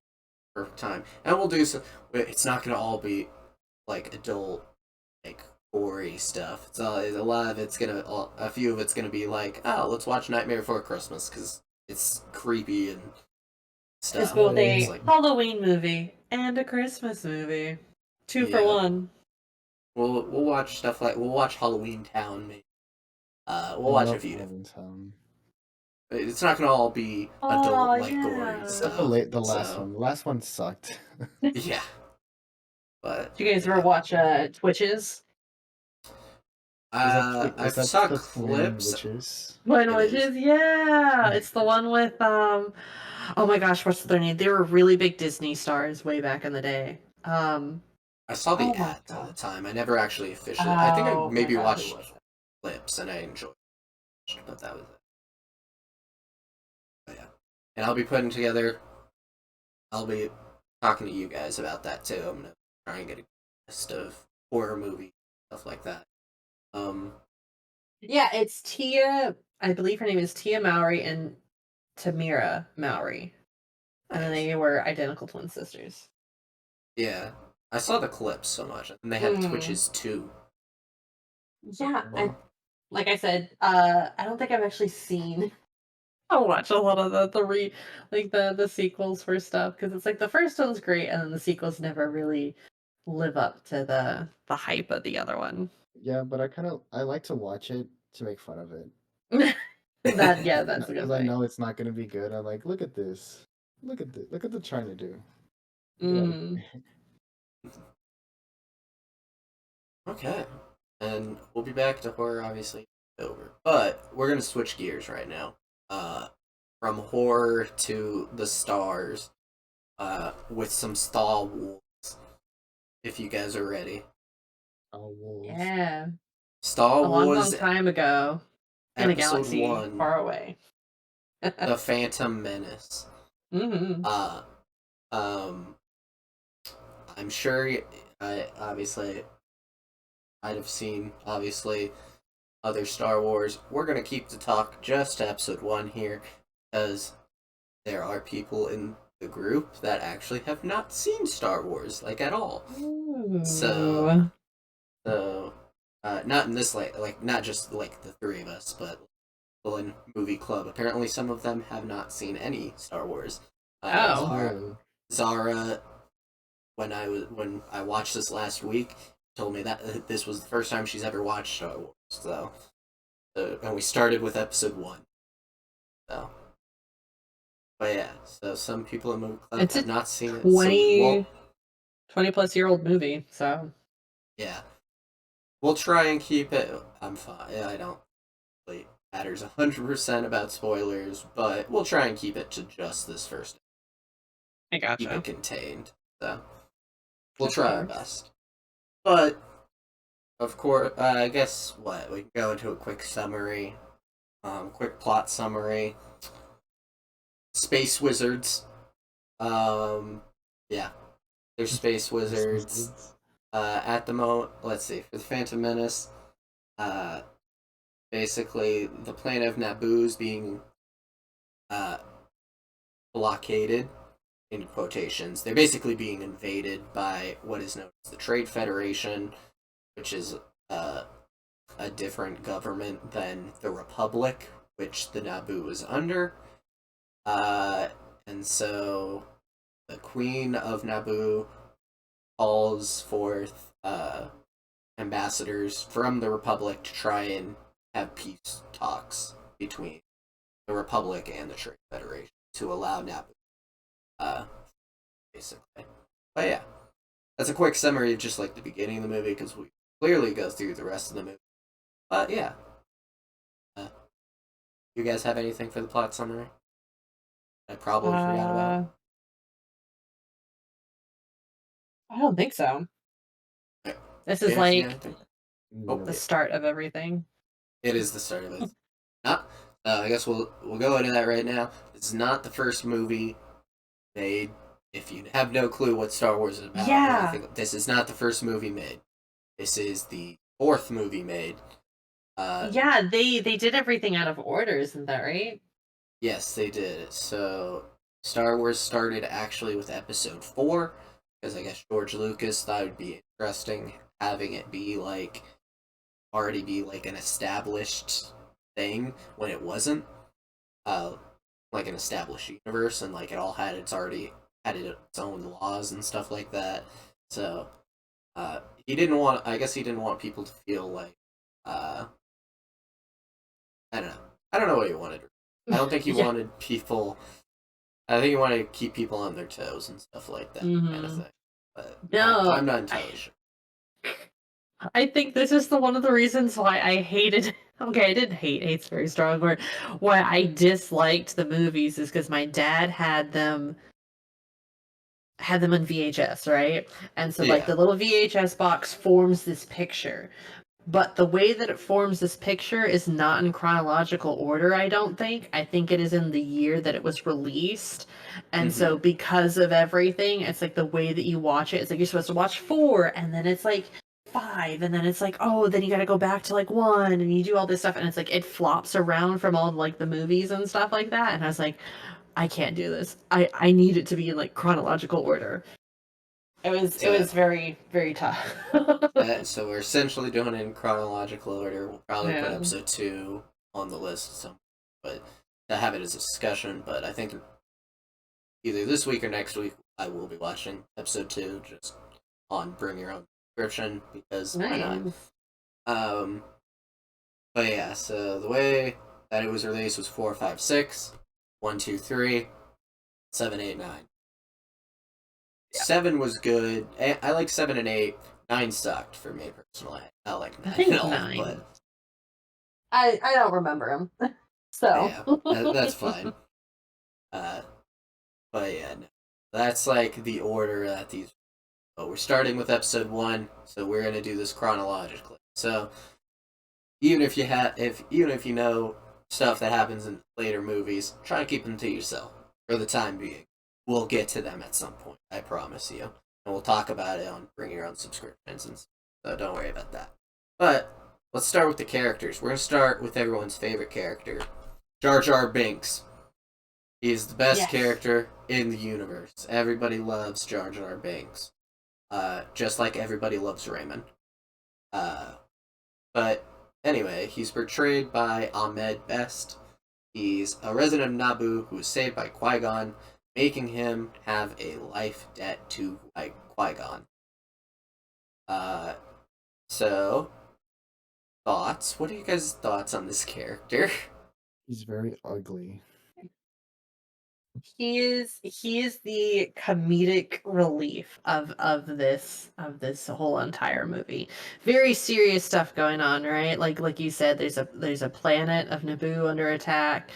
time. And we'll do some. It's not gonna all be like adult, like gory stuff. It's a lot of it's gonna, a few of it's gonna be like, oh, let's watch Nightmare Before Christmas because it's creepy and It's stuff. both But it's a like, Halloween movie and a Christmas movie. Two for yeah, one. we'll watch stuff like we'll watch Halloween Town. Maybe. I We'll watch a love few different. Halloween Town. It's not gonna all be Oh adult like gory Except yeah. stuff. the last So one. The last one sucked. yeah, but Do you guys ever yeah. watch Twitches? Is I've that saw the twin clips. witches? Twin It is. Witches, yeah. It's the one with oh my gosh, what's their name? They were really big Disney stars way back in the day. I saw the Oh my ads at the God. time. I never actually officially. I think I Oh my maybe God, who watched was it? clips and I enjoyed it, but that was it. But yeah, and I'll be putting together. I'll be talking to you guys about that too. I'm gonna try and get a list of horror movies, stuff like that. Um, Yeah, it's Tia. I believe her name is Tia Mowry and Tamira Mowry, and then nice. they were identical twin sisters. Yeah, I saw the clips so much, and they had Mm. Twitches too. Yeah, Well, like I said, I don't think I've actually seen. I'll watch a lot of the sequels for stuff because it's like the first one's great and then the sequels never really live up to the hype of the other one. Yeah, but I like to watch it to make fun of it That's a because good I thing. know it's not gonna be good. I'm like, look at this, look at the trying to do. Get out of Mm. here. okay, and we'll be back to horror, obviously over, but we're gonna switch gears right now. From horror to the stars. With some Star Wars. If you guys are ready, Wolves. Yeah, Star a long, long Wars time ago in a Episode galaxy One, far away. The Phantom Menace. Hmm. Uh, um, I'm sure I obviously I'd have seen obviously other Star Wars. We're gonna keep the talk just to Episode One here, because there are people in the group that actually have not seen Star Wars like at all. So, Ooh. so not in this like not just like the three of us, but people in movie club. Apparently, some of them have not seen any Star Wars. Oh. Zara, when I watched this last week, told me that this was the first time she's ever watched Star Wars. So, and we started with Episode One. So, but yeah, so some people in movie club It's have a not seen it, so we 20, won't. 20 plus year old movie, so Yeah, we'll try and keep it. I'm fine. I don't really matters 100% about spoilers, but we'll try and keep it to just this first. I Keep gotcha. it contained. So we'll Of try our course. best. But of course, I guess what we can go into a quick summary, quick plot summary. Space wizards. Um, yeah, they're space wizards. At the moment, let's see, for the Phantom Menace, uh, basically the planet of Naboo is being uh, blockaded in quotations. They're basically being invaded by what is known as the Trade Federation, which is uh, a different government than the Republic, which the Naboo is under. Uh, and so the Queen of Naboo calls forth ambassadors from the Republic to try and have peace talks between the Republic and the Trade Federation to allow Naboo, basically. But yeah, that's a quick summary of just like the beginning of the movie because we clearly go through the rest of the movie. But yeah, uh, you guys have anything for the plot summary? I probably forgot Uh, about. I don't think so. This is Phoenix, you got like anything? Oh, the No. yeah, start of everything. it is the start of it. Not. I guess we'll go into that right now. This is not the first movie made. If you have no clue what Star Wars is about or Yeah. anything, this is not the first movie made. This is the fourth movie made. Yeah, they did everything out of order, isn't that right? Yes, they did. So Star Wars started actually with Episode 4 because I guess George Lucas thought it'd be interesting having it be like already be like an established thing when it wasn't. Uh, like an established universe and like it all had its own laws and stuff like that. So he didn't want. I guess he didn't want people to feel like I don't know. I don't know what he wanted. I don't think he Yeah. wanted people. I think he wanted to keep people on their toes and stuff like that kind of Hmm. thing. But No, I'm not entirely sure. I think this is one of the reasons why I hated. Okay, I didn't hate. Hate's a very strong word. Why I disliked the movies is because my dad had them had them on VHS, right? And so like Yeah. the little VHS box forms this picture. But the way that it forms this picture is not in chronological order, I don't think. I think it is in the year that it was released. And Mm-hmm. so because of everything, it's like the way that you watch it, it's like you're supposed to watch 4 and then it's like 5 and then it's like, oh, then you got to go back to like 1 and you do all this stuff and it's like it flops around from all like the movies and stuff like that. And I was like, I can't do this. I need it to be in like chronological order. It So, was very very tough. so we're essentially doing it in chronological order. We'll probably put Yeah. episode 2 on the list, but to have it as a discussion. But I think either this week or next week, I will be watching episode 2 just on Bring Your Own Subscription because why not? Nice. Um, but yeah, so the way that it was released was 4, 5, 6, 1, 2, 3, 7, 8, 9. Yeah. 7 was good. I like 7 and 8. 9 sucked for me personally. I like I 9 think at all, 9. but I don't remember him. So. yeah, that's fine. Uh, but yeah, no. That's like the order that these. But we're starting with episode 1, so we're gonna do this chronologically. So even if you know stuff that happens in later movies, try and keep them to yourself for the time being. We'll get to them at some point, I promise you, and we'll talk about it on Bring Your Own Subscriptions, and so don't worry about that. But let's start with the characters. We're gonna start with everyone's favorite character, Jar Jar Binks. He is the best Yes. character in the universe. Everybody loves Jar Jar Binks, just like everybody loves Raymond. But anyway, he's portrayed by Ahmed Best. He's a resident of Naboo who was saved by Qui-Gon, making him have a life debt to Qui-Gon. So, thoughts? What are you guys' thoughts on this character? He's very ugly. He is the comedic relief of this whole entire movie. Very serious stuff going on, right? Like you said, there's a planet of Naboo under attack.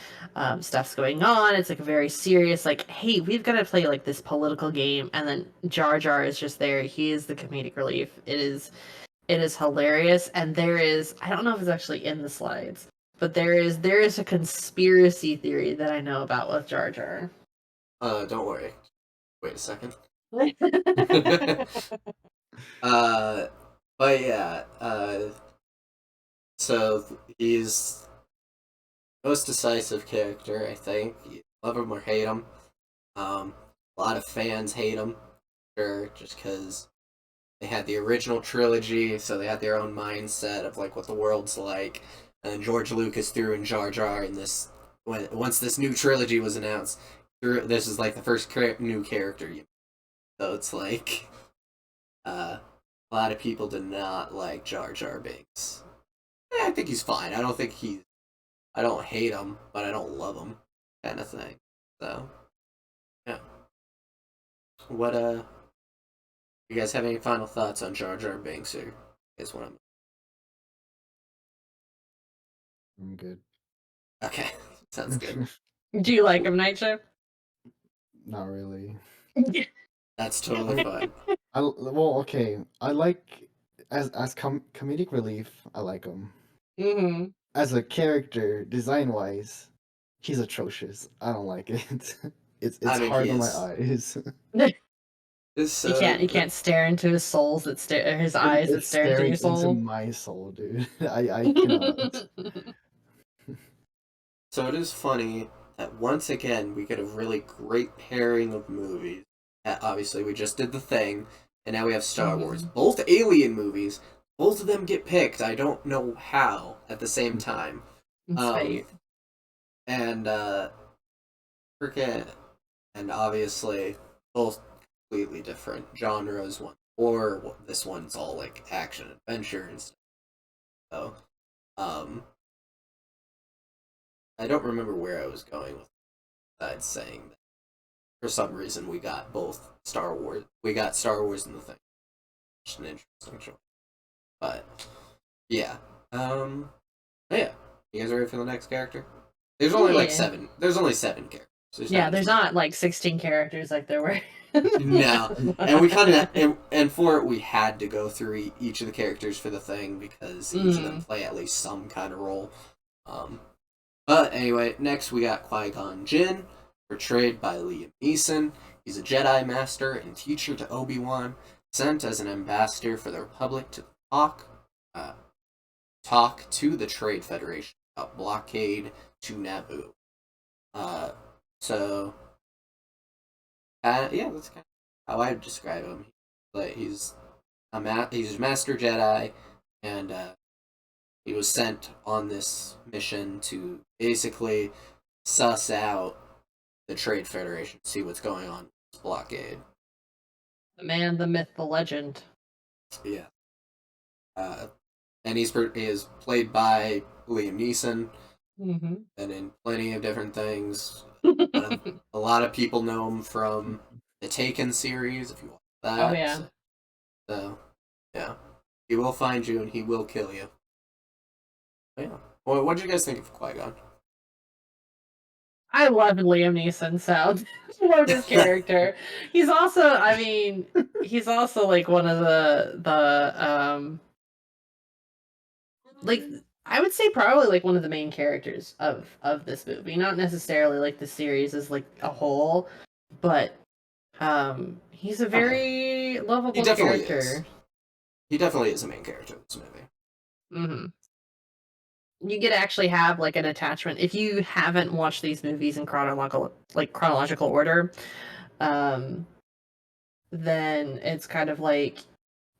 Stuff's going on. It's like a very serious, like, hey, we've got to play like this political game, and then Jar Jar is just there. He is the comedic relief. It is hilarious, and there is, I don't know if it's actually in the slides, but there is a conspiracy theory that I know about with Jar Jar. Don't worry. Wait a second. Yeah. uh, but yeah, so he's most decisive character, I think. You love him or hate him. A lot of fans hate him, sure, just because they had the original trilogy, so they had their own mindset of like what the world's like. And then George Lucas threw in Jar Jar in this once this new trilogy was announced. This is like the first new character, so it's like a lot of people did not like Jar Jar Binks. I think he's fine. I don't hate him, but I don't love him, kind of thing. So yeah. What you guys have any final thoughts on Jar Jar Binks, or is what I'm I'm good. okay? Sounds good. Do you like him, Night Shift? Not really. That's totally fine. Well, okay. I like as comedic relief. I like him Mm-hmm. as a character, design wise. He's atrocious. I don't like it. I It's think hard he on my is. eyes. You can't stare into his souls that stare his eyes that It's stare into your staring into soul. my soul, dude. I cannot. So it is funny that once again we get a really great pairing of movies. Obviously, we just did The Thing, and now we have Star Wars. Both alien movies. Both of them get picked. I don't know how at the same time. It's fate. And forget, and obviously both completely different genres. This one's all like action adventure and stuff. So, I don't remember where I was going with that, saying that for some reason we got both Star Wars. We got Star Wars in The Thing. Just an interesting choice. But yeah, yeah. You guys ready for the next character? There's only like Yeah. 7. There's only 7 characters. So there's not like 16 characters like there were. No, and we kind of and for it we had to go through each of the characters for the thing because each of them play at least some kind of role. But anyway, next we got Qui-Gon Jinn, portrayed by Liam Neeson. He's a Jedi Master and teacher to Obi-Wan, sent as an ambassador for the Republic to uh, talk to the Trade Federation about blockade to Naboo. So yeah, that's kind of how I would describe him. But he's he's a Master Jedi, and he was sent on this mission to basically suss out the Trade Federation, see what's going on with this blockade. The man, the myth, the legend. Yeah. And he is played by Liam Neeson, and in plenty of different things. A lot of people know him from the Taken series, if you want that. Oh, yeah. So, yeah. He will find you and he will kill you. But yeah. Well, what did you guys think of Qui-Gon? I love Liam Neeson, so I love his character. He's also, I mean, he's also like one of the like I would say probably like one of the main characters of this movie. Not necessarily like the series as like a whole, but he's a very lovable character. Is. He definitely is a main character of this movie. You get to actually have like an attachment if you haven't watched these movies in chronological order. Then it's kind of like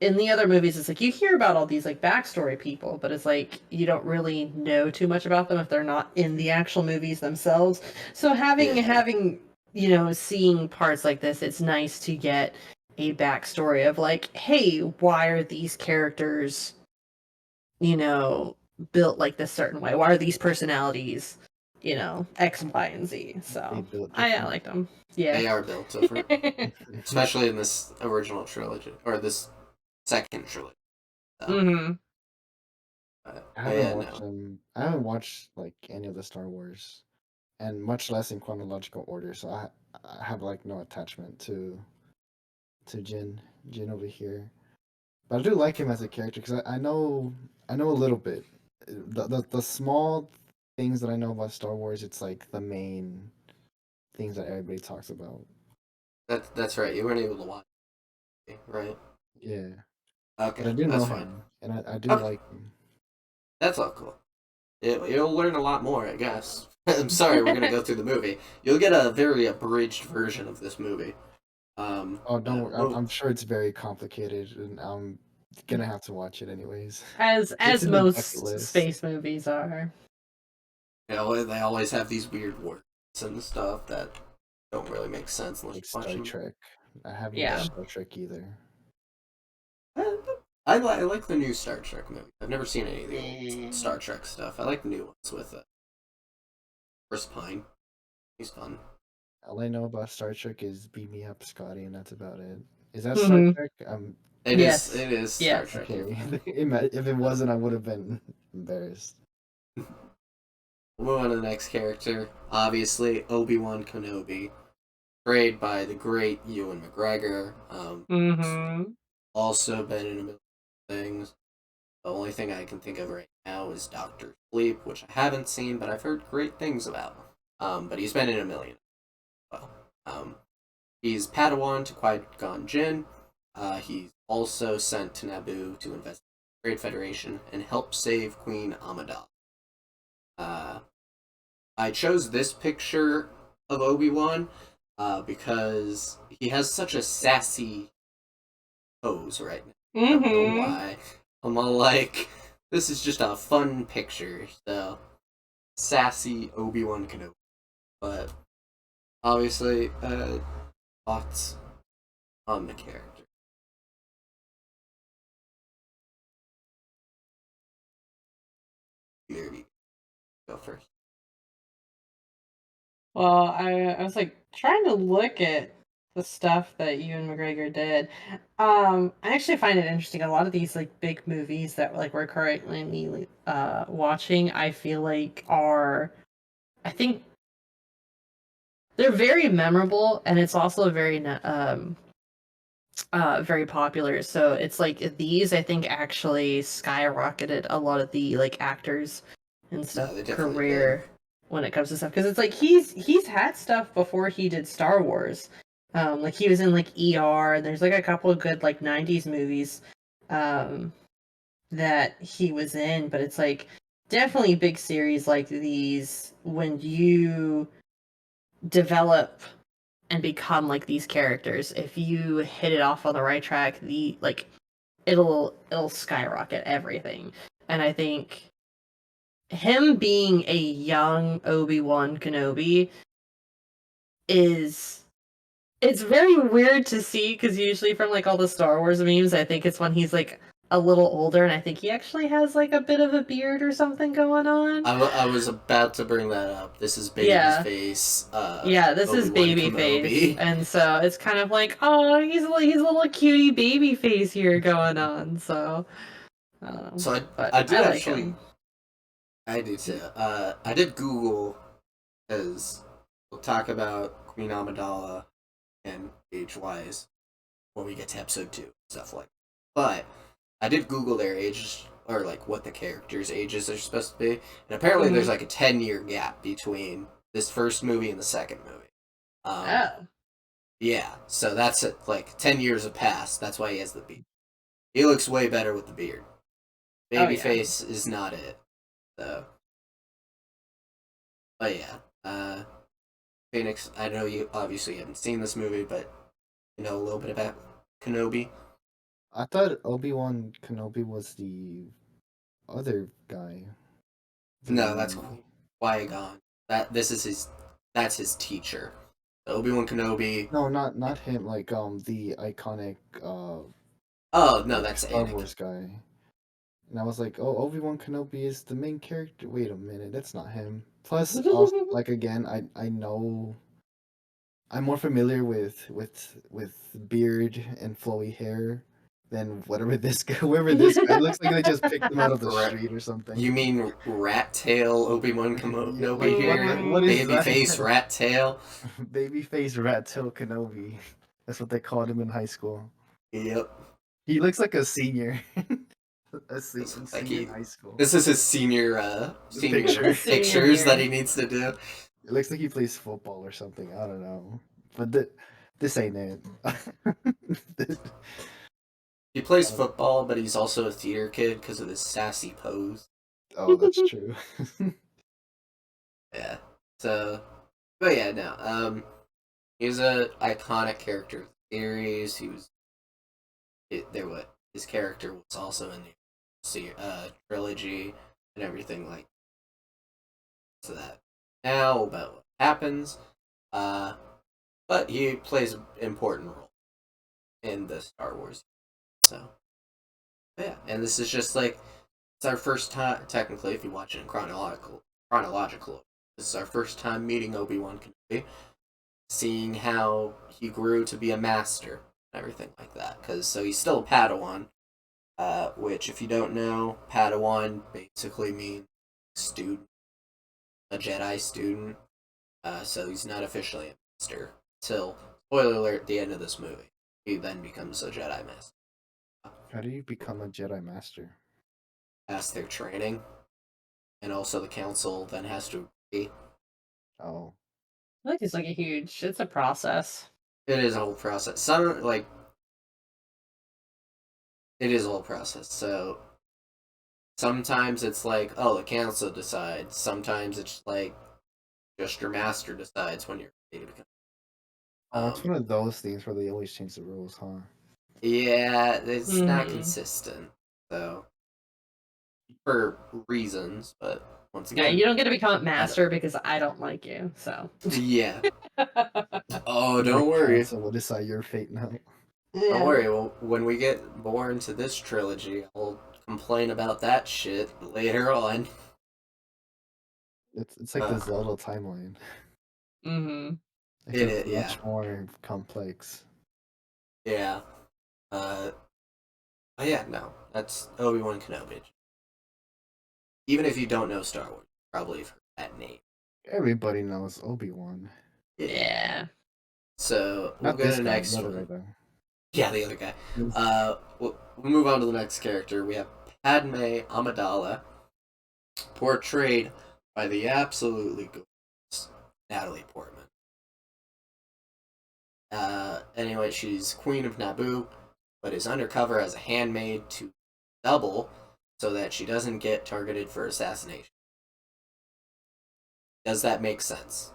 in the other movies, it's like you hear about all these like backstory people, but it's like you don't really know too much about them if they're not in the actual movies themselves. So having seeing parts like this, it's nice to get a backstory of like, hey, why are these characters, built like this certain way? Why are these personalities, X, Y, and Z? So I like them. Yeah, they are built different, especially in this original trilogy or this second trilogy. So. I haven't watched like any of the Star Wars, and much less in chronological order. So I have like no attachment to Jin over here. But I do like him as a character because I know a little bit. The small things that I know about Star Wars, it's like the main things that everybody talks about. That's right. You weren't able to watch it, right? Yeah. Okay, but I do know fine. him, and I do like him. That's all cool. You'll learn a lot more, I guess. I'm sorry, we're gonna go through the movie. You'll get a very abridged version of this movie. Oh, don't worry. I'm sure it's very complicated, and I'm gonna have to watch it anyways. As It's in the bucket most list. space movies are. Yeah, they always have these weird words and stuff that don't really make sense unless Like you watch Star them. Trek. I haven't Yeah. watched Star Trek either. I like the new Star Trek movie. I've never seen any of the old Star Trek stuff. I like the new ones with Chris Pine. He's fun. All I know about Star Trek is "Beat Me Up, Scotty," and that's about it. Is that Star Trek? It is Star Trek. Okay. If it wasn't, I would have been embarrassed. We'll move on to the next character. Obviously, Obi-Wan Kenobi, played by the great Ewan McGregor. Also been in a million things. The only thing I can think of right now is Doctor Sleep, which I haven't seen, but I've heard great things about. But he's been in a million. Well, he's Padawan to Qui-Gon Jinn. He's also sent to Naboo to investigate the Trade Federation and help save Queen Amidala. I chose this picture of Obi-Wan because he has such a sassy pose right now. I don't know why. I'm all like, this is just a fun picture. So, sassy Obi-Wan Kenobi. But, obviously, thoughts on the character. Either of you go first. Well, I was like trying to look at the stuff that Ewan McGregor did. I actually find it interesting. A lot of these like big movies that like we're currently watching, I feel like I think they're very memorable, and it's also very popular. So it's like these, I think, actually skyrocketed a lot of the like actors and stuff they definitely career when it comes to stuff, because it's like he's had stuff before he did Star Wars. Like he was in like ER, and there's like a couple of good like 90s movies that he was in, but it's like definitely big series like these, when you develop and become like these characters, if you hit it off on the right track, the like it'll skyrocket everything. And I think him being a young Obi-Wan Kenobi is, it's very weird to see, because usually from like all the Star Wars memes, I think it's when he's like a little older, and I think he actually has like a bit of a beard or something going on. I was about to bring that up. This is Yeah. Babyface. Yeah, this is Obi-Wan Babyface, Kenobi. and so it's kind of like, oh, he's a little cutie Babyface here going on. So, So but I did I like actually. him. I do too. I did Google, because we'll talk about Queen Amidala and age wise when we get to episode 2, stuff like that. But I did Google their ages, or like what the characters' ages are supposed to be, and apparently there's like a 10-year gap between this first movie and the second movie. Oh, Yeah, so that's it. Like 10 years have passed. That's why he has the beard. He looks way better with the beard. Oh, yeah. Babyface is not it. So, but yeah, Phoenix. I know you obviously haven't seen this movie, but you know a little bit about Kenobi. I thought Obi-Wan Kenobi was the other guy. No, that's The Qui-Gon. This is his. That's his teacher. Obi-Wan Kenobi. no, not him. Like the iconic Oh no, like that's Star Anakin. Wars guy. And I was like, oh, Obi-Wan Kenobi is the main character. Wait a minute, that's not him. Plus, also, like again, I know I'm more familiar with beard and flowy hair than whatever this guy, whoever this guy. It looks like they just picked him out of the street or something. You mean rat tail Obi-Wan Yeah, Kenobi like here? what is Babyface that? rat tail? Babyface Rat Tail Kenobi. That's what they called him in high school. Yep. He looks like a senior. Like Senior in high school. this is his senior Picture. pictures that he needs to do. It looks like he plays football or something. I don't know. But this ain't it. He plays football, but he's also a theater kid because of his sassy pose. Oh, that's true. Yeah. So, but yeah, no. He's a iconic character of the series. He was. His character was also in the trilogy and everything like. So that now about what happens, but he plays an important role in the Star Wars. So, yeah, and this is just like it's our first time. Technically, if you watch it in chronological, this is our first time meeting Obi-Wan Kenobi, seeing how he grew to be a master and everything like that. Because so he's still a Padawan, which if you don't know, Padawan basically means student, a Jedi student. So he's not officially a master till, spoiler alert, at the end of this movie. He then becomes a Jedi master. How do you become a Jedi Master? Pass their training, and also the council then has to agree. Oh. I think it's like it's a process. It is a whole process. It is a whole process. So sometimes it's like, oh, the council decides. Sometimes it's like just your master decides when you're ready to become. Oh, it's one of those things where they always change the rules, huh? Yeah, it's not Mhm. consistent. So for reasons, but once Yeah, again, you don't get to become master because I don't like you. So. yeah. Oh, The don't worry. council will decide your fate now. Don't worry. Well, when we get more into this trilogy, I'll complain about that shit later on. It's like the Zelda timeline. Mm-hmm. Except Yeah. much more complex. Yeah. Oh yeah, no. That's Obi-Wan Kenobi. Even if you don't know Star Wars, you probably have heard that name. Everybody knows Obi-Wan. Yeah. So we'll Not go to this the guy, next the other one. guy though. Yeah, the other guy. We'll move on to the next character. We have Padme Amidala, portrayed by the absolutely gorgeous Natalie Portman. Anyway, she's Queen of Naboo, but is undercover as a handmaid to Double so that she doesn't get targeted for assassination. Does that make sense?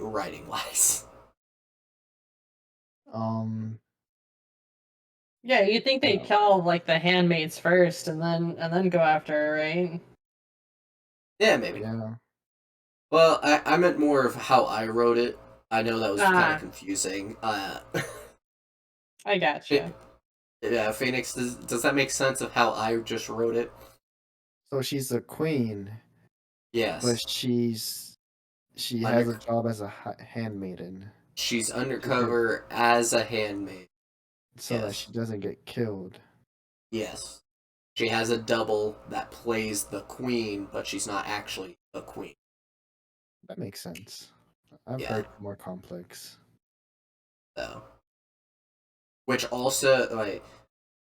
Writing wise. Um, Yeah, you'd think they'd no. kill like the handmaids first and then go after her, right? Yeah, maybe. Yeah. Well, I meant more of how I wrote it. I know that was kind of Ah, confusing. I gotcha. Yeah, Phoenix, does that make sense of how I just wrote it? So she's the queen, but Yes. she has a Under, job as a handmaiden she's to her, undercover as a handmaid. so that Yes. she doesn't get killed. Yes. She has a double that plays the queen, but she's not actually the queen. That makes sense. I've Yeah. heard more complex. So, which also, like,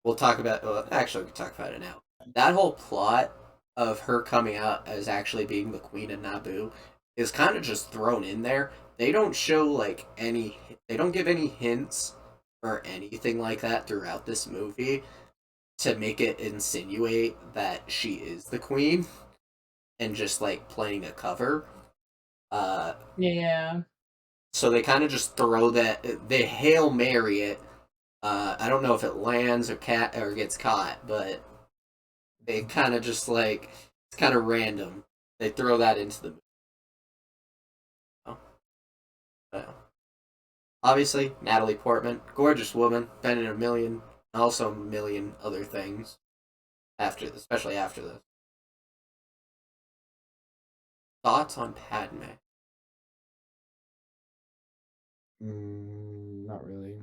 we'll talk about. Well, actually, we can talk about it now. That whole plot of her coming out as actually being the queen of Naboo is kind of just thrown in there. They don't show like any. They don't give any hints or anything like that throughout this movie to make it insinuate that she is the queen and just like playing a cover. Uh, Yeah. so they kind of just throw that. They Hail Mary it. I don't know if it lands or gets caught, but they kind of just like it's kind of random. They throw that into the movie. Oh, obviously, Natalie Portman, gorgeous woman, been in a million, also a million other things especially after this. Thoughts on Padme? Not really.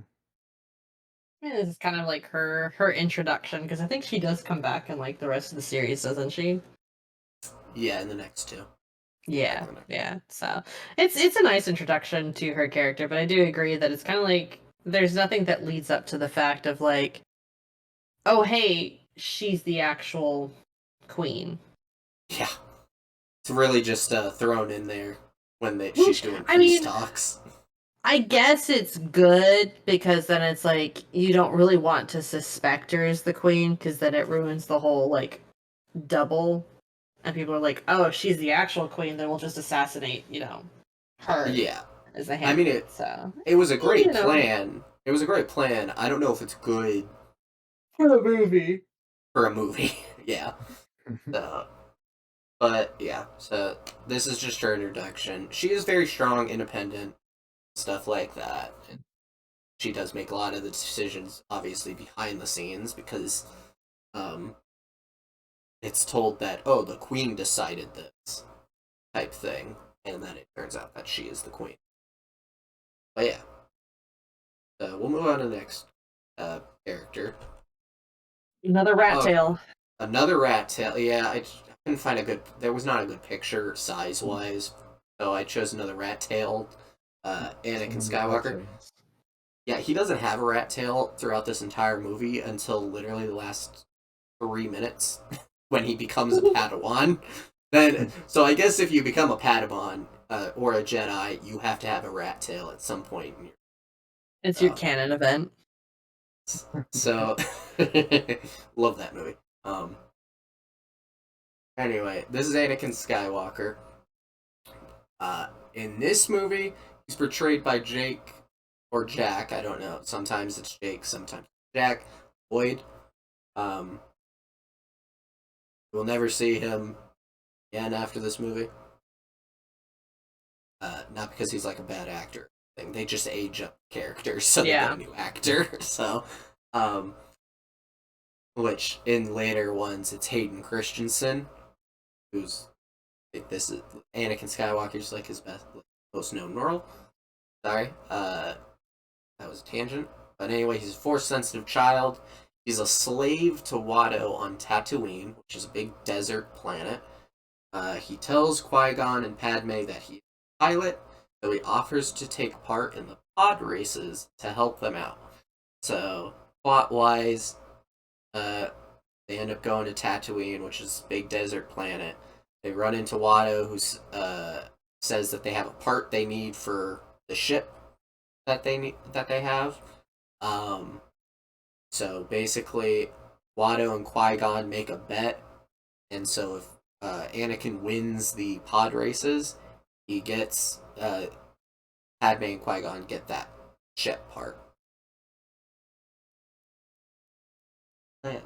Yeah, this is kind of like her introduction because I think she does come back in like the rest of the series, doesn't she? Yeah, in the next two. Yeah, yeah. So it's a nice introduction to her character, but I do agree that it's kind of like there's nothing that leads up to the fact of like, oh hey, she's the actual queen. Yeah, it's really just thrown in there when she's Which doing I peace mean, talks. I guess it's good because then it's like you don't really want to suspect her as the queen because then it ruins the whole like double, and people are like, oh, if she's the actual queen, then we'll just assassinate, her Yeah, as a I mean handmaid. So, it was a great you know, plan. It was a great plan. I don't know if it's good for a movie. for a movie. Yeah. So, but yeah, so this is just her introduction. She is very strong, independent, stuff like that. And she does make a lot of the decisions, obviously, behind the scenes because um, it's told that, oh, the queen decided this type thing. And then it turns out that she is the queen. But yeah, we'll move on to the next character. Another rat Oh, tail. another rat tail. Yeah, I couldn't find a good. There was not a good picture size wise, so I chose another rat tail. Anakin Skywalker. Yeah, he doesn't have a rat tail throughout this entire movie until literally the last 3 minutes when he becomes a Padawan. Then, so I guess if you become a Padawan or a Jedi, you have to have a rat tail at some point. It's your canon event. So, love that movie. Anyway, this is Anakin Skywalker. In this movie, he's portrayed by Jake or Jack. I don't know. Sometimes it's Jake, sometimes it's Jack Boyd. Um, we'll never see him again after this movie. Not because he's like a bad actor. They just age up characters, so they get a new actor. So, which in later ones, it's Hayden Christensen, who's this is Anakin Skywalker's like his most known role. Sorry, that was a tangent. But anyway, he's a force-sensitive child. He's a slave to Watto on Tatooine, which is a big desert planet. He tells Qui-Gon and Padme that he's a pilot, So he offers to take part in the pod races to help them out. So plot wise, they end up going to Tatooine, which is a big desert planet. They run into Watto, who says that they have a part they need for the ship that they have. Um, so basically, Watto and Qui-Gon make a bet, and so if Anakin wins the pod races, he gets Padme and Qui-Gon get that ship part. Yeah.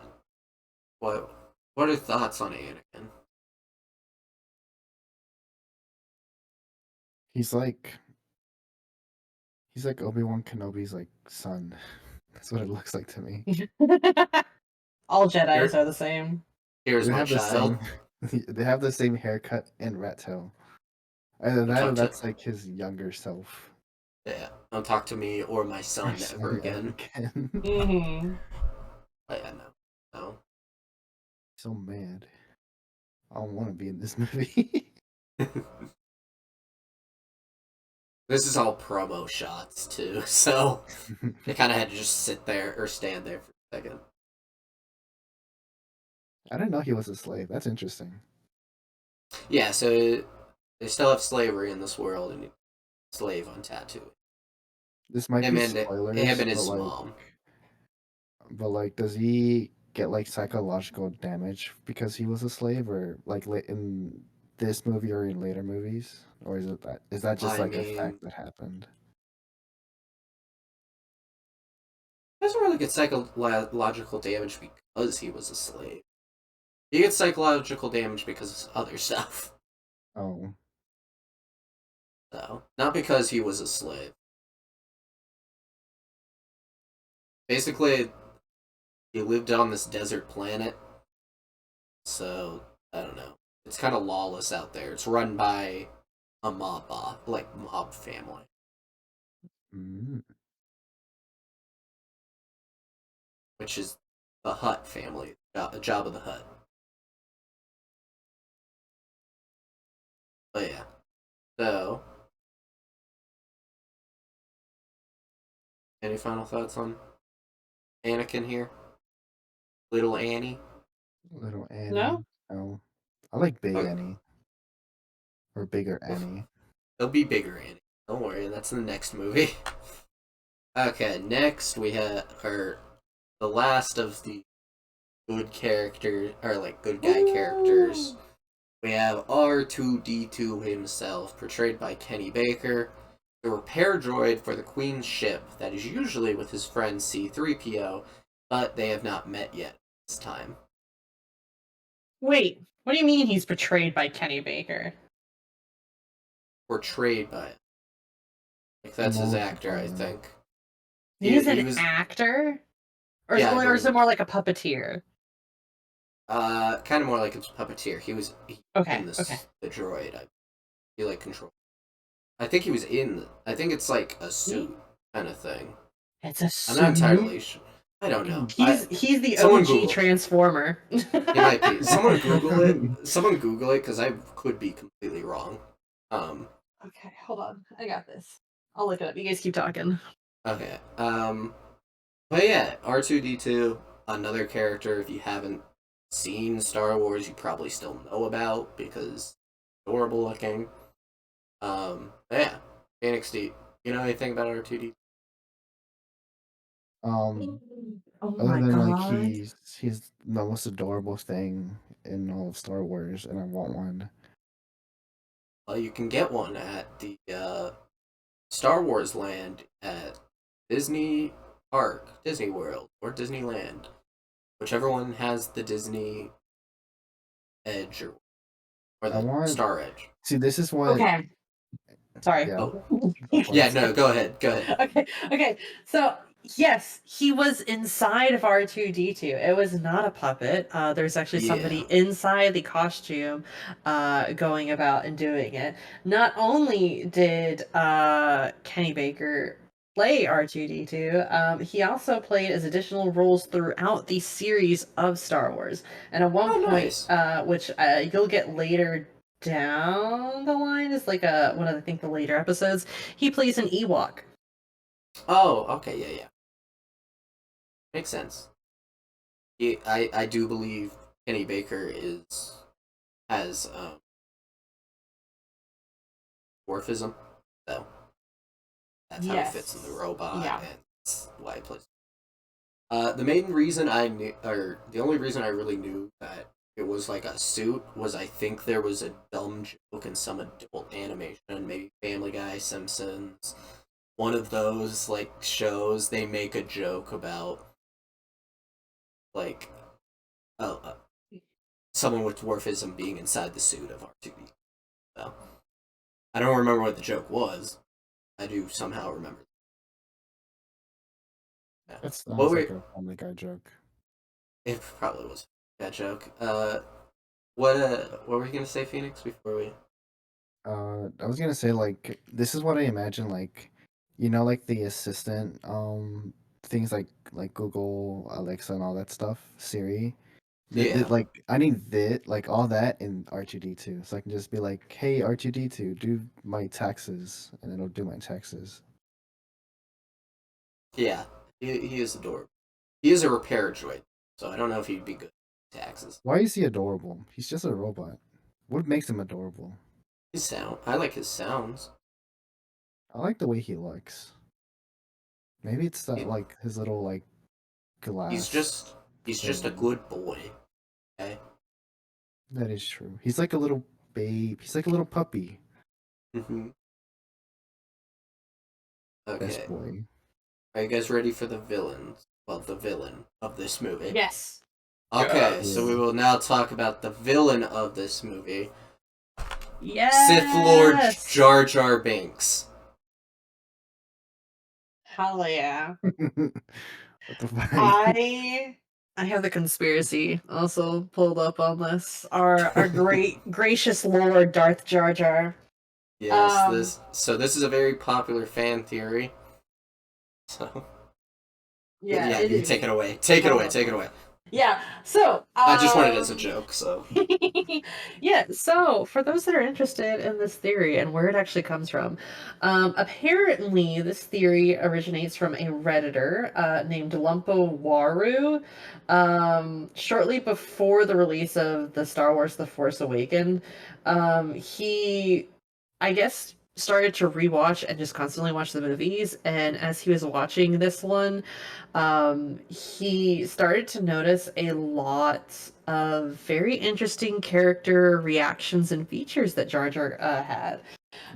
What are thoughts on Anakin? He's like Obi-Wan Kenobi's like son. That's what it looks like to me. All Jedis Here- are the same. Here's They my have the child. same. They have the same haircut and rat tail. Either that or Don't that's like his younger self. Yeah, don't talk to me or my son ever again. Mm-hmm. Oh, yeah, no. So mad. I don't want to be in this movie. This is all promo shots too, so they kind of had to just sit there or stand there for a second. I didn't know he was a slave. That's interesting. Yeah, so they still have slavery in this world, and slave on Tatooine. This might Him be and spoilers, him and but his like, mom. does he get like psychological damage because he was a slave, or like in this movie or in later movies, or is that just I like a mean, fact that happened? he doesn't really get psychological damage because he was a slave. He gets psychological damage because of other stuff. Oh, So, not because he was a slave. Basically, he lived on this desert planet, so I don't know. It's kind of lawless out there. It's run by a mob family, mm. which is the Hutt family, Jabba the Hutt. But yeah, so any final thoughts on Anakin here, little Annie? Little Annie. No? Oh, I like Big Okay. Annie or Bigger Annie. They'll be bigger Annie. Don't worry, that's in the next movie. Okay, next we have the last of the good characters, or like good guy characters. We have R2D2 himself, portrayed by Kenny Baker, the repair droid for the Queen's ship that is usually with his friend C3PO, but they have not met yet this time. Wait, what do you mean he's portrayed by Kenny Baker? Portrayed by it. Like, that's his Most actor, I of them. think. He's he an was- actor? Or, Yeah, I or is it believe- more like a puppeteer? Kind of more like a puppeteer. He was Okay, in okay. the droid. He like control. I think he was in. I think it's like a suit kind of thing. It's a I'm suit. not entirely sure. I don't know. He's the someone OG Google. Transformer. It might be. Someone Google it. Someone Google it because I could be completely wrong. Okay, hold on. I got this. I'll look it up. You guys keep talking. Okay. But yeah, R2D2, another character. If you haven't seen Star Wars, you probably still know about because adorable looking. Yeah, Phoenix D. You know anything about R2D2? Oh Oh other my than like god. he's the most adorable thing in all of Star Wars, and I want one. Well, you can get one at the Star Wars Land at Disney Park, Disney World, or Disneyland. Whichever one has the Disney Edge or I the want- Star Edge. See, this is what. Okay. Sorry. Yeah. Oh. Yeah, no, go ahead. Okay. So yes, he was inside of R2D2. It was not a puppet. There's actually somebody inside the costume, going about and doing it. Not only did Kenny Baker play R2D2, he also played as additional roles throughout the series of Star Wars. And at one point, nice. Which you'll get later down the line is like one of I think the later episodes. He plays an Ewok. Oh, okay, yeah. Makes sense. I do believe Kenny Baker has dwarfism, so that's how he fits in the robot, Yeah. and that's why he plays. The main reason I knew, or the only reason I really knew that it was like a suit was I think there was a dumb joke in some adult animation, maybe Family Guy, Simpsons, one of those like shows. They make a joke about like uh, someone with dwarfism being inside the suit of R2D. So I don't remember what the joke was. I do somehow remember. Yeah. That What sounds were like a Family Guy joke. it probably was that joke. What were you gonna say, Phoenix? Before we I was gonna say like this is what I imagine like, you know, like the assistant things like Google, Alexa, and all that stuff, Siri. yeah Like I need that like all that in R2D2, so I can just be like, hey R2D2, do my taxes, and it'll do my taxes. yeah he is adorable. He is a repair droid, so I don't know if he'd be good at taxes. Why is he adorable? He's just a robot. What makes him adorable? His sound, I like his sounds. I like the way he looks. Maybe it's that He, like his little like he's glass just he's just a thing. good boy. Okay. That is true. He's like a little babe. He's like a little puppy. Mm-hmm. Best Okay. boy. Are you guys ready for the villains? Well, the villain of this movie. Yes. Okay, so we Yeah. will now talk about the villain of this movie, Yes. Sith Lord Jar Jar Binks. Hell yeah. What the fuck? I have the conspiracy also pulled up on this. Our great gracious Lord Darth Jar Jar. Yes, this is a very popular fan theory. So Yeah, you take it away. Take it away. Take it away. Yeah. So I just wanted it as a joke. So yeah, so for those that are interested in this theory and where it actually comes from, apparently this theory originates from a Redditor named Lumpo Waru. Shortly before the release of the Star Wars The Force Awakens, he, I guess, started to rewatch and just constantly watch the movies. And as he was watching this one, he started to notice a lot of very interesting character reactions and features that Jar Jar had.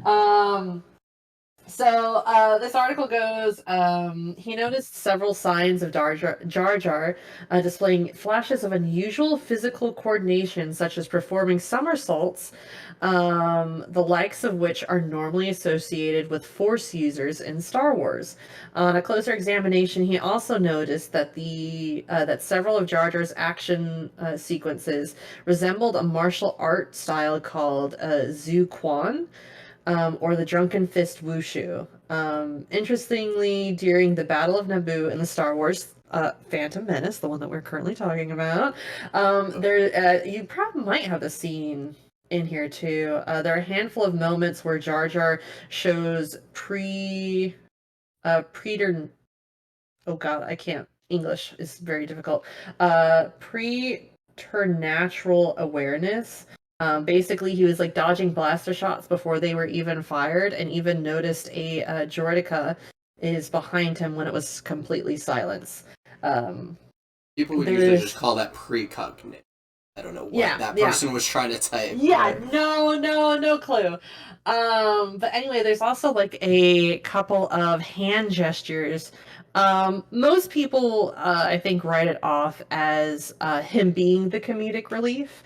Um, this article goes, he noticed several signs of Jar Jar displaying flashes of unusual physical coordination, such as performing somersaults, the likes of which are normally associated with Force users in Star Wars. On a closer examination, he also noticed that that several of Jar Jar's action sequences resembled a martial art style called Zu Quan, or the Drunken Fist Wushu. Interestingly, during the Battle of Naboo in the Star Wars Phantom Menace, the one that we're currently talking about, you probably might have a scene in here too. There are a handful of moments where Jar Jar shows preter. Oh God, I can't. English is very difficult. Preternatural awareness. Basically, he was like dodging blaster shots before they were even fired, and even noticed a droideka is behind him when it was completely silence. people would usually just There's call that precognitive. I don't know what yeah, that yeah. person was trying to type. Yeah, But no clue. But anyway, there's also like a couple of hand gestures. Most people, I think, write it off as him being the comedic relief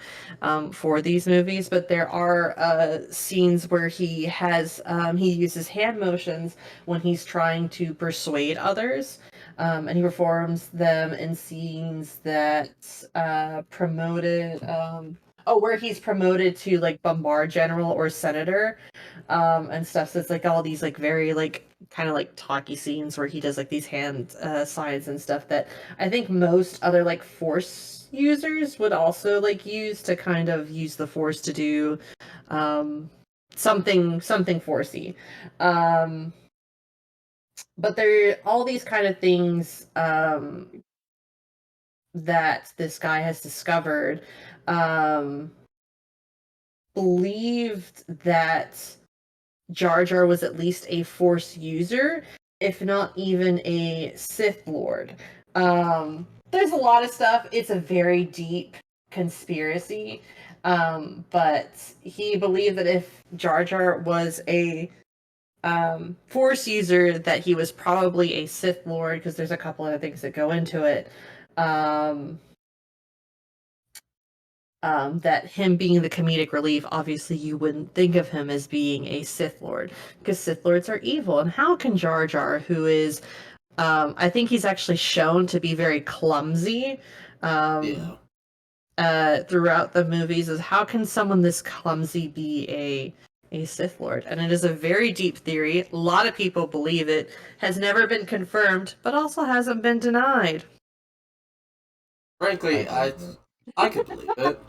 for these movies, but there are scenes where he uses hand motions when he's trying to persuade others. And he performs them in scenes that promoted where he's promoted to like bombard general or senator, and stuff. So it's like all these like very like kind of like talky scenes where he does like these hand signs and stuff that I think most other like force users would also like use to kind of use the force to do something forcey. But there are all these kind of things that this guy has discovered. Believed that Jar Jar was at least a Force user, if not even a Sith Lord. There's a lot of stuff. It's a very deep conspiracy. But he believed that if Jar Jar was a Force user, that he was probably a Sith Lord, because there's a couple other things that go into it. That him being the comedic relief, obviously you wouldn't think of him as being a Sith Lord, because Sith Lords are evil. And how can Jar Jar, who is, I think he's actually shown to be very clumsy throughout the movies, is how can someone this clumsy be a Sith Lord? And it is a very deep theory. A lot of people believe it. Has never been confirmed, but also hasn't been denied. Frankly, I could believe it.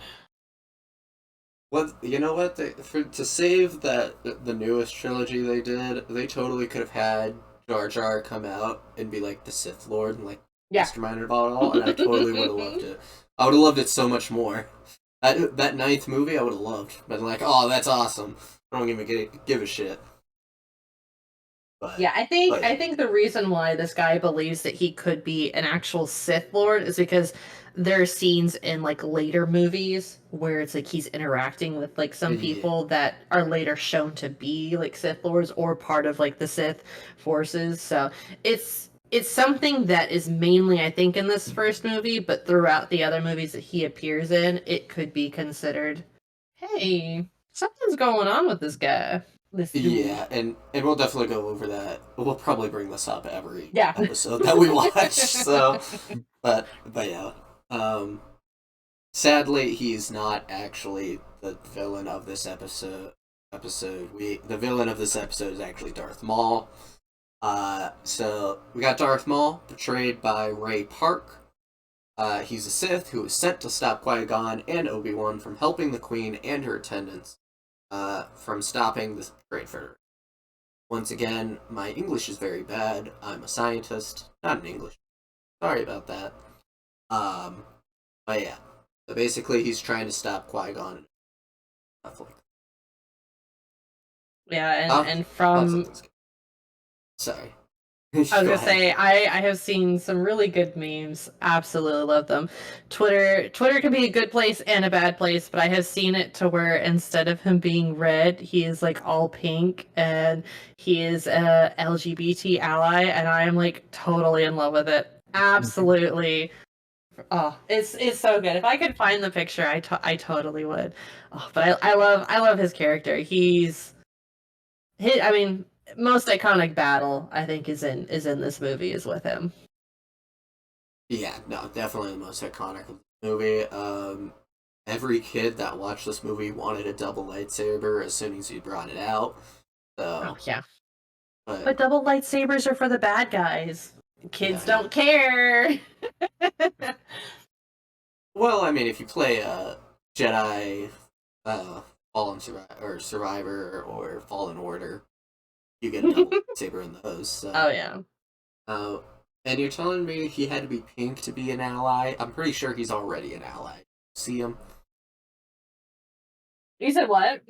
What you know? What to save the newest trilogy they did, they totally could have had Jar Jar come out and be like the Sith Lord and like mastermind about it all, and I totally would have loved it. I would have loved it so much more. That ninth movie, I would have loved. But like, oh, that's awesome. I don't even give a shit. But, yeah, I think the reason why this guy believes that he could be an actual Sith Lord is because there are scenes in like later movies where it's like he's interacting with like some people that are later shown to be like Sith Lords or part of like the Sith forces. So it's something that is mainly, I think, in this first movie, but throughout the other movies that he appears in, it could be considered, hey, something's going on with this guy. Yeah, and we'll definitely go over that. We'll probably bring this up every episode that we watch. So, but yeah. Sadly, he's not actually the villain of this episode. The villain of this episode is actually Darth Maul. So we got Darth Maul, portrayed by Ray Park. He's a Sith who was sent to stop Qui-Gon and Obi-Wan from helping the Queen and her attendants from stopping the Great Federation. Once again, my English is very bad. I'm a scientist, not an English. Sorry about that. But yeah. So basically, he's trying to stop Qui-Gon and stuff like that. Yeah, and from... Sorry. I was gonna say, I have seen some really good memes. Absolutely love them. Twitter can be a good place and a bad place, but I have seen it to where instead of him being red, he is like all pink, and he is a LGBT ally, and I am like totally in love with it. Absolutely. Oh, it's so good. If I could find the picture, I totally would. Oh, but I love his character. I mean, most iconic battle, I think, is in this movie, is with him. Yeah, no, definitely the most iconic of the movie. Every kid that watched this movie wanted a double lightsaber as soon as he brought it out. So, oh yeah, but double lightsabers are for the bad guys. Kids don't care. Well, I mean, if you play Jedi, Survivor or Fallen Order, you get a double lightsaber in those. So. Oh yeah. And you're telling me he had to be pink to be an ally? I'm pretty sure he's already an ally. See him? You said what?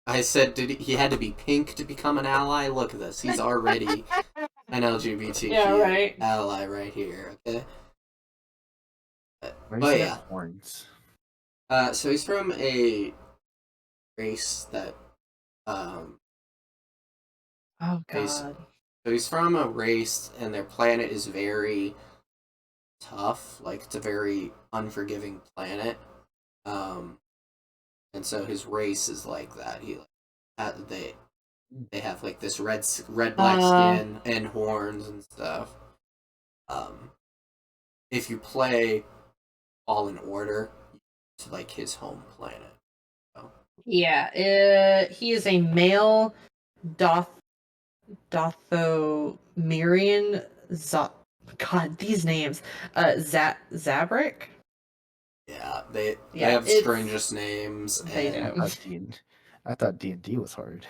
I said he had to be pink to become an ally? Look at this. He's already an LGBTQ ally right here, okay? But yeah. Horns? So he's from a race that oh god. So he's from a race and their planet is very tough. Like, it's a very unforgiving planet. And so his race is like that. They have like this red black skin and horns and stuff. If you play Fallen Order, it's like his home planet. So. Yeah, he is a male Dothomirian. God, these names. Zabrak. Yeah, they have strangest names. They do. I thought D&D was hard.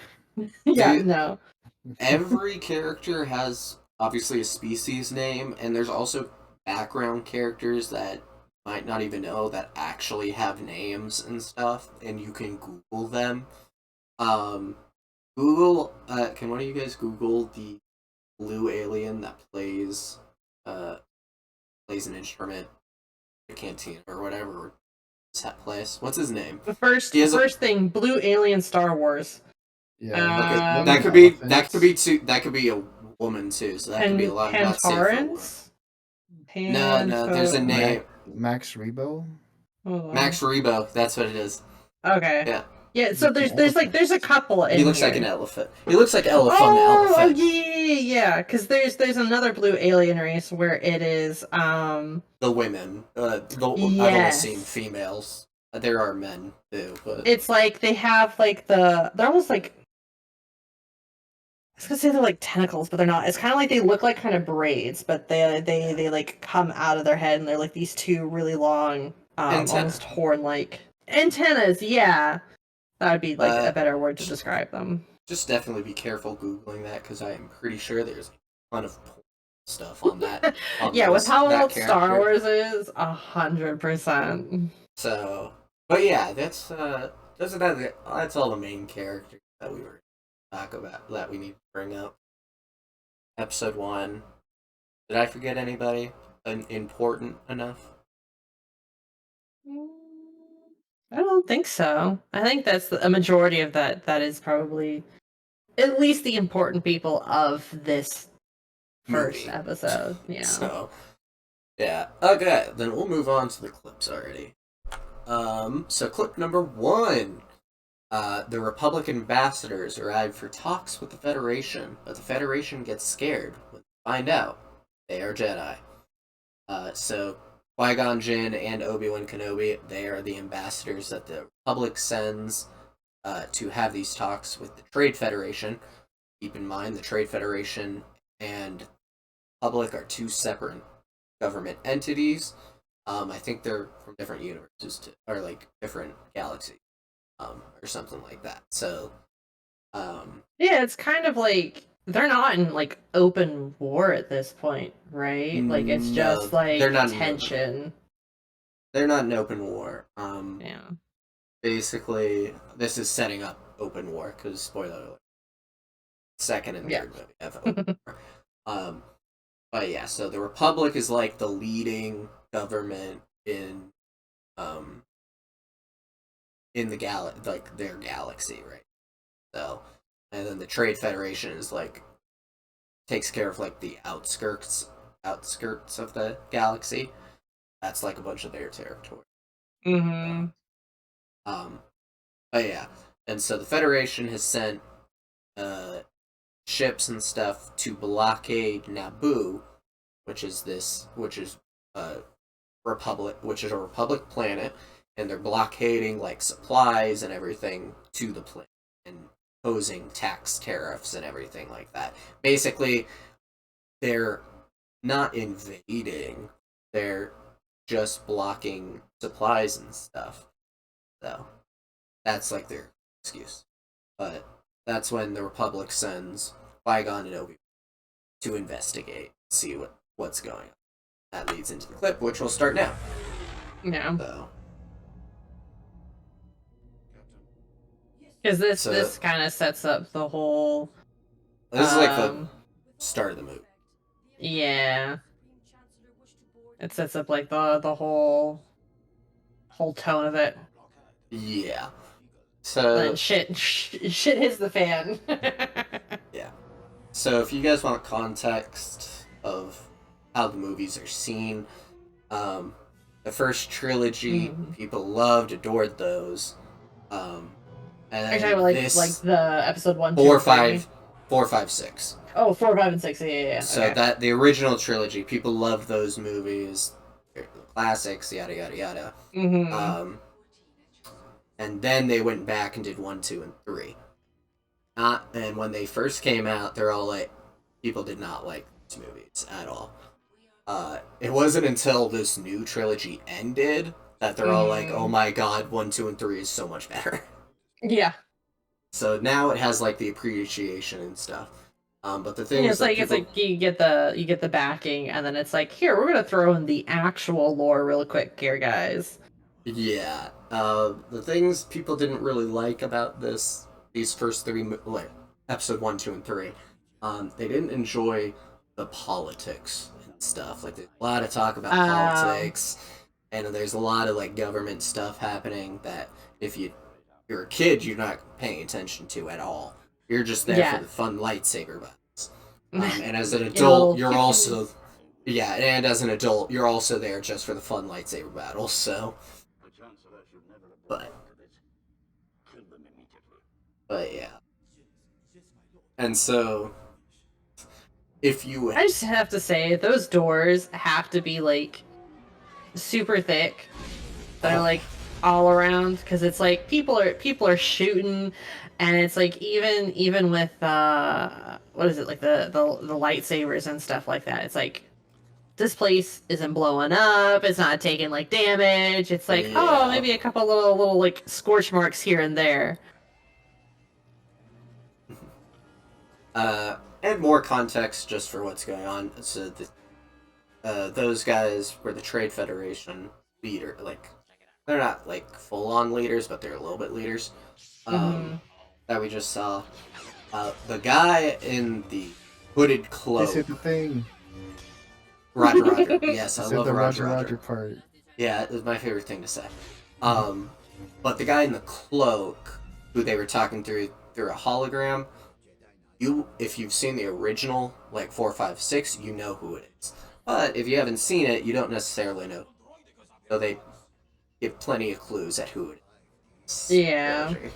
Yeah, Dude, no. every character has obviously a species name, and there's also background characters that might not even know that actually have names and stuff, and you can Google them. Um, can one of you guys Google the blue alien that plays an instrument, a canteen or whatever set place? What's his name? The first He has a first thing, Blue Alien Star Wars. Yeah. okay. Um, That Lemon could be elephants. that could be a woman too, so that could be a lot not safe for work. Pantarans? No, there's a name. Max Rebo. Hold on. Max Rebo, that's what it is. Okay. Yeah. Yeah, so An there's a couple in He looks here. like an elephant. He looks like Elephant the Oh, elephant. yeah, because there's another blue alien race where it is The women. I've only yes. seen females. There are men too, but It's like they have like they're almost like I was gonna say they're like tentacles, but they're not. It's kind of like they look like kind of braids, but they like come out of their head and they're like these two really long, Antenna. almost horn-like antennas. Yeah, that would be like a better word to describe them. just definitely be careful Googling that because I am pretty sure there's a ton of stuff on that. Yeah, with how that old Star character. Wars is, 100%. So, but yeah, that's all the main characters that we were talk about that we need to bring up. Episode 1. Did I forget anybody important enough? I don't think so. I think that's a majority of that. That is probably at least the important people of this first Movie. episode. Yeah. So, yeah. Okay, then we'll move on to the clips already. So clip number 1. The Republic ambassadors arrive for talks with the Federation, but the Federation gets scared when they find out they are Jedi. So Qui-Gon Jinn and Obi-Wan Kenobi, they are the ambassadors that the Republic sends to have these talks with the Trade Federation. Keep in mind, the Trade Federation and Republic are two separate government entities. I think they're from different universes, or like different galaxies, or something like that. So, Yeah, it's kind of like they're not in like open war at this point, right? Like it's no, just like they're not tension. they're not in open war. Yeah. Basically, this is setting up open war because spoiler alert, second and third movie have open war. But yeah, so the Republic is like the leading government in the like their galaxy, right? So, and then the Trade Federation is like takes care of like the outskirts of the galaxy. That's like a bunch of their territory. Mm-hmm. But yeah, and so the Federation has sent ships and stuff to blockade Naboo, which is a Republic planet, and they're blockading like supplies and everything to the planet and posing tax tariffs and everything like that. Basically, they're not invading; they're just blocking supplies and stuff. So that's like their excuse. But that's when the Republic sends Qui-Gon and Obi to investigate, see what's going on. That leads into the clip, which will start now. Yeah. So, Because this kind of sets up the whole. this is like the start of the movie. Yeah. It sets up like the whole tone of it. Yeah. So Then shit hits the fan. yeah. So if you guys want context of how the movies are seen, the first trilogy, people loved, adored those. And Are you talking about like the episode 1, 2, 4, 3? 4, 5, 6. Oh, 4, 5, and 6. Yeah. So okay. that the original trilogy, people loved those movies, they're classics, yada yada yada. Mm-hmm. And then they went back and did 1, 2, and 3. And when they first came out, they're all like, people did not like these movies at all. It wasn't until this new trilogy ended that they're all like, oh my god, 1, 2, and 3 is so much better. Yeah. So now it has like the appreciation and stuff. But the Yeah, things it's that like people, you get the backing, and then it's like, here, we're gonna throw in the actual lore real quick here, guys. yeah, the things people didn't really like about these first three, like episode 1, 2, and 3, they didn't enjoy the politics and stuff. Like there's a lot of talk about Um, politics, and there's a lot of like government stuff happening that if you're a kid, you're not paying attention to at all. You're just there for yeah. the fun lightsaber battles. And as an You know, adult, little you're pew also, pews. yeah, and as an adult, you're also there just for the fun lightsaber battles. So, but but yeah, and so if you, I just have to say, those doors have to be like super thick. They're uh, like all around because it's like people are shooting, and it's like even with what is it, like the lightsabers and stuff like that. It's like this place isn't blowing up. It's not taking like damage. It's like, oh, yeah, maybe a couple little like scorch marks here and there. and more context just for what's going on. So those guys were the Trade Federation leader. Like they're not like full on leaders, but they're a little bit leaders. Um, Hmm. that we just saw. The guy in the hooded They said cloak, the thing. Roger Roger. Yes, They I said love the Roger Roger Roger. Roger part. Yeah, it was my favorite thing to say. Um, but the guy in the cloak, who they were talking through a hologram, if you've seen the original, like 4, 5, 6, you know who it is. But if you haven't seen it, you don't necessarily know. So they give plenty of clues at who it is. Yeah. Trilogy.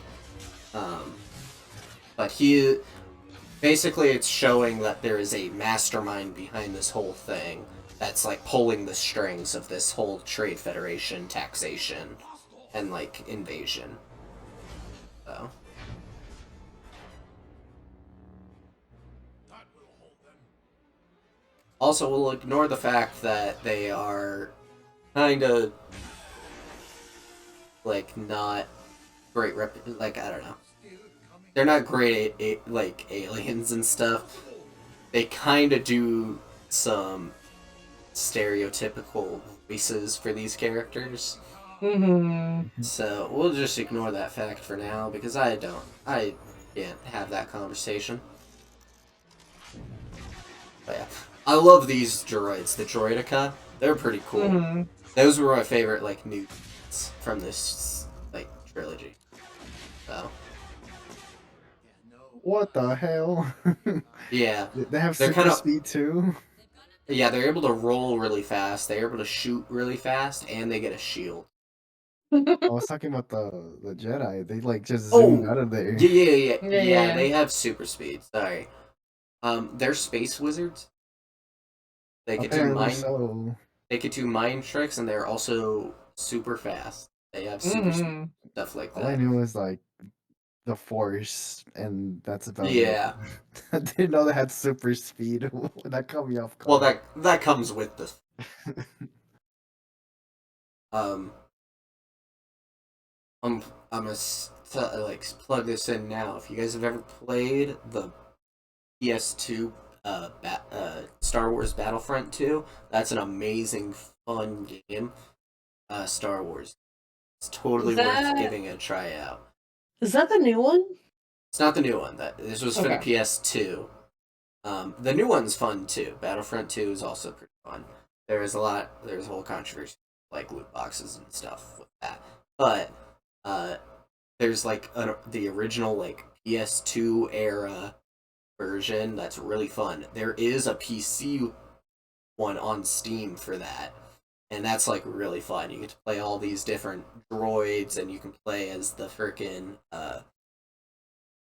But he basically it's showing that there is a mastermind behind this whole thing that's like pulling the strings of this whole trade federation taxation and like invasion. So also we'll ignore the fact that they are kind of like not great like I don't know. They're not great like aliens and stuff. They kind of do some stereotypical voices for these characters. Hmm. So we'll just ignore that fact for now because I can't have that conversation. But yeah, I love these droids, the Droidica. They're pretty cool. Hmm. Those were my favorite like new from this like trilogy. So What the hell? yeah, They have they're kind super of speed too. yeah they're able to roll really fast. They're able to shoot really fast, and they get a shield. I was talking about the Jedi. They like just zoomed Oh out of there. yeah. Yeah. They have super speed. Sorry. They're space wizards. They could do Apparently mind. so. They could do mind tricks, and they're also super fast. They have super speed, Hmm. stuff like All I that. knew was like the Force, and that's about it. Yeah. I didn't know they had super speed. That caught me off Well, guard. that comes with the um. I'm I'm gonna like plug this in now. If you guys have ever played the PS2 Star Wars Battlefront 2, that's an amazing fun game. Star Wars. It's Is totally worth that giving a try out. is that the new one? It's not the new one. That this was for the Okay. PS2. The new one's fun too. Battlefront 2 is also pretty fun. There's a whole controversy like loot boxes and stuff with that. But uh, there's like the original like PS2 era version that's really fun. There is a PC one on Steam for that, and that's like really fun. You get to play all these different droids, and you can play as the freaking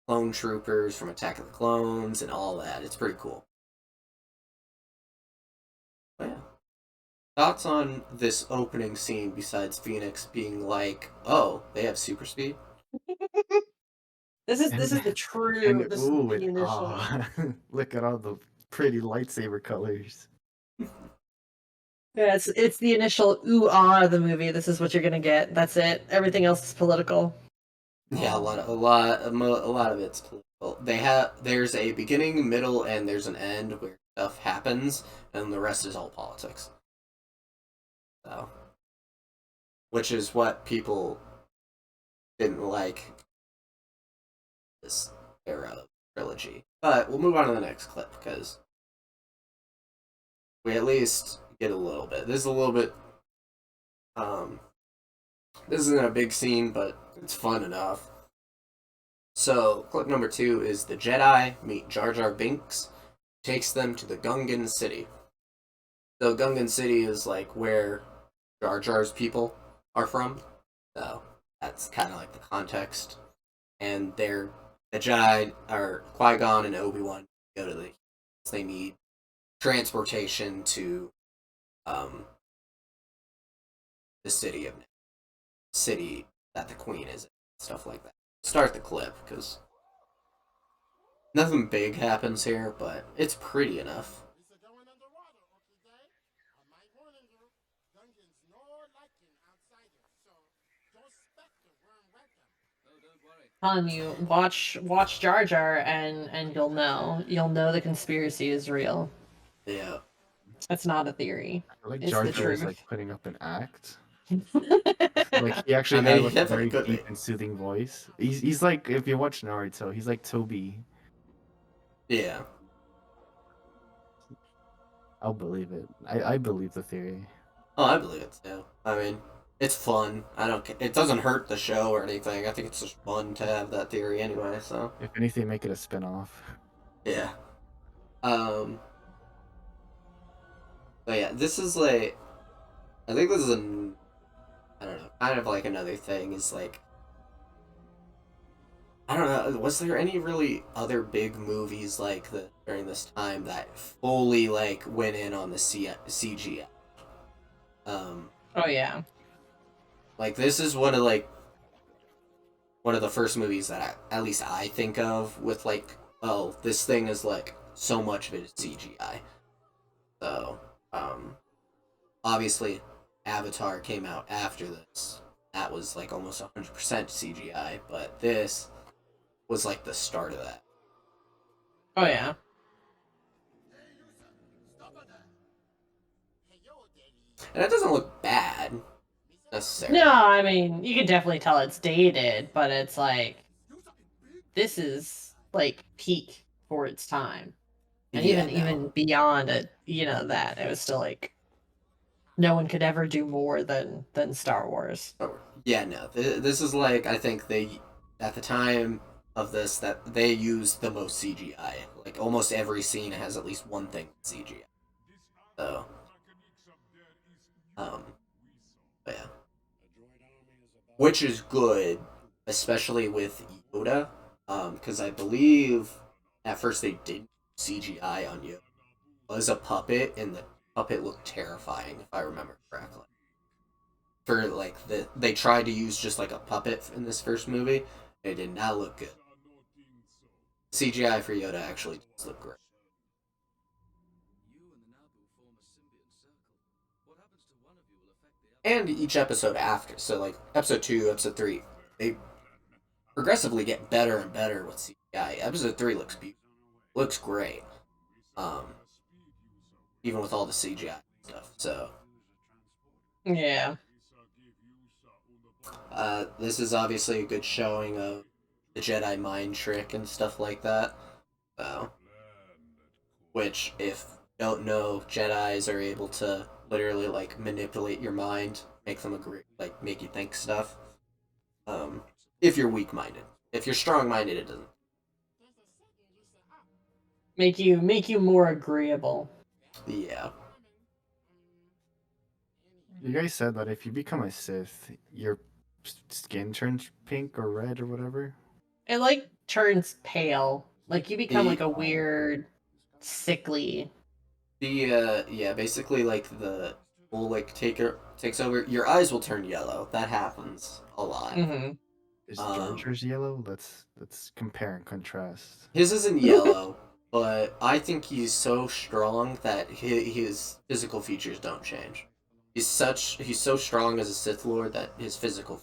clone troopers from Attack of the Clones and all that. It's pretty cool. But yeah. Thoughts on this opening scene besides Phoenix being like, "Oh, they have super speed." This And is the and true. This is ooh, the and initial. look at all the pretty lightsaber colors. Yeah, it's the initial ooh ah of the movie. This is what you're gonna get. That's it. Everything else is political. Yeah, a lot of it's political. There's a beginning, middle, and there's an end where stuff happens, and the rest is all politics. So, which is what people didn't like this era of trilogy. But we'll move on to the next clip because we at least get a little bit. This is a little bit. Um, this isn't a big scene, but it's fun enough. So, clip number 2 is the Jedi meet Jar Jar Binks, takes them to the Gungan City. So, Gungan City is like where Jar Jar's people are from. So, that's kind of like the context. And the Jedi are Qui-Gon and Obi-Wan go to they need transportation to the city that the Queen is in, stuff like that. Start the clip because nothing big happens here, but it's pretty enough. Telling you, watch Jar Jar, and you'll know the conspiracy is real. Yeah. It's not a theory. I feel like It's Jar the Jar is truth. like putting up an act. Like he actually I mean, had he like a definitely very could be. deep and soothing voice. He's like, if you watch Naruto, he's like Toby. Yeah. I'll believe it. I believe the theory. Oh, I believe it too. I mean, it's fun. I don't. It doesn't hurt the show or anything. I think it's just fun to have that theory anyway. So If anything, make it a spin-off. yeah. Um. But yeah, this is like. I think this is I don't know. Kind of like another thing is like. I don't know. Was there any really other big movies like the during this time that fully like went in on the CGI? Oh yeah. Like this is one of the first movies that at least I think of with like, oh, this thing is like so much of it is CGI. So, obviously, Avatar came out after this. That was like almost 100% CGI, but this was like the start of that. Oh yeah. And it doesn't look bad necessarily. No, I mean you can definitely tell it's dated, but it's like this is like peak for its time, and Yeah, even no. beyond it, that it was still like no one could ever do more than Star Wars. Oh, yeah, no. This is like I think they at the time of this that they used the most CGI. Like almost every scene has at least one thing with CGI. So, um, but yeah, which is good, especially with Yoda, because I believe at first they did CGI on Yoda. It was a puppet, and the puppet looked terrifying if I remember correctly. For like they tried to use just like a puppet in this first movie. It did not look good. CGI for Yoda actually does look great. And each episode after, so like episode 2, episode 3, they progressively get better and better with CGI. Episode 3 looks beautiful, looks great, um, even with all the CGI stuff. So Yeah. this is obviously a good showing of the Jedi mind trick and stuff like that. So, which if you don't know, Jedi's are able to literally like manipulate your mind, make them agree, like make you think stuff. Um, if you're weak-minded, if you're strong-minded, it doesn't. Make you more agreeable. Yeah, You guys said that if you become a Sith, your skin turns pink or red or whatever. It like turns pale. Like you become like the a weird, sickly. yeah, basically like the will like takes over. Your eyes will turn yellow. That happens a lot. Mm-hmm. Is Jar Um, Jar's yellow? Let's compare and contrast. his isn't yellow, but I think he's so strong that his physical features don't change. He's so strong as a Sith Lord that his physical.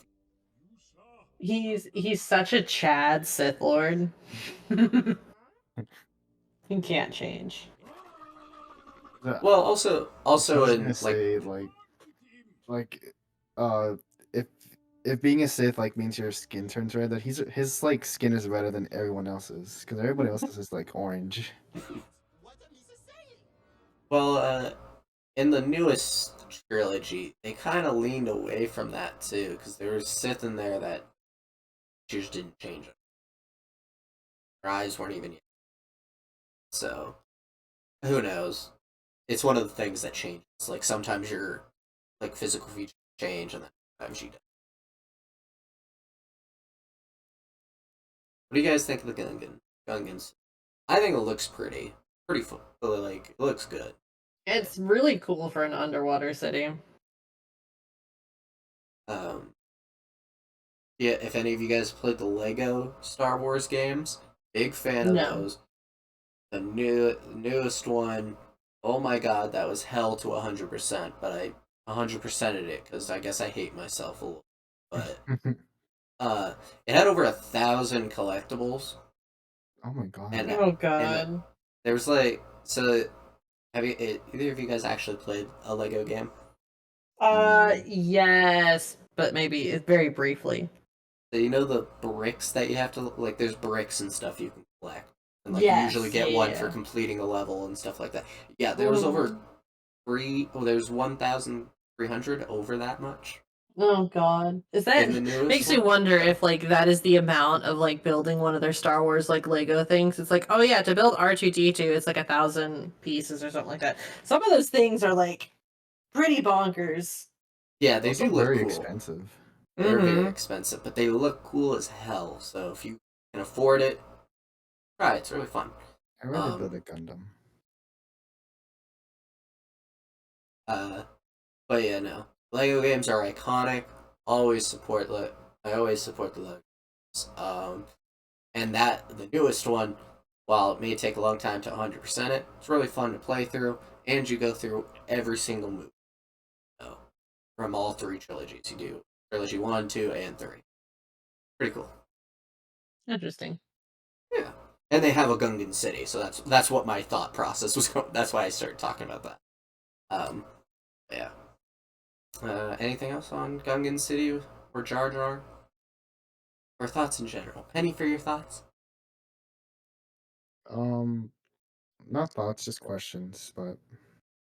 He's such a Chad Sith Lord. He can't change. Well, I was also just gonna in like say like uh if if being a Sith like means your skin turns red, that his like skin is redder than everyone else's because everybody else's is like orange. well, in the newest trilogy, they kind of leaned away from that too, because there was Sith in there that just didn't change it. Their eyes weren't even yet. So who knows? It's one of the things that changes. Like sometimes your like physical features change, and then sometimes you don't. What do you guys think of the Gungans? I think it looks pretty fun. Like it looks good. It's really cool for an underwater city. Um, yeah, if any of you guys played the Lego Star Wars games, big fan of No. those. The newest one, oh my god, that was hell to 100%. But I 100%ed it because I guess I hate myself a little. But uh, it had over 1,000 collectibles, Oh my god. and Oh and god. there was like so. Have you either of you guys actually played a Lego game? No. Yes, but maybe very briefly. So you know the bricks that you have to like. There's bricks and stuff you can collect, and like you usually Yes, yeah, get one for yeah. completing a level and stuff like that. Yeah, there was over Mhm. three. Oh, there's 1,300 over that much Oh god. Is in that the newest makes me one. wonder if like that is the amount of like building one of their Star Wars like Lego things. It's like, oh yeah, to build R2D2, it's like 1,000 pieces or something like that. Some of those things are like pretty bonkers. Yeah, they Also do look very cool. expensive. They're very Mm-hmm. expensive, but they look cool as hell. So if you can afford it, try it. It's really fun. I'd rather build Um, a Gundam. uh, but yeah, no. Lego games are iconic. Always support I always support the Legos. And that the newest one, while it may take a long time to 100% it, it's really fun to play through, and you go through every single movie. So, from all three trilogies, you do trilogy 1, 2, and 3. Pretty cool. Interesting. Yeah, and they have a Gungan city, so that's what my thought process was. That's why I started talking about that. Um, yeah. Anything else on Gungan City or Jar Jar, or thoughts in general? Penny, for your thoughts. Um, Not thoughts, just questions. But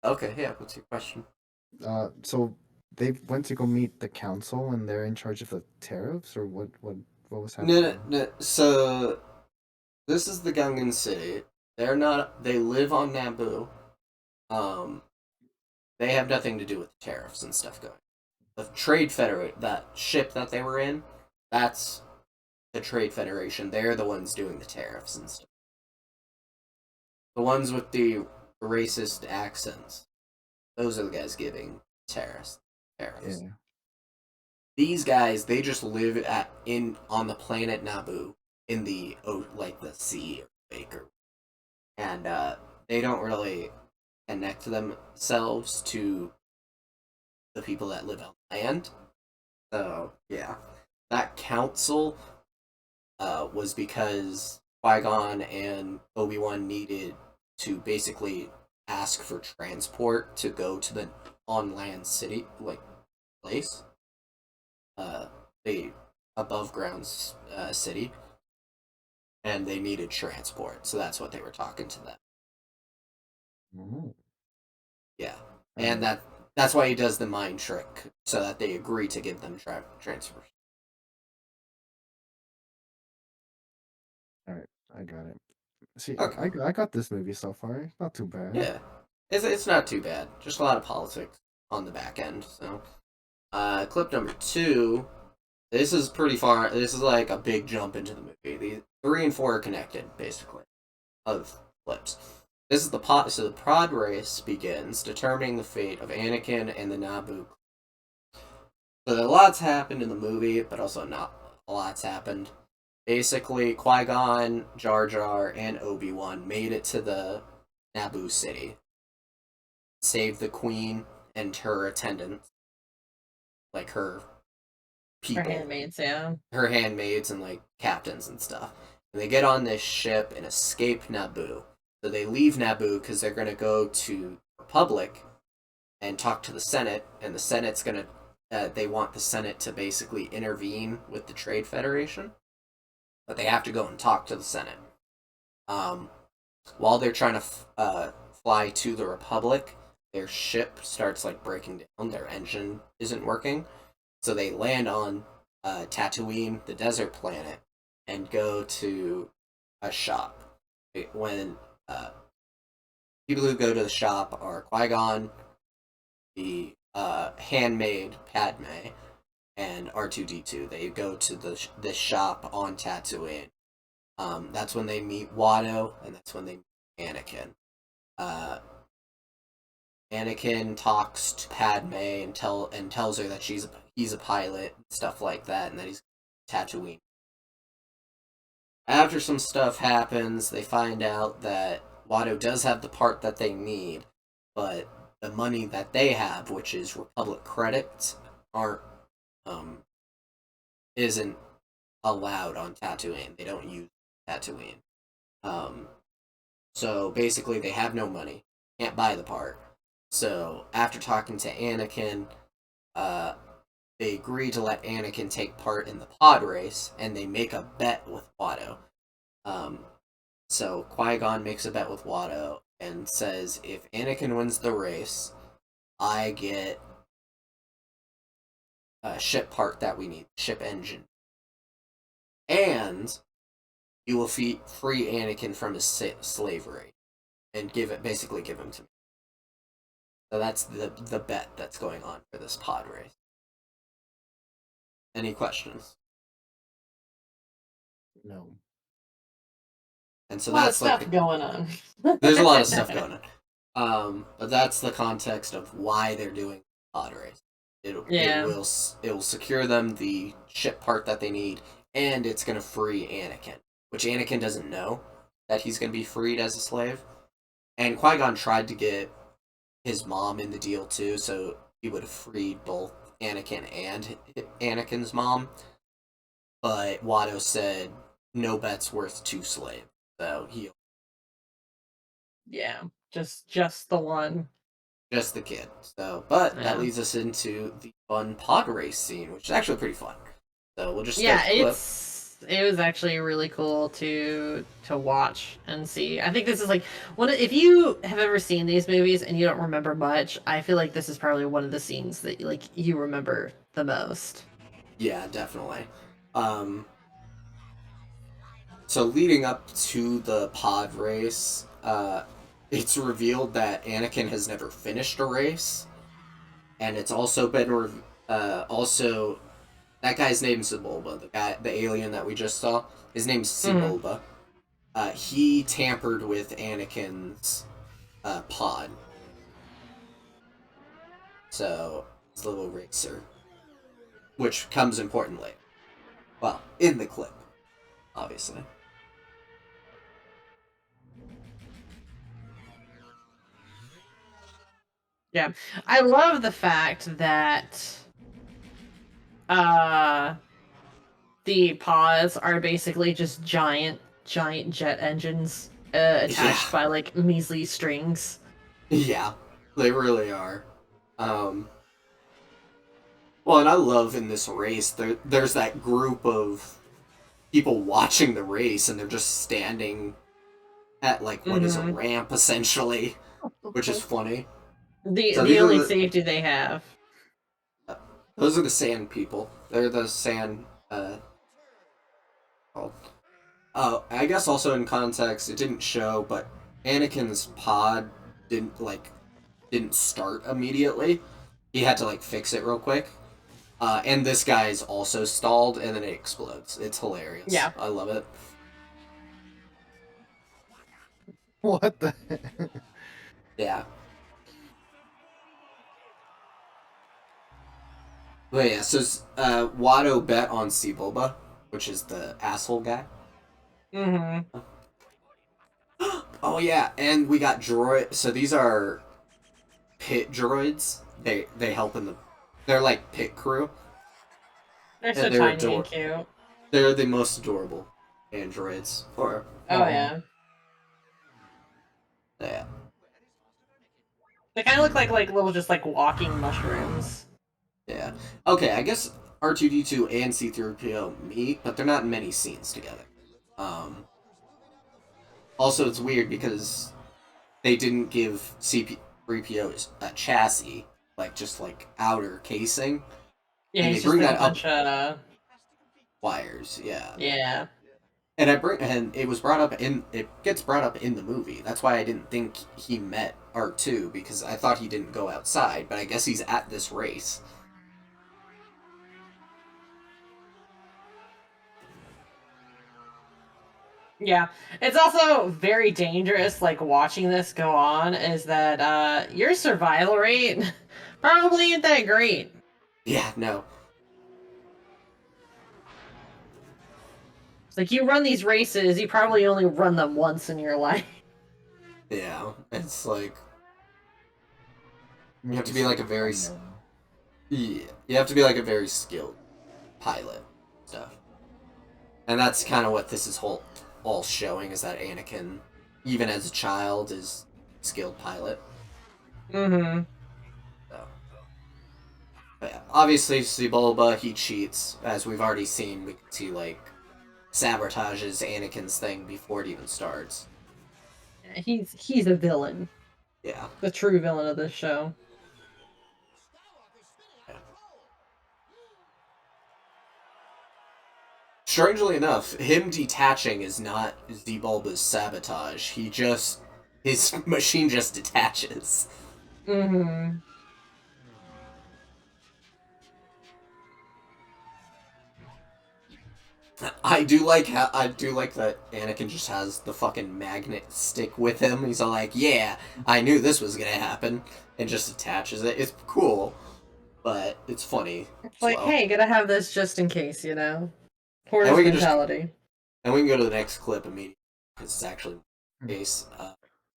Okay, yeah. What's your question? so they went to go meet the council, and they're in charge of the tariffs, or what was No, no, happening? no. So this is the Gungan city. They're not. They live on Naboo. Um, they have nothing to do with the tariffs and stuff going. The Trade Federate, that ship that they were in, that's the Trade Federation. They're the ones doing the tariffs and stuff. The ones with the racist accents. Those are the guys giving tariffs. Tariffs. Yeah. These guys, they just live at in on the planet Naboo in the like the sea or Baker, and they don't really connect themselves to the people that live on land. So yeah, that council was because Qui-Gon and Obi-Wan needed to basically ask for transport to go to the on land city like place, uh, the above ground city, and they needed transport, so that's what they were talking to them. Oh, Yeah, all and right, that's why he does the mind trick so that they agree to give them transfers. all right. I got it. See, Okay, I got this movie so far. Not too bad. yeah, it's not too bad. Just a lot of politics on the back end. So, clip number two. This is pretty far. This is like a big jump into the movie. The three and four are connected, basically, of clips. This is the pod. So the pod race begins, determining the fate of Anakin and the Naboo. So a lot's happened in the movie, but also not a lot's happened. Basically, Qui Gon, Jar Jar, and Obi Wan made it to the Naboo city, saved the Queen and her attendants, like her Her people, handmaids, yeah. her handmaids and like captains and stuff. And they get on this ship and escape Naboo. So they leave Naboo because they're going to go to Republic and talk to the Senate, and the Senate's going to they want the Senate to basically intervene with the Trade Federation, but they have to go and talk to the Senate. While they're trying to fly to the Republic, their ship starts like breaking down. Their engine isn't working, so they land on Tatooine, the desert planet, and go to a shop. When people who go to the shop are Qui-Gon, the handmaid Padme, and R2D2. They go to this shop on Tatooine. That's when they meet Watto, and that's when they meet Anakin. Anakin talks to Padme and tells her that he's a pilot and stuff like that, and that he's Tatooine. After some stuff happens, they find out that Watto does have the part that they need, but the money that they have, which is Republic credits, isn't allowed on Tatooine. They don't use Tatooine. So basically, they have no money, can't buy the part. So after talking to Anakin, they agree to let Anakin take part in the pod race, and they make a bet with Watto. So Qui-Gon makes a bet with Watto and says, if Anakin wins the race, I get a ship part that we need, ship engine. And you will free Anakin from his slavery and basically give him to me. So that's the bet that's going on for this pod race. Any questions? No. And so A lot that's of stuff like going on. there's a lot of stuff going on. But that's the context of why they're doing pod race. It will secure them the ship part that they need, and it's going to free Anakin, which Anakin doesn't know that he's going to be freed as a slave. And Qui-Gon tried to get his mom in the deal too, so he would have freed both Anakin and Anakin's mom. But Watto said no bet's worth two slaves, so Yeah, just the one. just the kid. So, but Yeah. that leads us into the fun pod race scene, which is actually pretty fun. So we'll just Yeah, start the clip. it was actually really cool to watch and see. I think this is like if you have ever seen these movies and you don't remember much, I feel like this is probably one of the scenes that like you remember the most. Yeah, definitely. So leading up to the pod race, it's revealed that Anakin has never finished a race, and it's also been also that guy's name's Sebulba, the alien that we just saw. His name's Sebulba. He tampered with Anakin's pod, so his little racer, which comes important later. Well, in the clip, obviously. Yeah, I love the fact that the pods are basically just giant jet engines attached by like measly strings. Yeah, they really are. Well, and I love in this race, there's that group of people watching the race, and they're just standing at like what is a ramp essentially, which is funny. The only safety they have. Those are the sand people. They're the sand. Oh, I guess also in context, it didn't show, but Anakin's pod didn't start immediately. He had to like fix it real quick. And this guy's also stalled, and then it explodes. It's hilarious. Yeah, I love it. What the? Yeah. But yeah, so Watto bet on Sebulba, which is the asshole guy. Oh yeah, and we got droid. So these are pit droids. They help in the. They're like pit crew. They're so and they're tiny and cute. They're the most adorable androids. Or Oh yeah. yeah. They kind of look like little just like walking mushrooms. Yeah. Okay, I guess R2D2 and C3PO meet, but they're not in many scenes together. Um, Also, it's weird because they didn't give C3PO a chassis, like just like outer casing, Yeah, and they he's just bring like a that up bunch of wires. Yeah. yeah. And it gets brought up in the movie. That's why I didn't think he met R2 because I thought he didn't go outside, but I guess he's at this race. Yeah, it's also very dangerous. Like watching this go on is that your survival rate probably ain't that great. Yeah, no. It's like you run these races, you probably only run them once in your life. Yeah, it's like you have Maybe to be like a so very unknown. yeah, you have to be like a very skilled pilot stuff. And that's kind of what this is all showing is that Anakin, even as a child, is a skilled pilot. Mm-hmm. So, but yeah, obviously, Sebulba, he cheats, as we've already seen. We can see like sabotages Anakin's thing before it even starts. Yeah, he's a villain, Yeah. the true villain of this show. Yeah. Strangely enough, him detaching is not Sebulba's sabotage. His machine just detaches. Mm-hmm. I do like that Anakin just has the fucking magnet stick with him. He's all like, "Yeah, I knew this was gonna happen," and just attaches it. It's cool, but it's funny It's as like, well. hey, gotta have this just in case, you know. And Hoarder's we can just mentality. and we can go to the next clip immediately because it's actually the Hmm. case.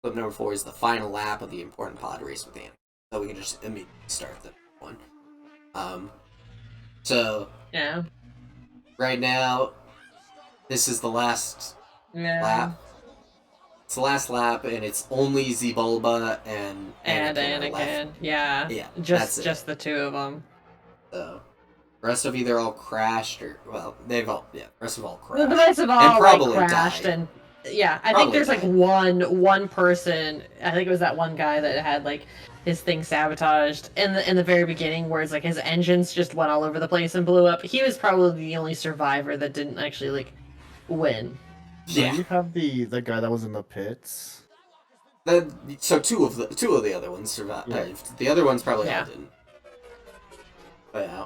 Clip number 4 is the final lap of the important pod race with Anakin, so we can just immediately start the one. Um, so Yeah. right now, this is the last Yeah. lap. It's the last lap, and it's only Zebulba and And Anakin are left. Anakin. Yeah. Yeah, that's Just it. the two of them. So, the rest of either all crashed or, well, the rest of all The crashed. rest of And all like probably crashed died. and yeah, I think Probably there's like died. one person. I think it was that one guy that had like his thing sabotaged in the very beginning, where it's like his engines just went all over the place and blew up. He was probably the only survivor that didn't actually like win. Don't Yeah. you have the guy that was in the pits? So two of the other ones survived. Yeah. The other ones probably all Yeah. didn't. But yeah.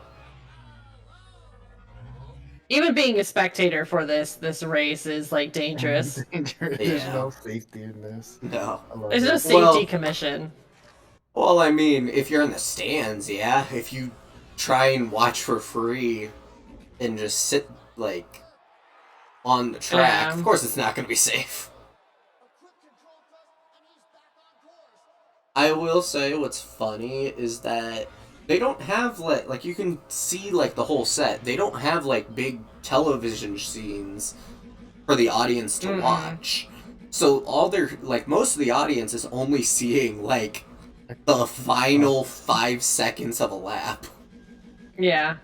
Even being a spectator for this race is like dangerous. There's Yeah. no safety in this. No. I love There's no it. safety commission. Well, I mean, if you're in the stands, yeah. If you try and watch for free and just sit, like, on the track, of course it's not going to be safe. I will say what's funny is that they don't have like you can see like the whole set. They don't have like big television scenes for the audience to watch. So all they're like most of the audience is only seeing like the final 5 seconds of a lap. Yeah.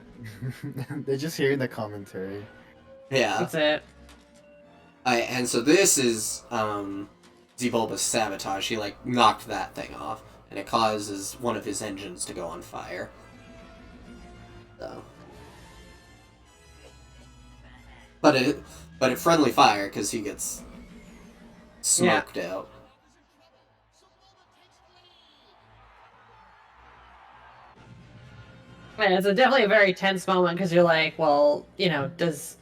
They're just hearing the commentary. Yeah. That's it. And so this is Zebulba's sabotage. He like knocked that thing off, and it causes one of his engines to go on fire. So, but it friendly fire because he gets smoked out. And it's definitely a very tense moment because you're like, well, you know, is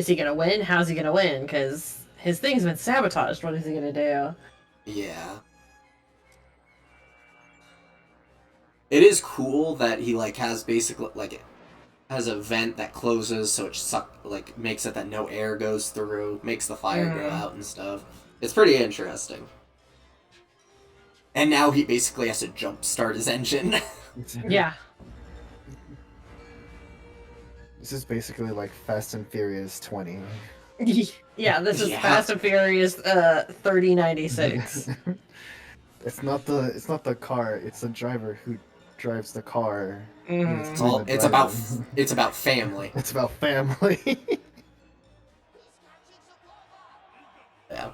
he gonna win? How's he gonna win? Because his thing's been sabotaged. What is he gonna do? Yeah. It is cool that he like has basically like has a vent that closes so it makes it that no air goes through, makes the fire go out and stuff. It's pretty interesting. And now he basically has to jump start his engine. Yeah. This is basically like Fast and Furious 20. Yeah, this is Yeah. Fast and Furious 3096. It's not the car, it's the driver who drives the car. Who's Mhm. doing Well, the driving. it's about family. It's about family. Yeah.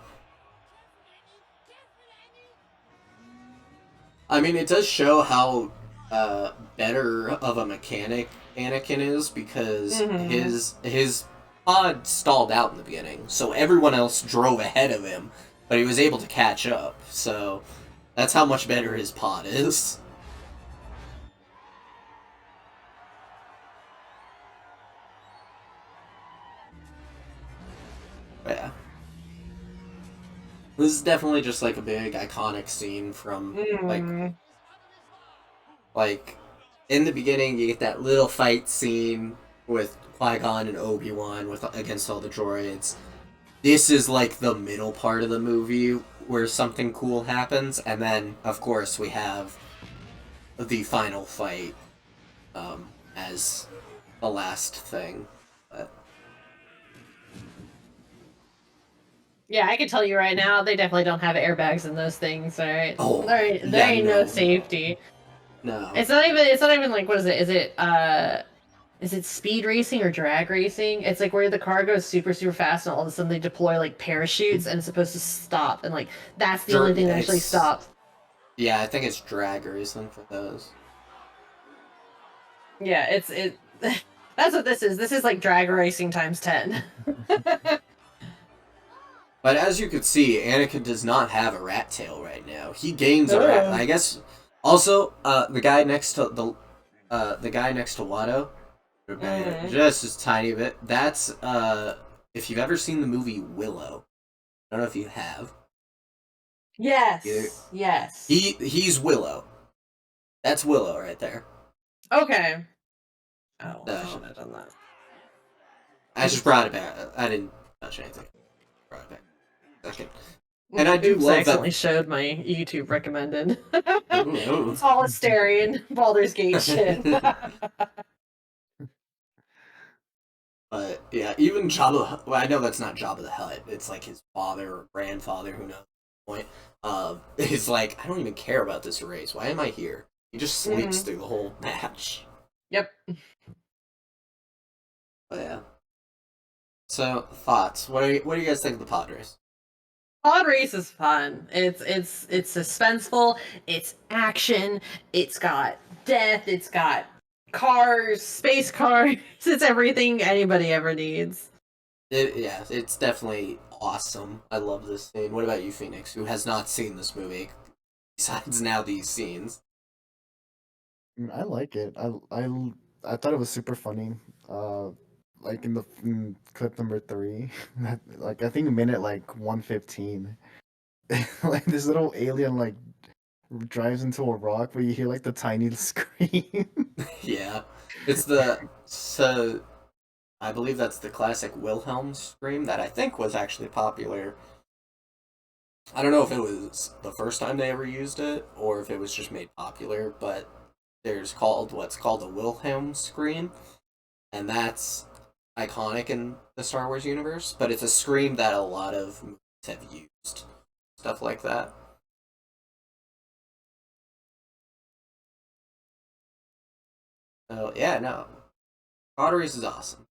I mean, it does show how better of a mechanic Anakin is because Mhm. his pod stalled out in the beginning, so everyone else drove ahead of him, but he was able to catch up. So that's how much better his pod is. But yeah. This is definitely just like a big iconic scene from Mhm. like in the beginning you get that little fight scene with Qui-Gon and Obi-Wan with against all the droids. This is like the middle part of the movie where something cool happens, and then of course we have the final fight as the last thing. But Yeah, I can tell you right now, they definitely don't have airbags in those things. All right, oh there yeah, ain't no no, safety. no. It's not even like, what is it? Is it speed racing or drag racing? It's like where the car goes super super fast and all of a sudden they deploy like parachutes and it's supposed to stop, and like that's the only thing that actually It's stops. yeah, I think it's drag racing for those. Yeah, it. That's what this is. This is like drag racing times 10. But as you could see, Anakin does not have a rat tail right now. He gains a rat. Oh. I guess. Also, the guy next to the guy next to Watto, Mhm. just a tiny bit. That's if you've ever seen the movie Willow. I don't know if you have. Either Yes. Yes. he's Willow. That's Willow right there. Okay. Oh, I So shouldn't have done that. I just brought it back. I didn't touch anything. Brought it back. Second. And I do Oops, I love that. accidentally showed my YouTube recommended. Ooh, It's all Asterian Baldur's Gate shit. ooh. But yeah, even Jabba. Well, I know that's not Jabba the Hutt. It's like his father or grandfather, who knows. Point. Is like, I don't even care about this race. Why am I here? He just sleeps Mhm. through the whole match. Yep. But yeah. So thoughts. What do you guys think of the pod race? Pod race is fun. It's suspenseful. It's action. It's got death. It's got cars, space cars. It's everything anybody ever needs. Yeah, it's definitely awesome. I love this scene. What about you, Phoenix, who has not seen this movie besides now these scenes? I like it. I thought it was super funny. Like in the clip number 3, like I think minute like 115, like this little alien like drives into a rock, where you hear like the tiny scream. Yeah, it's the so I believe that's the classic Wilhelm scream that I think was actually popular. I don't know if it was the first time they ever used it or if it was just made popular, but there's called what's called the Wilhelm scream, and that's iconic in the Star Wars universe. But it's a scream that a lot of movies have used, stuff like that. So yeah, no, Potteries is awesome.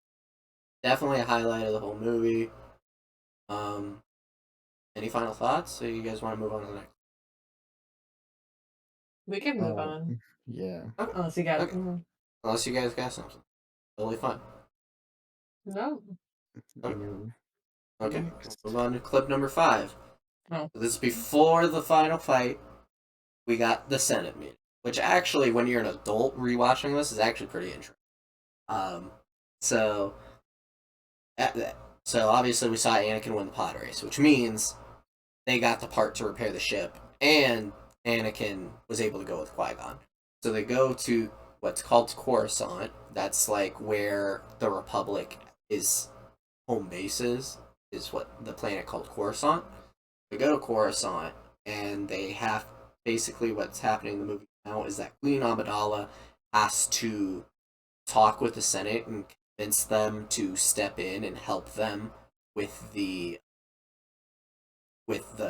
Definitely a highlight of the whole movie. Um, any final thoughts? So you guys want to move on to the next? We can move Oh, on. yeah. Okay, Unless you got okay. Unless you guys got something, totally fine. no. Okay, No. okay. Next. We'll move on to clip number 5. Oh. So this is before the final fight. We got the Senate meeting, which actually, when you're an adult rewatching this, is actually pretty interesting. Um, so, so obviously we saw Anakin win the pod race, which means they got the part to repair the ship, and Anakin was able to go with Qui-Gon. So they go to what's called Coruscant. That's like where the Republic is home bases, is what the planet called Coruscant. They go to Coruscant, and they have basically what's happening in the movie now is that Queen Amidala has to talk with the Senate and convince them to step in and help them with the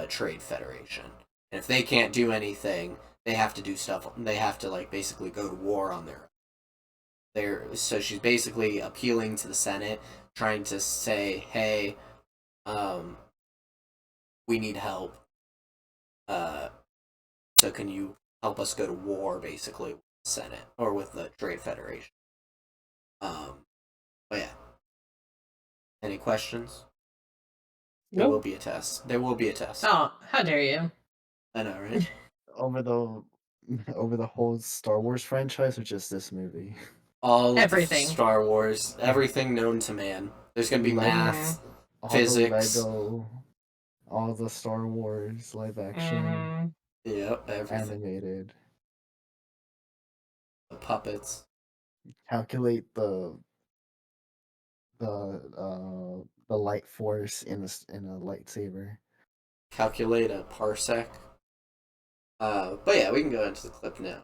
trade federation. And if they can't do anything, they have to do stuff. They have to like basically go to war on their own. So she's basically appealing to the Senate, trying to say, "Hey, we need help. So can you help us go to war, basically, with the Senate or with the Trade Federation?" But yeah. Any questions? There will Nope. be a test. There will be a test. Oh, how dare you? I know, right? Over the whole Star Wars franchise or just this movie? All of the Everything. Star Wars, everything known to man. There's gonna be math, All physics. the Lego, all the Star Wars live action, Yep, everything. animated. The puppets. Calculate the light force in a lightsaber. Calculate a parsec. But yeah, we can go into the clip now.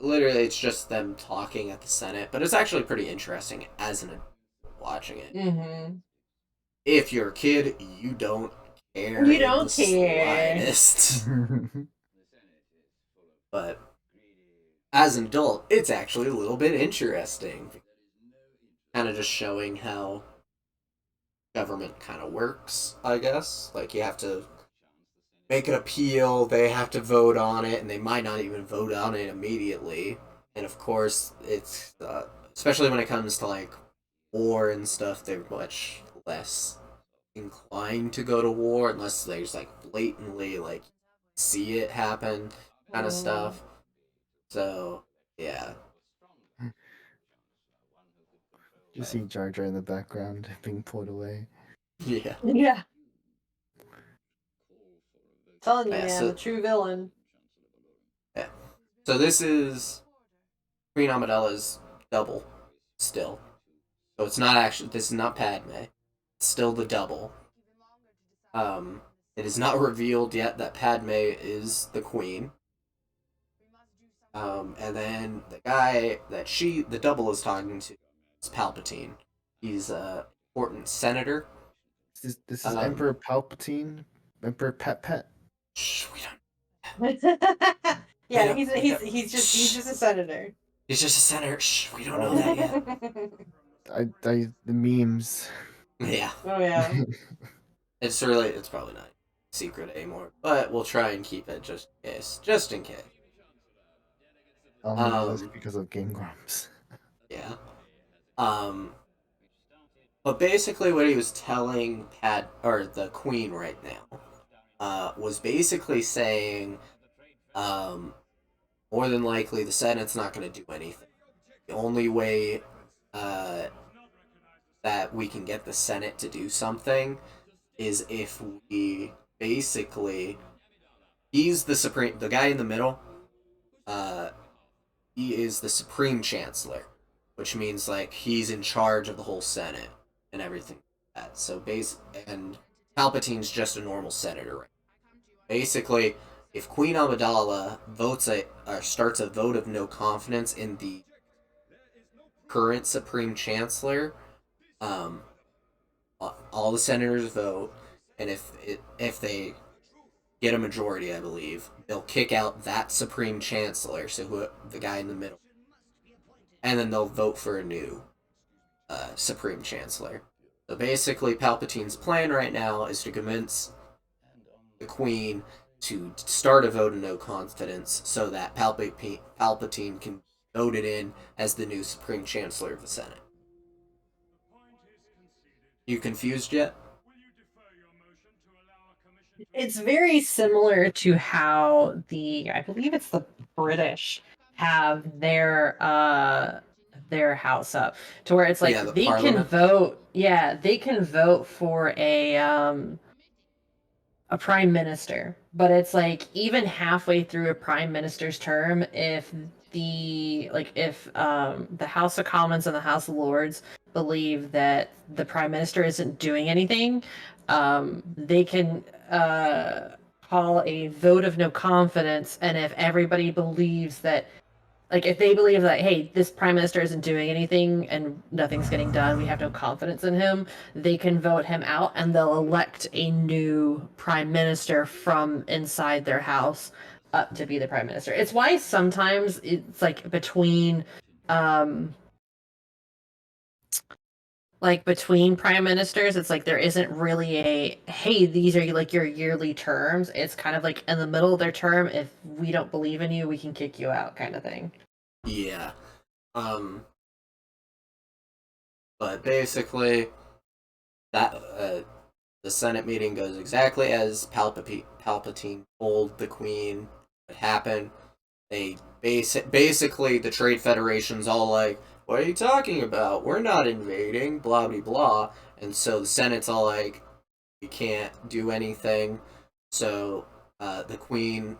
Literally, it's just them talking at the Senate, but it's actually pretty interesting as an adult watching it. Mm-hmm. If you're a kid, you don't care You in don't the care. slightest. But as an adult, it's actually a little bit interesting. Kind of just showing how government kind of works, I guess. Like, you have to make an appeal, they have to vote on it, and they might not even vote on it immediately. And of course, it's especially when it comes to like war and stuff, they're much less inclined to go to war unless there's like blatantly like see it happen kind of stuff. So yeah, Just see Jar Jar in the background being pulled away. yeah, Yeah. Telling you, yeah. man, the true villain. Yeah. So this is Queen Amidala's double still. So it's not actually, this is not Padme. It's still the double. It is not revealed yet that Padme is the queen. And then the guy that the double is talking to is Palpatine. He's a important senator. This is Emperor Palpatine, Emperor Pet Pet. Shh, we don't. Yeah, We he's just a senator. He's just a senator. Shh, we don't know Oh. that yet. The memes. Yeah, Oh yeah. it's probably not secret anymore, but we'll try and keep it just in case. Just in case. I only know this because of Game Grumps. Yeah. Um, but basically, what he was telling the Queen right now, was basically saying, um, more than likely the Senate's not going to do anything. The only way, uh, that we can get the Senate to do something is if we basically, the guy in the middle, uh, he is the Supreme Chancellor, which means like he's in charge of the whole Senate and everything like that. And Palpatine's just a normal senator, right? Basically, if Queen Amidala starts a vote of no confidence in the current Supreme Chancellor, um, all the senators vote, and if they get a majority, I believe they'll kick out that Supreme Chancellor, the guy in the middle, and then they'll vote for a new Supreme Chancellor. So basically, Palpatine's plan right now is to convince the Queen to start a vote of no confidence so that Palpatine can be voted in as the new Supreme Chancellor of the Senate. You confused yet? It's very similar to how I believe it's the British have their house up to where it's like Yeah, the they can Parliament. vote. Yeah, they can vote for a prime minister, but it's like even halfway through a prime minister's term, if the House of Commons and the House of Lords believe that the prime minister isn't doing anything, they can call a vote of no confidence, and if everybody believes that like if they believe that, hey, this prime minister isn't doing anything and nothing's getting done, we have no confidence in him, they can vote him out and they'll elect a new prime minister from inside their house up to be the prime minister. It's why sometimes it's um like between prime ministers, it's like there isn't really a, hey, these are like your yearly terms. It's kind of like in the middle of their term, if we don't believe in you, we can kick you out, kind of thing. Yeah. But basically, that the Senate meeting goes exactly as Palpatine told the Queen would happen. They basically the Trade Federation's all like, "What are you talking about? We're not invading." Blah blah blah. And so the Senate's all like, "We can't do anything." So the Queen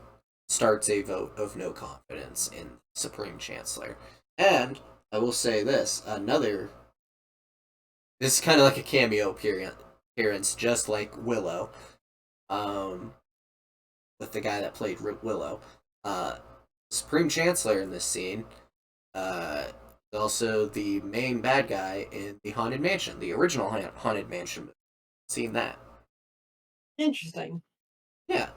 starts a vote of no confidence in Supreme Chancellor. And I will say this: this is kind of like a cameo appearance, just like Willow, um, with the guy that played Willow. Supreme Chancellor in this scene, also the main bad guy in the Haunted Mansion, the original Haunted Mansion movie. Seen that? Interesting. Yeah,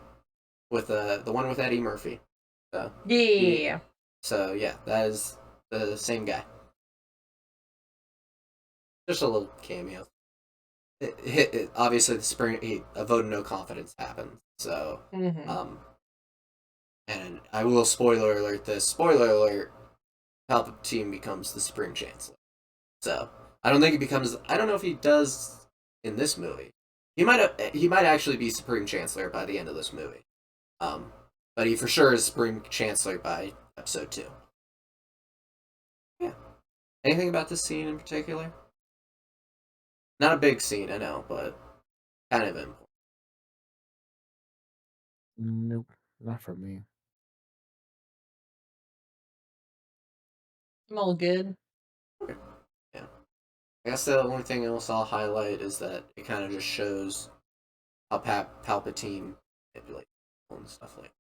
with the one with Eddie Murphy. So Yeah. so yeah, that is the same guy. Just a little cameo. Obviously, a vote of no confidence happened. So, Mm-hmm. and I will spoiler alert this. Spoiler alert: Palpatine becomes the Supreme Chancellor. So I don't think he becomes. I don't know if he does in this movie. He might actually be Supreme Chancellor by the end of this movie. Um, but he for sure is Supreme Chancellor by episode 2. Yeah. Anything about this scene in particular? Not a big scene, I know, but kind of important. Nope, not for me. I'm all good. Okay. Yeah. I guess the only thing else I'll highlight is that it kind of just shows how Palpatine manipulates people and stuff like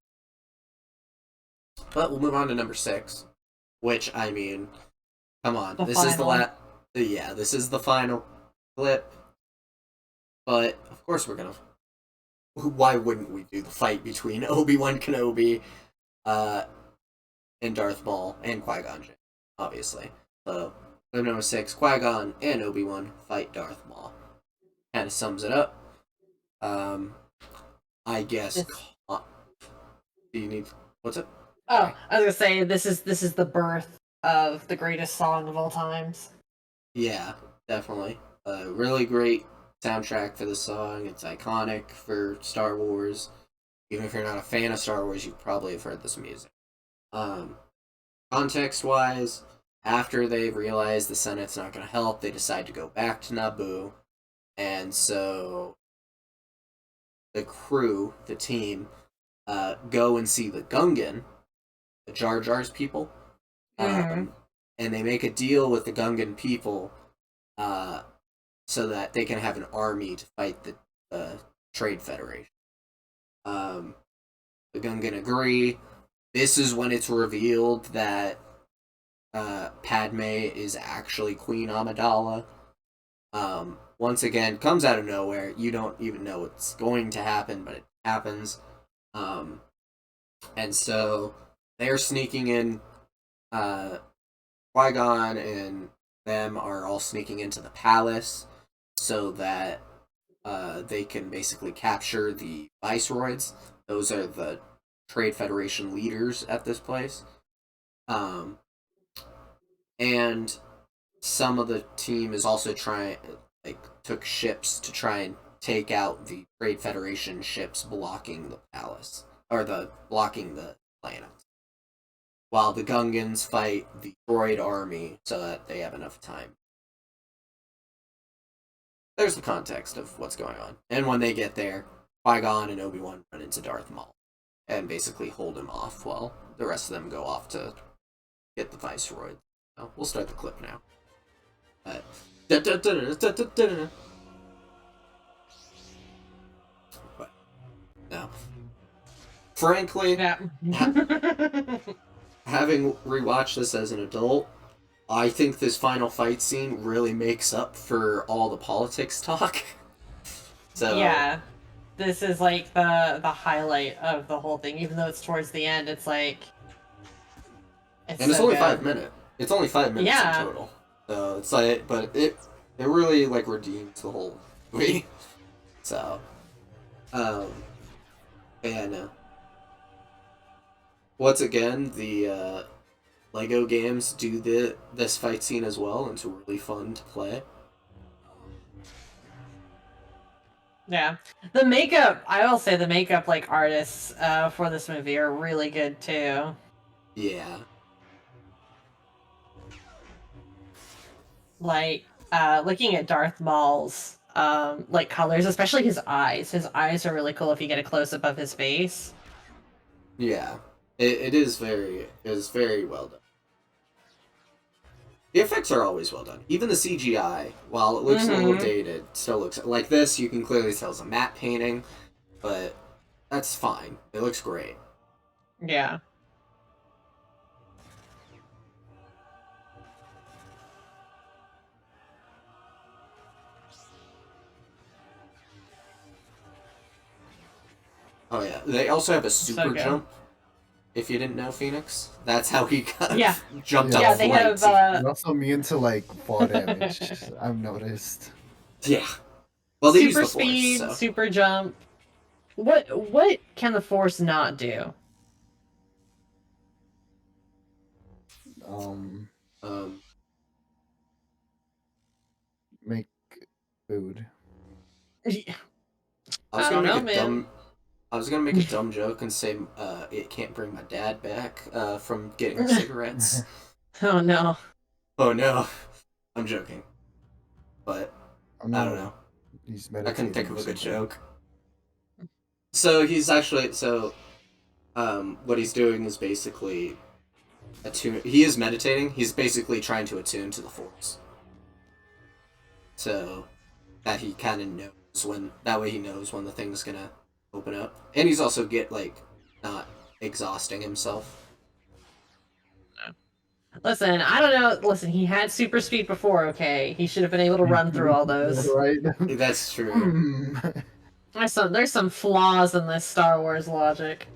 that. But we'll move on to number 6, which, I mean, come on. The This is final. Yeah, this is the final clip. But, of course, we're gonna. Why wouldn't we do the fight between Obi-Wan Kenobi uh, and Darth Maul and Qui-Gon Jinn, obviously. So, clip number 6, Qui-Gon and Obi-Wan fight Darth Maul. Kind of sums it up. Um, I guess. This. Do you need. What's it? Oh, I was gonna say this is the birth of the greatest song of all times. Yeah, definitely. A really great soundtrack for the song. It's iconic for Star Wars. Even if you're not a fan of Star Wars, you probably have heard this music. Um, Context wise, after they realize the Senate's not going to help, they decide to go back to Naboo. And so the crew, the team, go and see the Gungan, the Jar Jar's people. Mm-hmm. And they make a deal with the Gungan people uh, so that they can have an army to fight the Trade Federation. The Gungan agree. This is when it's revealed that Padme is actually Queen Amidala. Once again, comes out of nowhere. You don't even know what's going to happen, but it happens. And so they're sneaking in. Qui-Gon and them are all sneaking into the palace so that they can basically capture the viceroys. Those are the Trade Federation leaders at this place. And some of the team is also took ships to try and take out the Trade Federation ships blocking the palace, or blocking the planet. While the Gungans fight the droid army so that they have enough time. There's the context of what's going on. And when they get there, Qui-Gon and Obi-Wan run into Darth Maul and basically hold him off while the rest of them go off to get the Viceroy. So we'll start the clip now. But no. Frankly, Yeah. having rewatched this as an adult, I think this final fight scene really makes up for all the politics talk. So Yeah, this is like the highlight of the whole thing. Even though it's towards the end, it's like and it's so only good. 5 minutes. It's only 5 minutes in Yeah. total. So it's like, but it really like redeems the whole movie. So, yeah, no. Once again, the Lego games do this fight scene as well, and it's really fun to play. Yeah, the makeup. I will say the makeup like artists for this movie are really good too. Yeah. Like looking at Darth Maul's like colors, especially his eyes. His eyes are really cool if you get a close up of his face. Yeah. It is very well done. The effects are always well done. Even the CGI, while it looks a little dated, still looks like this. You can clearly tell it's a matte painting, but that's fine. It looks great. Yeah. Oh yeah. They also have a super good. jump. If you didn't know, Phoenix, that's how he got Yeah. jumped Yeah, up they flights. have You're also immune to like fall damage. I've noticed. Yeah. Well, they use super the force, speed, so. super jump. What can the Force not do? Um, Make food. I was I gonna don't make know, a man. dumb. I was gonna make a dumb joke and say it can't bring my dad back from getting cigarettes. Oh no. Oh no, I'm joking, but Oh I don't no, know. he's I couldn't meditating think or of a good something. joke. So he's actually what he's doing is basically attune. He is meditating. He's basically trying to attune to the force, so that he kind of knows when. That way he knows when the thing's gonna open up, and he's also not exhausting himself. Listen, I don't know. Listen, he had super speed before, okay? He should have been able to run through all those. Right? That's true. There's some flaws in this Star Wars logic.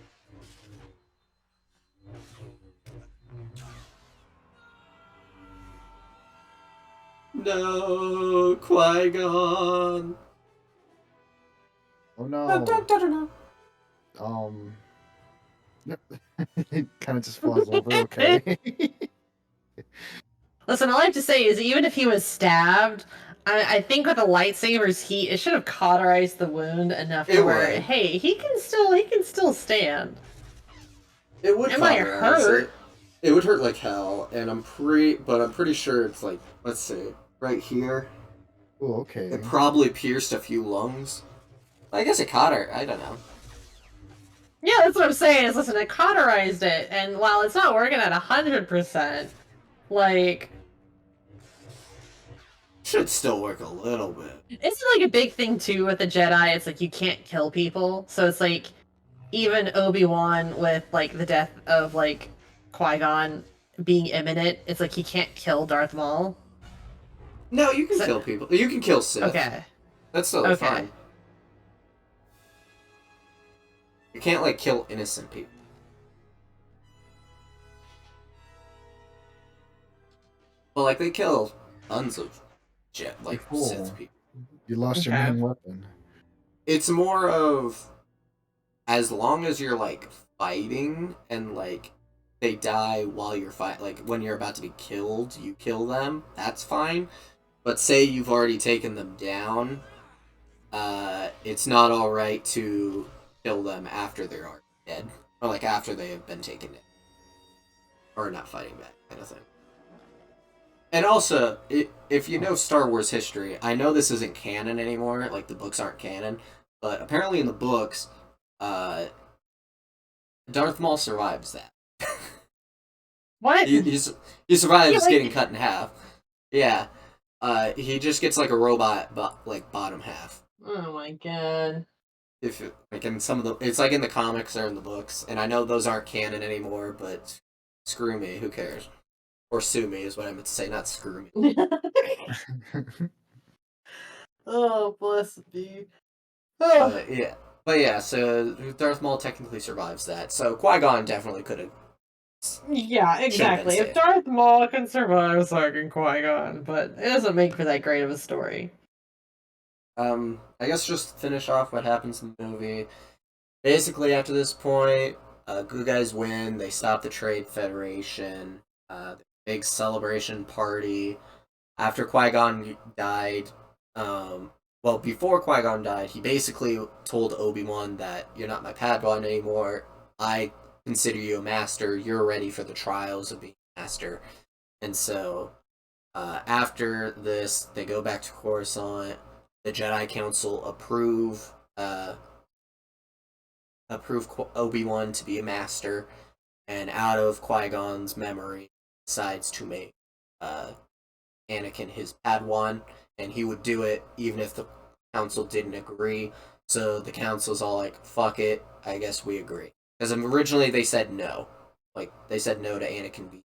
No, Qui-Gon. Oh no. It kind of just falls over. Okay. Listen, all I have to say is even if he was stabbed, I think with the lightsaber's heat, it should have cauterized the wound enough to where, would. hey, he can still stand. It would It might cauterize hurt. it. It would hurt like hell, and I'm pretty sure it's like, let's see, right here. Oh, okay. It probably pierced a few lungs. I guess it caught her. I don't know. Yeah, that's what I'm saying. Is listen, it cauterized it, and while it's not working at 100%, like Should still work a little bit. it's like a big thing too with the Jedi. It's like you can't kill people, so it's like even Obi-Wan with like the death of like Qui-Gon being imminent, it's like he can't kill Darth Maul. No, you can kill people. You can kill Sith. Okay. That's totally Okay. fine. You can't like kill innocent people. Well, like they kill tons of Cool. Sith people. You lost your main weapon. It's more of as long as you're like fighting and like they die while you're like when you're about to be killed, you kill them. That's fine. But say you've already taken them down, it's not all right to kill them after they're already dead, or like after they have been taken down, or not fighting back, kind of thing. And also, if you know Star Wars history, I know this isn't canon anymore. Like the books aren't canon, but apparently in the books, Darth Maul survives that. What? He survives Yeah, getting cut in half. Yeah. He just gets like a robot, like bottom half. Oh my god. If like in some of the, it's like in the comics or in the books, and I know those aren't canon anymore, but screw me, who cares? Or sue me is what I meant to say, not screw me. Oh, bless me. Oh. But yeah, so Darth Maul technically survives that. So Qui-Gon definitely could have. Yeah, exactly. If safe. Darth Maul can survive, so can Qui-Gon, but it doesn't make for that great of a story. I guess just to finish off what happens in the movie. Basically, after this point, good guys win. They stop the Trade Federation. Big celebration party. After Qui-Gon died, well, before Qui-Gon died, he basically told Obi-Wan that you're not my Padawan anymore. I consider you a master. You're ready for the trials of being a master. And so, after this, they go back to Coruscant. The Jedi Council approve Obi-Wan to be a master, and out of Qui-Gon's memory, decides to make Anakin his Padawan, and he would do it even if the council didn't agree. So the council's all like, "Fuck it, I guess we agree." Because originally they said no, like they said no to Anakin being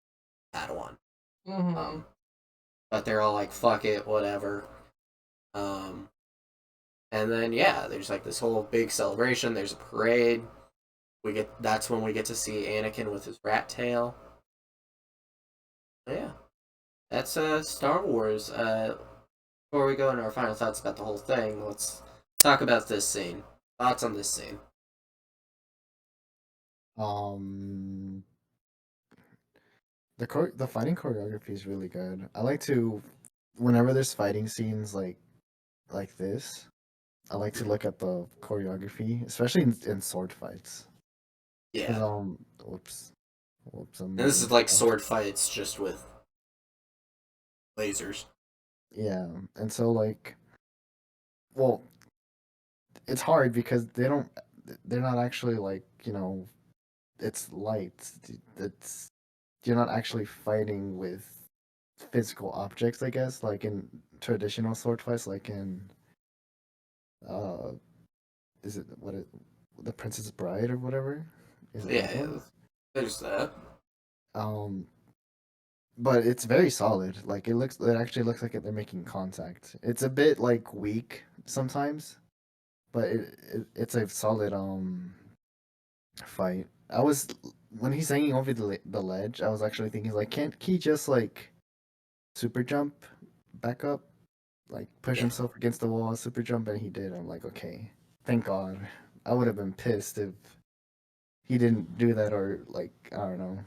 Padawan. Mm-hmm. But they're all like, "Fuck it, whatever." And then yeah, there's like this whole big celebration. There's a parade. That's when we get to see Anakin with his rat tail. But yeah, that's Star Wars. Before we go into our final thoughts about the whole thing, let's talk about this scene. Thoughts on this scene? Um, the fighting choreography is really good. I like to, whenever there's fighting scenes like this, I like to look at the choreography, especially in sword fights. Cause Yeah, whoops, I'm and this moving is like stuff. sword fights just with lasers. Yeah, and so like, well, it's hard because they're not actually like it's light. It's You're not actually fighting with physical objects, I guess, like in traditional sword fights, like in uh, is it the Princess Bride or whatever? Is it that Yeah, one? there's that. Um, but it's very solid. Like it actually looks like they're making contact. It's a bit like weak sometimes, but it's a solid fight. I was When he's hanging over the ledge, I was actually thinking like, can't he just like super jump back up, like push Yeah, himself against the wall, super jump, and he did. I'm like, okay, thank God. I would have been pissed if he didn't do that, or like I don't know,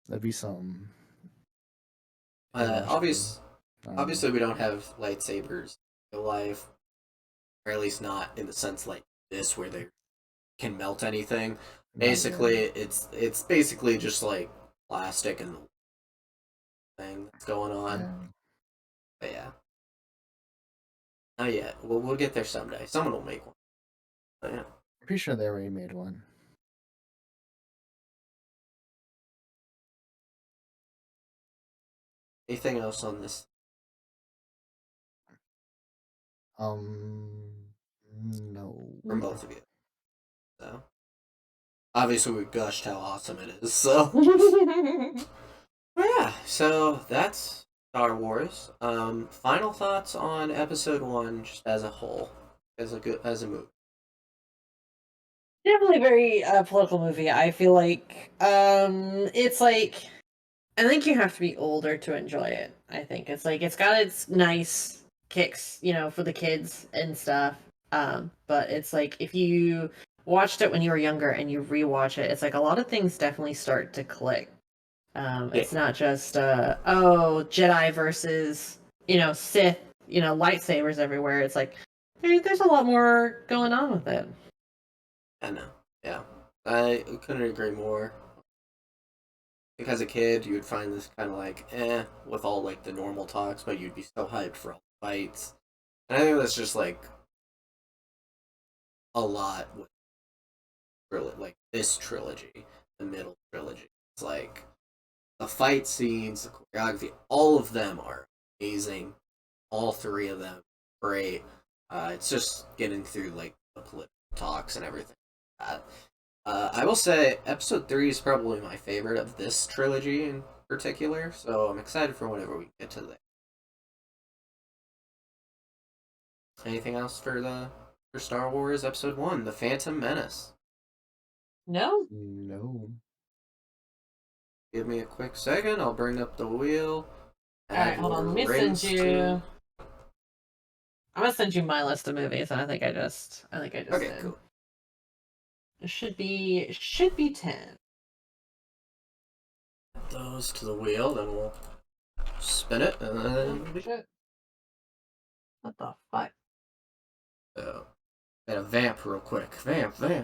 that'd be some irrational. obvious. I don't know. Obviously, we don't have lightsabers in real life, or at least not in the sense like this where they can melt anything. Not yet. Basically, it's basically just like plastic and the thing that's going on. Yeah, But yeah, not yet. We'll get there someday. Someone will make one. But yeah. pretty sure they already made one. Anything else on this No. from both of you? So obviously we gushed how awesome it is. So but yeah, so that's Star Wars. Final thoughts on Episode 1 just as a whole, as a movie. Definitely a very political movie. I feel like it's like I think you have to be older to enjoy it. I think it's like it's got its nice kicks, for the kids and stuff. But it's like if you watched it when you were younger and you rewatch it, it's like a lot of things definitely start to click. Yeah. It's not just oh, Jedi versus Sith, lightsabers everywhere. It's like there's a lot more going on with it. I know. Yeah. I couldn't agree more. Like as a kid, you would find this kind of like with all like the normal talks, but you'd be so hyped for all the fights. And I think that's just like a lot with like this trilogy, the middle trilogy. It's like the fight scenes, the choreography, all of them are amazing. All three of them, great. It's just getting through like the political talks and everything like that. I will say episode 3 is probably my favorite of this trilogy in particular, so I'm excited for whenever we get to that. Anything else for Star Wars Episode 1, The Phantom Menace? No? No. Give me a quick second, I'll bring up the wheel. Alright, hold on. Let me send you. I'm gonna send you my list of movies, and I think I just Okay, did. cool. It should be 10. Those to the wheel, then we'll spin it, and then... Shit. What the fuck? So, got a vamp real quick. Vamp. Okay.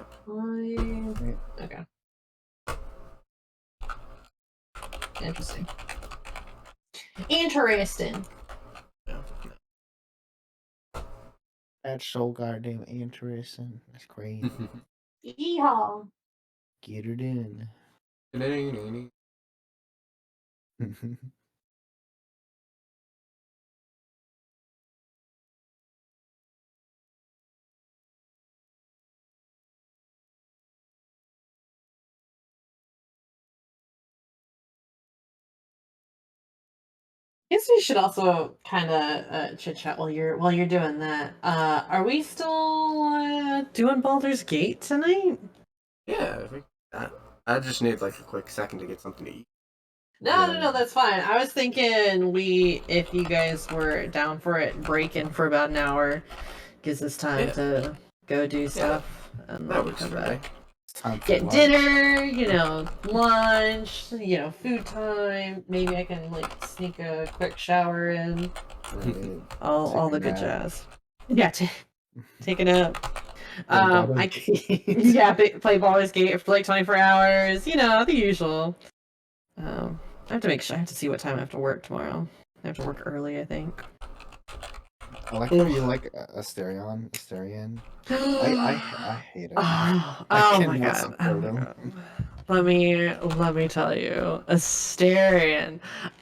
Interesting. Yeah. That's so goddamn interesting. That's crazy. Yeehaw. Get it in. Guess we should also kind of chit chat while you're doing that. Are we still doing Baldur's Gate tonight? Yeah, I just need like a quick second to get something to eat. No, that's fine. I was thinking if you guys were down for it, break in for about an hour, gives us time to go do stuff, and That then works come for back. me. It's time for Get lunch. dinner, lunch, food time. Maybe I can like sneak a quick shower in. Right. All Take a the good nap. jazz. Yeah, take a nap. Baldur's I Gate. yeah, play Baldur's Gate for like 24 hours. The usual. I have to make sure. I have to see what time I have to work tomorrow. I have to work early, I think. I like how you like Asterion. I hate him. Oh I my cannot god. support him. Let me tell you, Asterion.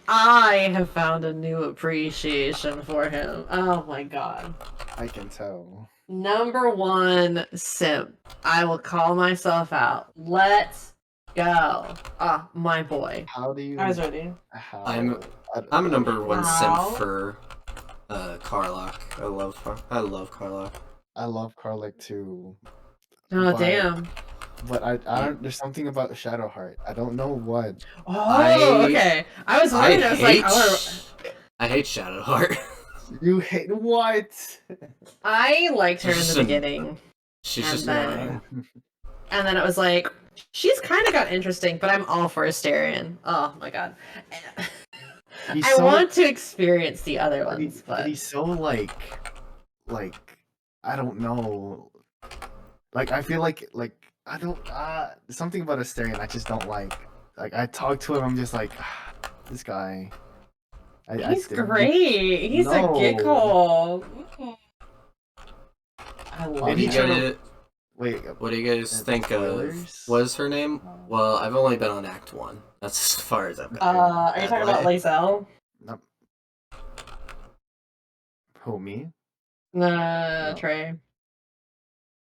I have found a new appreciation for him. Oh my god. I can tell. Number 1 simp. I will call myself out. Let's go. Ah, my boy. How do you? I was ready. How? I'm a number 1 How? simp for Karlach. I love Karlach. I love Karlach too. Oh But- damn. But I don't. There's something about Shadowheart. I don't know what. Oh, okay. I was worried. I was like, I hate Shadowheart. You hate what? I liked her in She's the just beginning, She's And just then- annoying. and then it was like, she's kind of got interesting, but I'm all for Asterion. Oh my god. He's I so- want to experience the other But ones, but he's so like I don't know. Like I feel like I don't something about Asterion I just don't like. Like I talk to him, I'm just like this guy. he's great. He's a No. giggle. I What love do you Maybe him. guys, Wait, what do you guys think of? spoilers? What's her name? Well, I've only been on Act 1. That's as far as I've gotten. Are you talking about Lacelle? no. Who, me? Trey.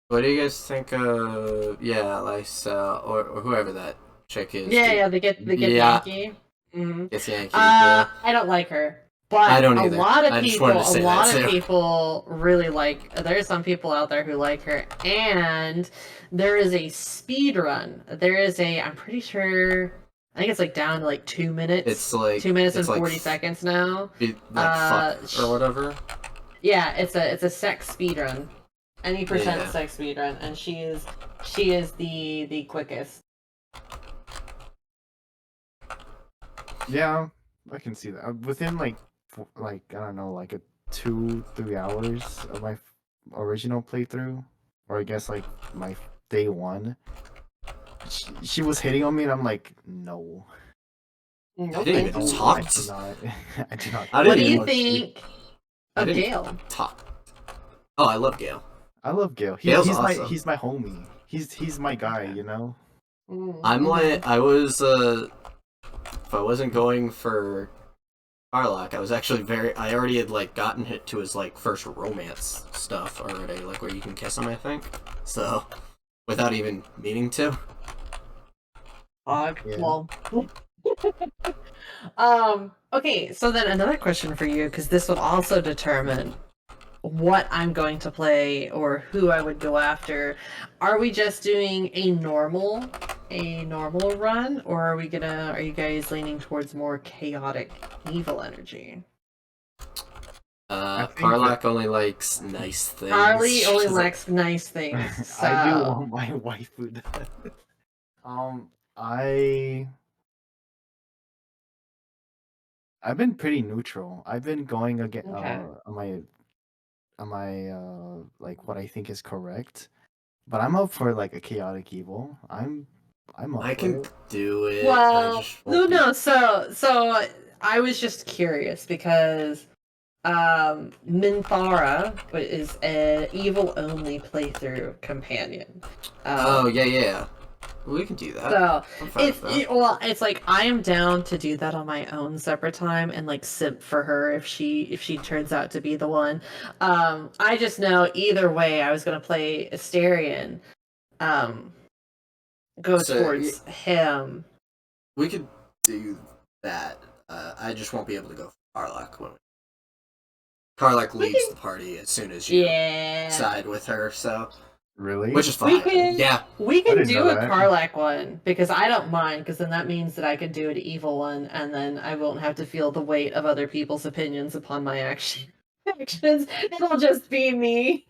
What do you guys think of Lisa or whoever that chick is? Yeah, they get Yeah. Yankee. Mm-hmm. It's Yankee. Yeah. I don't like her. But I don't either. a lot I just wanted to say that too. people really like. There are some people out there who like her, and there is a speed run. There is I'm pretty sure. I think it's like down to like 2 minutes. It's like 2 minutes and it's like 40 seconds now. Fuck or whatever. Yeah, it's a sex speed run. Any percent Yeah. sex speed run, and she is the quickest. Yeah, I can see that. Within like I don't know, like a 2-3 hours of my original playthrough, or I guess like my day 1, she was hitting on me, and I'm like, no. I didn't even No, talk I to- did not. I did not. I What didn't do you even- think I of didn't- Gale? Talk. Oh, I love Gale. I love Gale. Gale's He's awesome. my homie. He's my guy, you know. I'm like I was if I wasn't going for Karlach, I was actually I already had like gotten hit to his like first romance stuff already, like where you can kiss him, I think. So without even meaning to. Fog. Yeah. Well. Okay, so then another question for you, because this will also determine what I'm going to play or who I would go after. Are we just doing a normal run, or are you guys leaning towards more chaotic evil energy? I think Karlak only likes nice things. Harley only She's likes nice things. So. I do want my waifu done. I I've been pretty neutral. I've been going again Okay. on my like what I think is correct. But I'm up for like a chaotic evil. I'm up I for can it. do it. I Well, just won't be. no. So I was just curious because Minthara is an evil only playthrough companion. Oh yeah. We can do that. So I'm fine with that. it's like I am down to do that on my own separate time and like simp for her if she turns out to be the one. I just know either way I was gonna play Asterion. Go So towards him. we could do that. I just won't be able to go for Karlak when Karlak leaves the party as soon as you Yeah. side with her. So Really? which is fine. Yeah. We I can didn't do know a that. Karlak one because I don't mind because then that means that I can do an evil one and then I won't have to feel the weight of other people's opinions upon my actions. It'll just be me.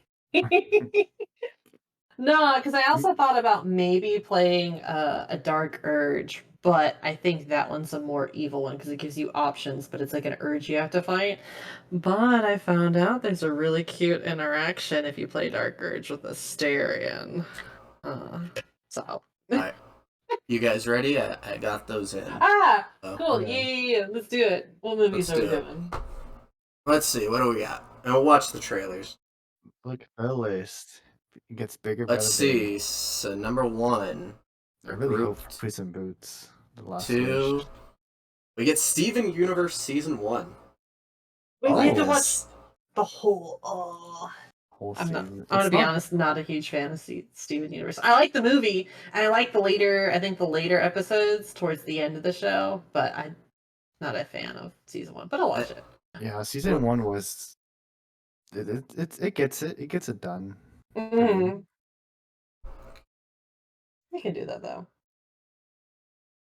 No, because I also thought about maybe playing a Dark Urge, but I think that one's a more evil one because it gives you options, but it's like an urge you have to fight. But I found out there's a really cute interaction if you play Dark Urge with Asterion. So. Alright. You guys ready? I got those in. Ah, So, cool. Yeah. Let's do it. What movies Let's are we do it. doing? let's see. What do we got? And we'll watch the trailers. Look at the list. It gets bigger by Let's the day. see. So number 1. I really hope for Puss in Boots. The last 2. wish. We get Steven Universe Season 1. Wait, we have to Yes. watch the whole. Whole I'm season. gonna be honest, not a huge fan of Steven Universe. I like the movie, and I like the later episodes towards the end of the show, but I'm not a fan of season 1. But I'll watch it. Yeah, season 1 was. It gets it. It gets it done. Mm-hmm. We can do that though.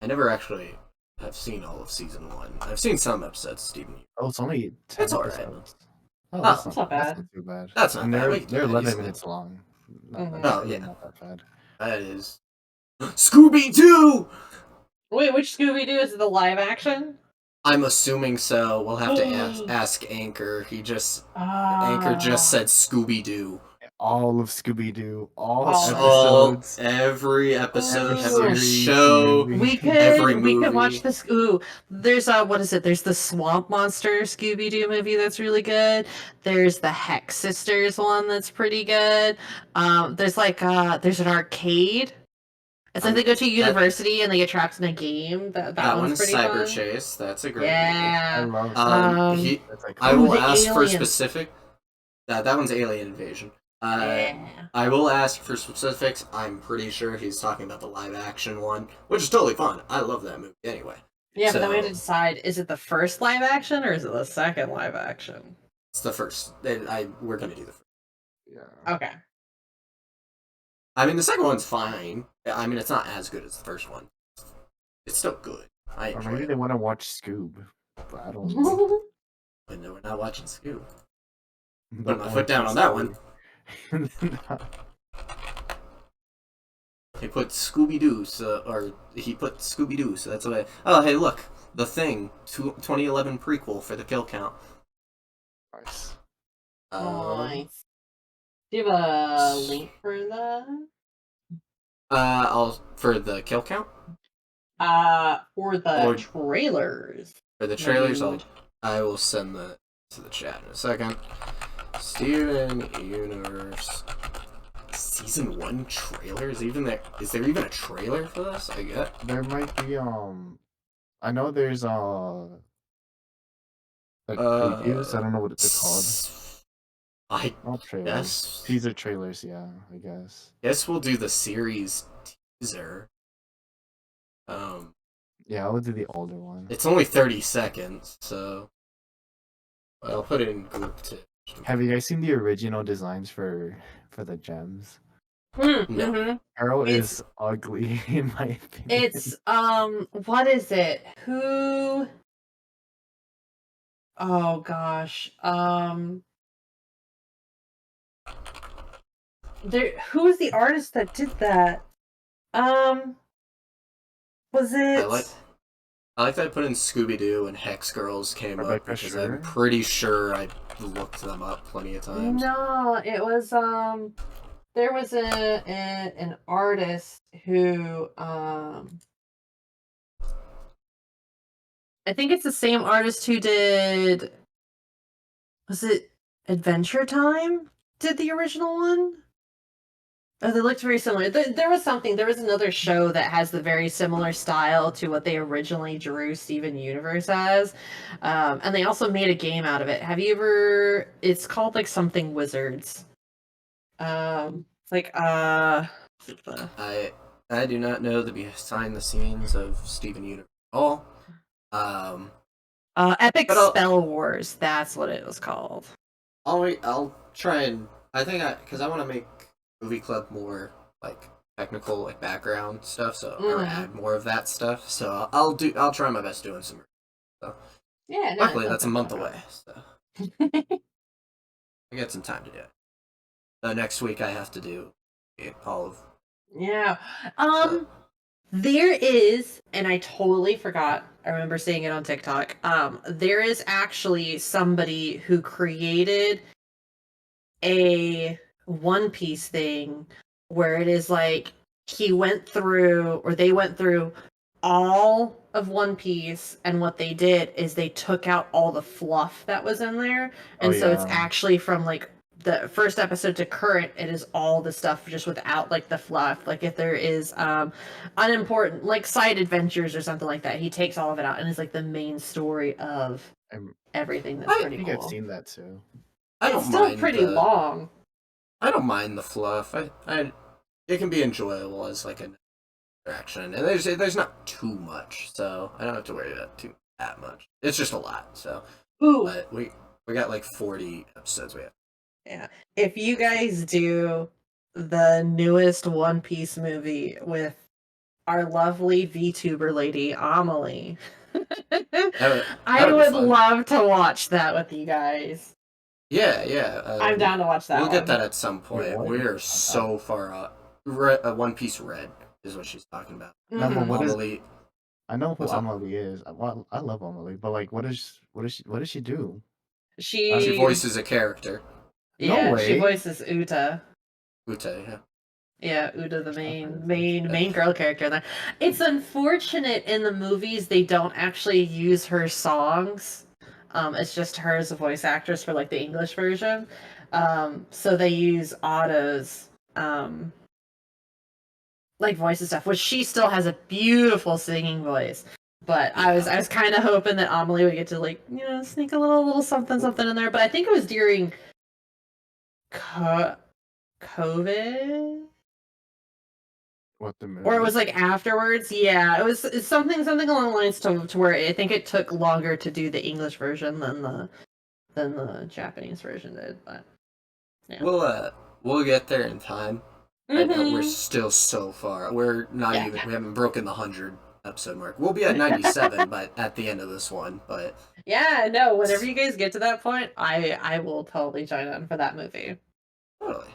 I never actually have seen all of Season 1. I've seen some episodes of Steven Universe. Oh, it's only 10 It's alright. episodes. Oh, That's that's not bad. That's not too bad. That's not And bad. they're We can do they're that 11 easily. minutes long. Mhm. Oh, Really yeah. not that bad. That is Scooby-Doo! Wait, which Scooby Doo is it? The live action? I'm assuming so. We'll have to ask Anchor. Anchor just said Scooby-Doo. All of Scooby Doo, all All episodes, Every episode, Ooh. every series, show. movie. Every We could watch movie. this. Ooh, there's what is it? There's the Swamp Monster Scooby Doo movie that's really good. There's the Hex Sisters one that's pretty good. There's there's an arcade. It's like they go to university and they get trapped in a game. That That one's one's pretty Cyber fun. Chase. That's a great I Yeah. love movie. That's like I will the ask for aliens. specific. That one's Alien Invasion. Yeah. I will ask for specifics. I'm pretty sure he's talking about the live action one, which is totally fun. I love that movie anyway. Yeah, but then we have So- to decide: is it the first live action or is it the second live action? It's the first. We're gonna do the first. yeah. Okay. I mean, the second one's fine. I mean, it's not as good as the first one. It's still good. I Or enjoy maybe it. they want to watch Scoob, but I don't know. But no, we're not watching Scoob. Don't Put my watch foot down the on that one. Scoob. He put Scooby-Doo, or he put Scooby-Doo, so that's why. Oh, hey, look. The Thing, 2011 prequel for the kill count. Nice. Nice. Do you have a link for that? For the kill count? For the Or- trailers. For the trailers, Maybe. I will send that to the chat in a second. Steven Universe Season 1 trailers? Is there even a trailer for this? I get. There might be I know there's like previews. I don't know what they're called. I Not trailers. guess Teaser trailers, yeah, I guess. we'll do the series teaser. Um, Yeah, I would do the older one. it's only 30 seconds, so I'll put it in group too. Have you guys seen the original designs for the gems? No. Arrow It's is ugly in my opinion. it's what is it? Who? Oh gosh. Who was the artist that did that? Was I it? like that I put in Scooby Doo and Hex Girls came up Rebecca because I'm Schur? pretty sure I looked them up plenty of times. No, it was there was an artist who I think it's the same artist who did, was it Adventure Time? Did the original one? Oh, they looked very similar. There was something. There was another show that has the very similar style to what they originally drew Steven Universe as, and they also made a game out of it. Have you ever? It's called like something Wizards. Like I do not know the behind the scenes of Steven Universe at all. Epic But Spell Wars. That's what it was called. I'll try and because I want to make movie club more like technical like background stuff, so or add more of that stuff. So I'll try my best doing some. So Yeah. No, luckily that's a month away, so I got some time to do it. Next week I have to do all of. Yeah. There is, and I totally forgot. I remember seeing it on TikTok. There is actually somebody who created a One Piece thing where it is like he went through, or they went through all of One Piece, and what they did is they took out all the fluff that was in there, Oh and so it's yeah. actually from like the first episode to current, it is all the stuff just without like the fluff. Like if there is unimportant like side adventures or something like that, he takes all of it out and it's like the main story of everything. That's I pretty think I've cool. seen that too. I It's don't still mind pretty long. I don't mind the fluff. It can be enjoyable as like an interaction, and there's not too much, so I don't have to worry about that much. It's just a lot, so. Ooh. But we got like 40 episodes we have. Yeah. If you guys do the newest One Piece movie with our lovely VTuber lady, Amelie, I would love to watch that with you guys. Yeah. I'm down to watch that We'll one. get that at some point. Wait, We are so far up. One Piece Red is what she's talking about. No, but what is? Amelie. I know who What's up? Amelie is. I love Amelie, but like, what does she do? She voices a character. Yeah, No way. she voices Uta. Uta, yeah. Yeah, Uta, the main girl character there. It's unfortunate in the movies they don't actually use her songs. It's just her as a voice actress for like the English version. So they use Otto's like voice and stuff, which she still has a beautiful singing voice. But yeah. I was kind of hoping that Amelie would get to like sneak a little something in there. But I think it was during COVID. What the movie? Or it was like afterwards. Yeah, it's something along the lines to where I think it took longer to do the English version than the Japanese version did. But yeah, we'll get there in time. Mm-hmm. We're still so far. We're not even. We haven't broken the 100 episode mark. We'll be at 97, but at the end of this one. But yeah, no. Whenever you guys get to that point, I will totally join in for that movie. Totally.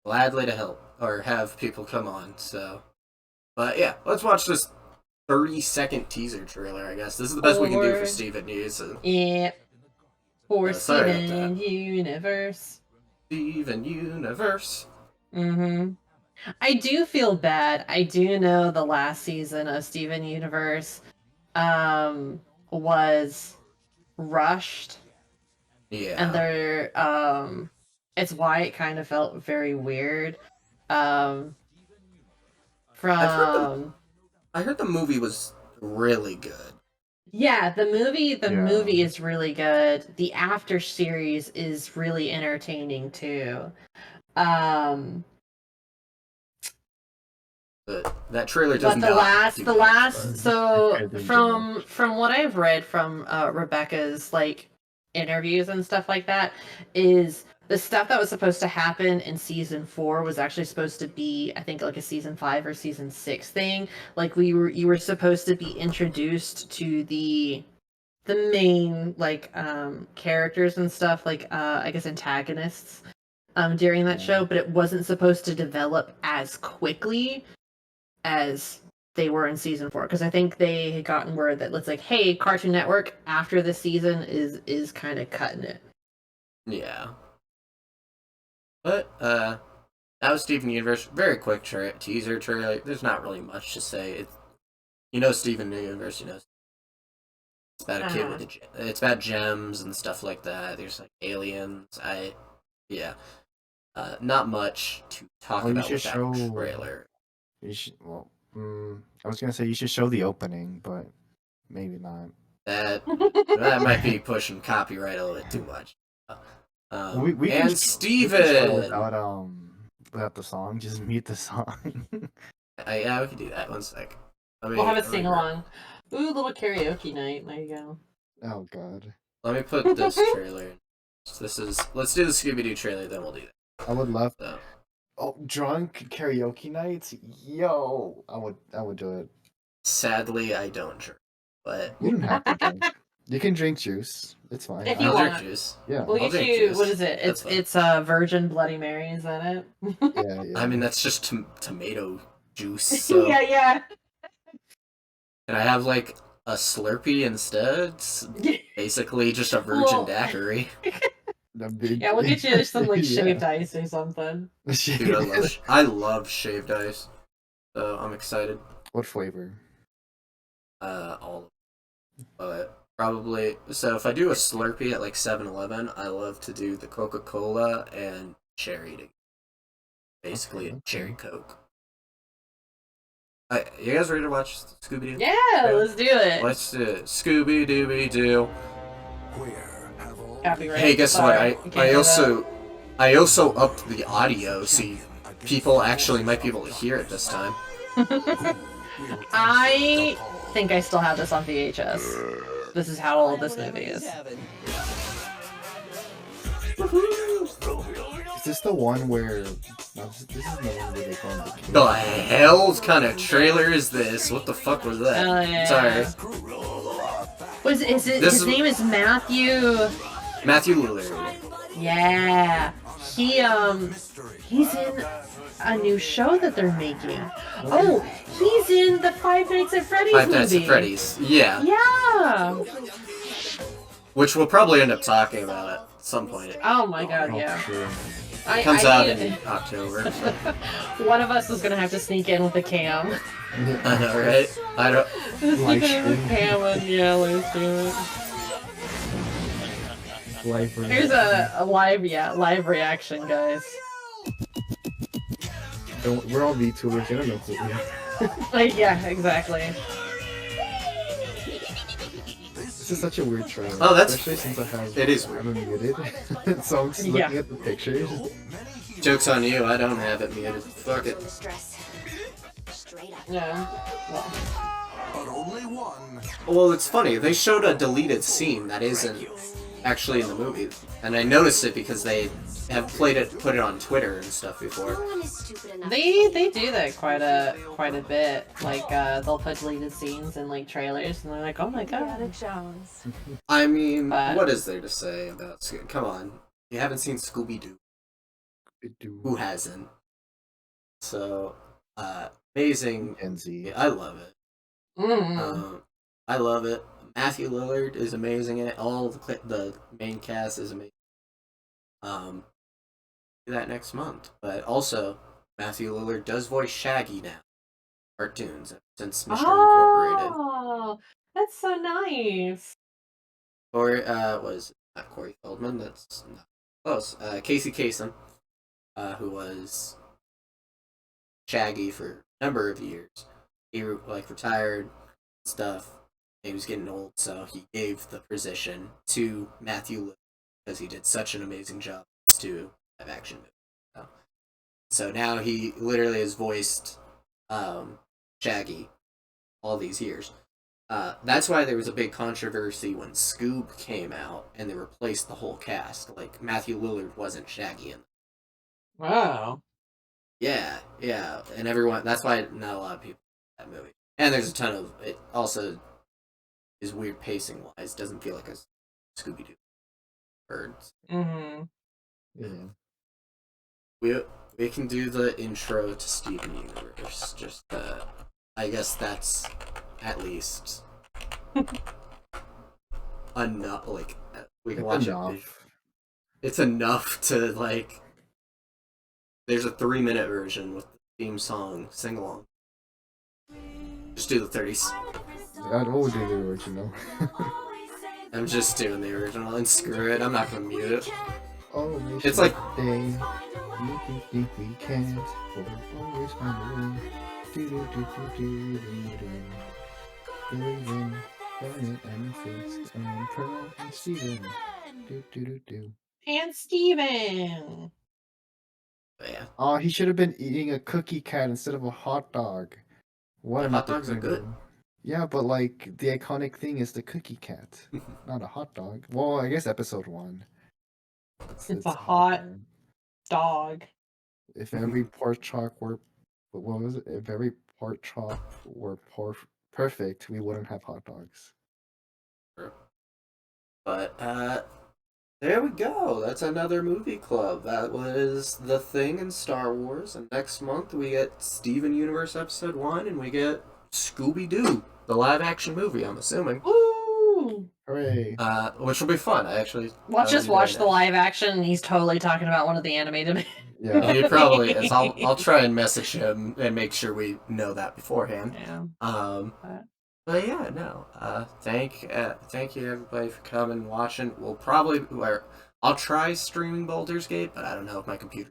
Gladly to help or have people come on. So, but yeah, let's watch this 30-second teaser trailer. I guess this is the best we can do for Steven News. So. Yeah. For Steven Universe. Steven Universe. Mm-hmm. I do feel bad. I do know the last season of Steven Universe was rushed. Yeah. And they're it's why it kind of felt very weird. I heard the movie was really good. Yeah, the Yeah. movie is really good. The after series is really entertaining too. Um, That trailer does but the not last do the much, last but so I didn't do from much. from what I've read from Rebecca's like interviews and stuff like that is the stuff that was supposed to happen in season 4 was actually supposed to be, I think, like a season 5 or season 6 thing. Like you were supposed to be introduced to the main like characters and stuff, like I guess antagonists during that Yeah. show, but it wasn't supposed to develop as quickly as they were in season 4, because I think they had gotten word that it's like, hey, Cartoon Network after this season is kind of cutting it. yeah. But that was Steven Universe. Very quick teaser trailer. There's not really much to say. Steven Universe. It's about a kid with it's about gems and stuff like that. There's like aliens. Yeah. Not much to talk Oh, you about should with that show. trailer. You should. Well, I was gonna say you should show the opening, but maybe not. That might be pushing copyright a little bit too much. We can And we can show Steven! without the song. Just mute the song. Yeah, we can do that. One sec. We'll have a sing along. Ooh, little karaoke night. There you go. Oh God. Let me put this trailer in. Let's do the Scooby Doo trailer, then we'll do that. I would love. So, Oh, drunk karaoke nights. Yo, I would do it. sadly, I don't drink, but You don't have to drink. You can drink juice. It's fine. If you I'll want. drink juice. Yeah. We'll I'll get drink you. juice. What is it? That's fine. It's Virgin Bloody Mary. Is that it? Yeah. I mean, that's just tomato juice. So yeah. can I have like a Slurpee instead? It's basically just a virgin Well- daiquiri. Yeah, we'll get you some like Yeah. shaved ice or something. Dude, I love shaved ice. So I'm excited. What flavor? All of it. Probably. So if I do a Slurpee at like 7-Eleven, I love to do the Coca-Cola and cherry. Basically, Okay. a cherry Coke. You guys ready to watch Scooby Doo? Yeah, let's do it. Let's do it. Scooby Dooby Doo. Copyright. Hey, guess Sorry, what? you can't do I also upped the audio, so people actually might be able to hear it this time. that. I think I still have this on VHS. This is how old this movie is. Is this the one where? No, this is the one where they go in the cave. The hell's kind of trailer is this? What the fuck was that? Oh, yeah. Sorry. His name is Matthew. Matthew Lillard. Yeah. He's in a new show that they're making. Oh, he's in the Five Nights at Freddy's Five movie. Nights at Freddy's. Yeah. Yeah. Which we'll probably end up talking about at some point. Oh my god, Oh, yeah. sure. I Comes out need- in October. So. One of us is gonna have to sneak in with a cam. I know, right? I don't. Sneak in with a cam and yeah, let's do it. Here's a live reaction, guys. We're all VTubers. I don't know who we are. Like, yeah, exactly. This is such a weird trailer. Oh, that's- especially since it is weird. I'm muted, so I'm just looking Yeah. at the pictures. Joke's on you, I don't have it muted. Fuck it. Yeah. Well, it's funny. They showed a deleted scene that isn't actually in the movie, and I noticed it because they have put it on Twitter and stuff before. They do that quite a bit. Like they'll put deleted scenes in like trailers, and they're like, oh my god. I mean, But- what is there to say about Come on, you haven't seen Scooby Doo. Who hasn't? So, amazing. Gen Z. I love it. Mm. I love it. Matthew Lillard is amazing in it. All the main cast is amazing. Do that next month. But also, Matthew Lillard does voice Shaggy now. Cartoons since Mission Incorporated. Oh, that's so nice. Or was not Corey Feldman. That's not close. Casey Kasem, who was Shaggy for a number of years. He retired, stuff. he was getting old, so he gave the position to Matthew Lillard because he did such an amazing job to live action movie. So now he literally has voiced Shaggy all these years. That's why there was a big controversy when Scoob came out and they replaced the whole cast. Like Matthew Lillard wasn't Shaggy in. Wow. Yeah, and everyone. That's why not a lot of people like that movie. And there's a ton of it. Also, is weird pacing wise. Doesn't feel like a Scooby Doo birds. Mm-hmm. Yeah. We can do the intro to Steven Universe. Just I guess that's at least enough. Like we can watch it. It's enough to like. There's a 3-minute version with the theme song sing along. Just do the 30s. What would do the original? I'm just doing the original and screw it. I'm not gonna mute it. Oh, It's like day. You think we can't, but we'll always find a way. Do do do do do do do. Billy Lynn, Garnet, Amethyst, and Pearl and Steven. Do do do do. And Steven. yeah. Oh, he should have been eating a cookie cat instead of a hot dog. What But an hot dogs are good. opportunity. Yeah, but like the iconic thing is the cookie cat, not a hot dog. Well, I guess episode 1. It's a hot dog. If every pork chop were, what was it? If every pork chop were perfect, we wouldn't have hot dogs. But there we go. That's another movie club. That was The Thing in Star Wars. And next month we get Steven Universe Episode 1 and we get Scooby Doo, the live action movie, I'm assuming. Ooh. Hooray! Which will be fun. I actually Let's just watch the live action and he's totally talking about one of the animated. Yeah. He probably is. I'll try and message him and make sure we know that beforehand. Yeah. But yeah, no. Thank you everybody for coming and watching. I'll try streaming Baldur's Gate, but I don't know if my computer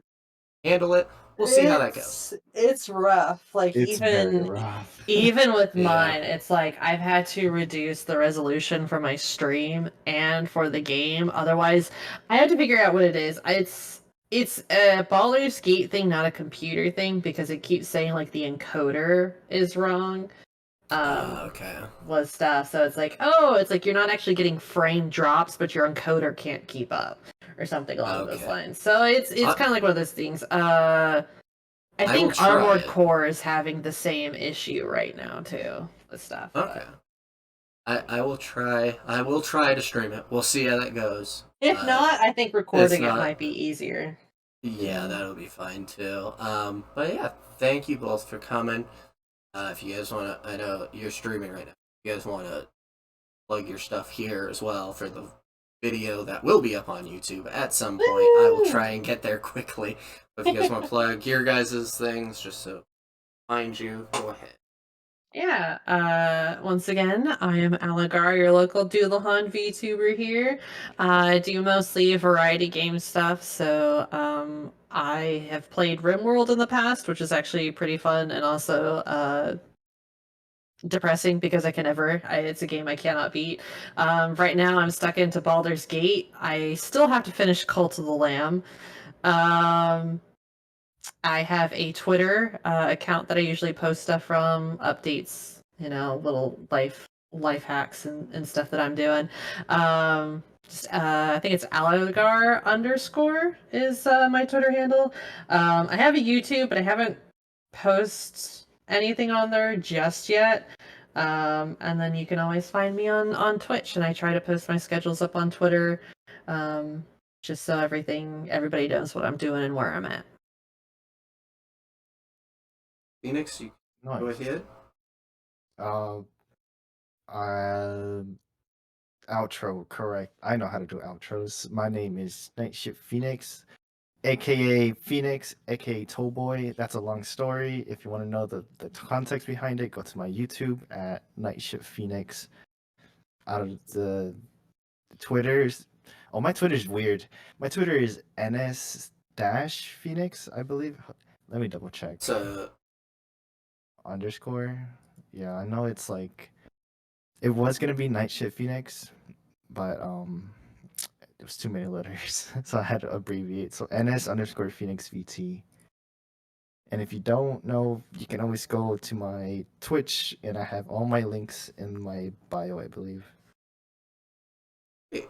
can handle it. We'll see how that goes. It's rough. Like It's very rough. even with Yeah. mine, it's like I've had to reduce the resolution for my stream and for the game. Otherwise, I have to figure out what it is. It's a Baldur's Gate thing, not a computer thing, because it keeps saying like the encoder is wrong. Okay. Was stuff. So it's like you're not actually getting frame drops, but your encoder can't keep up or something along those lines. So it's kind of like one of those things. I think Armored Core is having the same issue right now too with stuff. Okay. I will try to stream it. We'll see how that goes. If not, I think recording it might be easier. Yeah, that'll be fine too. But yeah, thank you both for coming. If you guys want to, I know you're streaming right now. If you guys want to plug your stuff here as well for the video that will be up on YouTube at some point. I will try and get there quickly. But if you guys want to plug your guys' things, just so find you, go ahead. Yeah, once again, I am Alagar, your local Doodlehan VTuber here. I do mostly variety game stuff, so I have played RimWorld in the past, which is actually pretty fun and also depressing because it's a game I cannot beat. Right now I'm stuck into Baldur's Gate. I still have to finish Cult of the Lamb. I have a Twitter account that I usually post stuff from, updates, little life hacks and stuff that I'm doing. I think it's Alagar _ is my Twitter handle. I have a YouTube, but I haven't posted anything on there just yet. And then you can always find me on Twitch, and I try to post my schedules up on Twitter, just so everybody knows what I'm doing and where I'm at. Phoenix, you go ahead. Outro, correct. I know how to do outros. My name is Nightship Phoenix, aka Phoenix, aka Tollboy. That's a long story. If you want to know the context behind it, go to my YouTube at Nightship Phoenix. Out of the Twitters, my Twitter's weird. My Twitter is ns-phoenix, I believe. Let me double check. So _ Yeah, I know it's like It was gonna be Night Shift Phoenix, but it was too many letters, so I had to abbreviate. So NS_Phoenix VT. And if you don't know, you can always go to my Twitch, and I have all my links in my bio, I believe. Hey,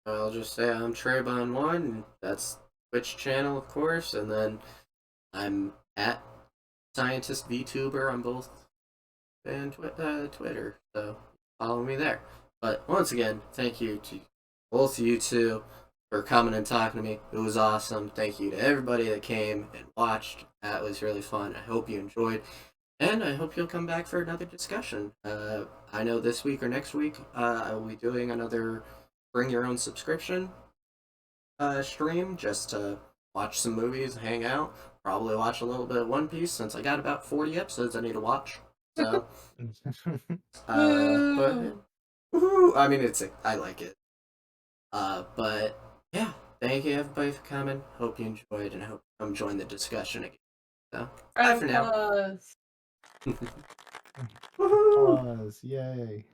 I'll just say I'm Trebon1. That's Twitch channel, of course, and then I'm at Scientist Vtuber on both and Twitter. So follow me there. But once again, thank you to both of you two for coming and talking to me. It was awesome. Thank you to everybody that came and watched. That was really fun. I hope you enjoyed. And I hope you'll come back for another discussion. I know this week or next week I will be doing another bring your own subscription stream just to watch some movies, hang out, probably watch a little bit of One Piece since I got about 40 episodes I need to watch. So, but woohoo, I mean, I like it. But yeah, thank you everybody for coming. Hope you enjoyed, and I hope you come join the discussion again. So, bye for now. Pause. Woohoo! Pause. Yay.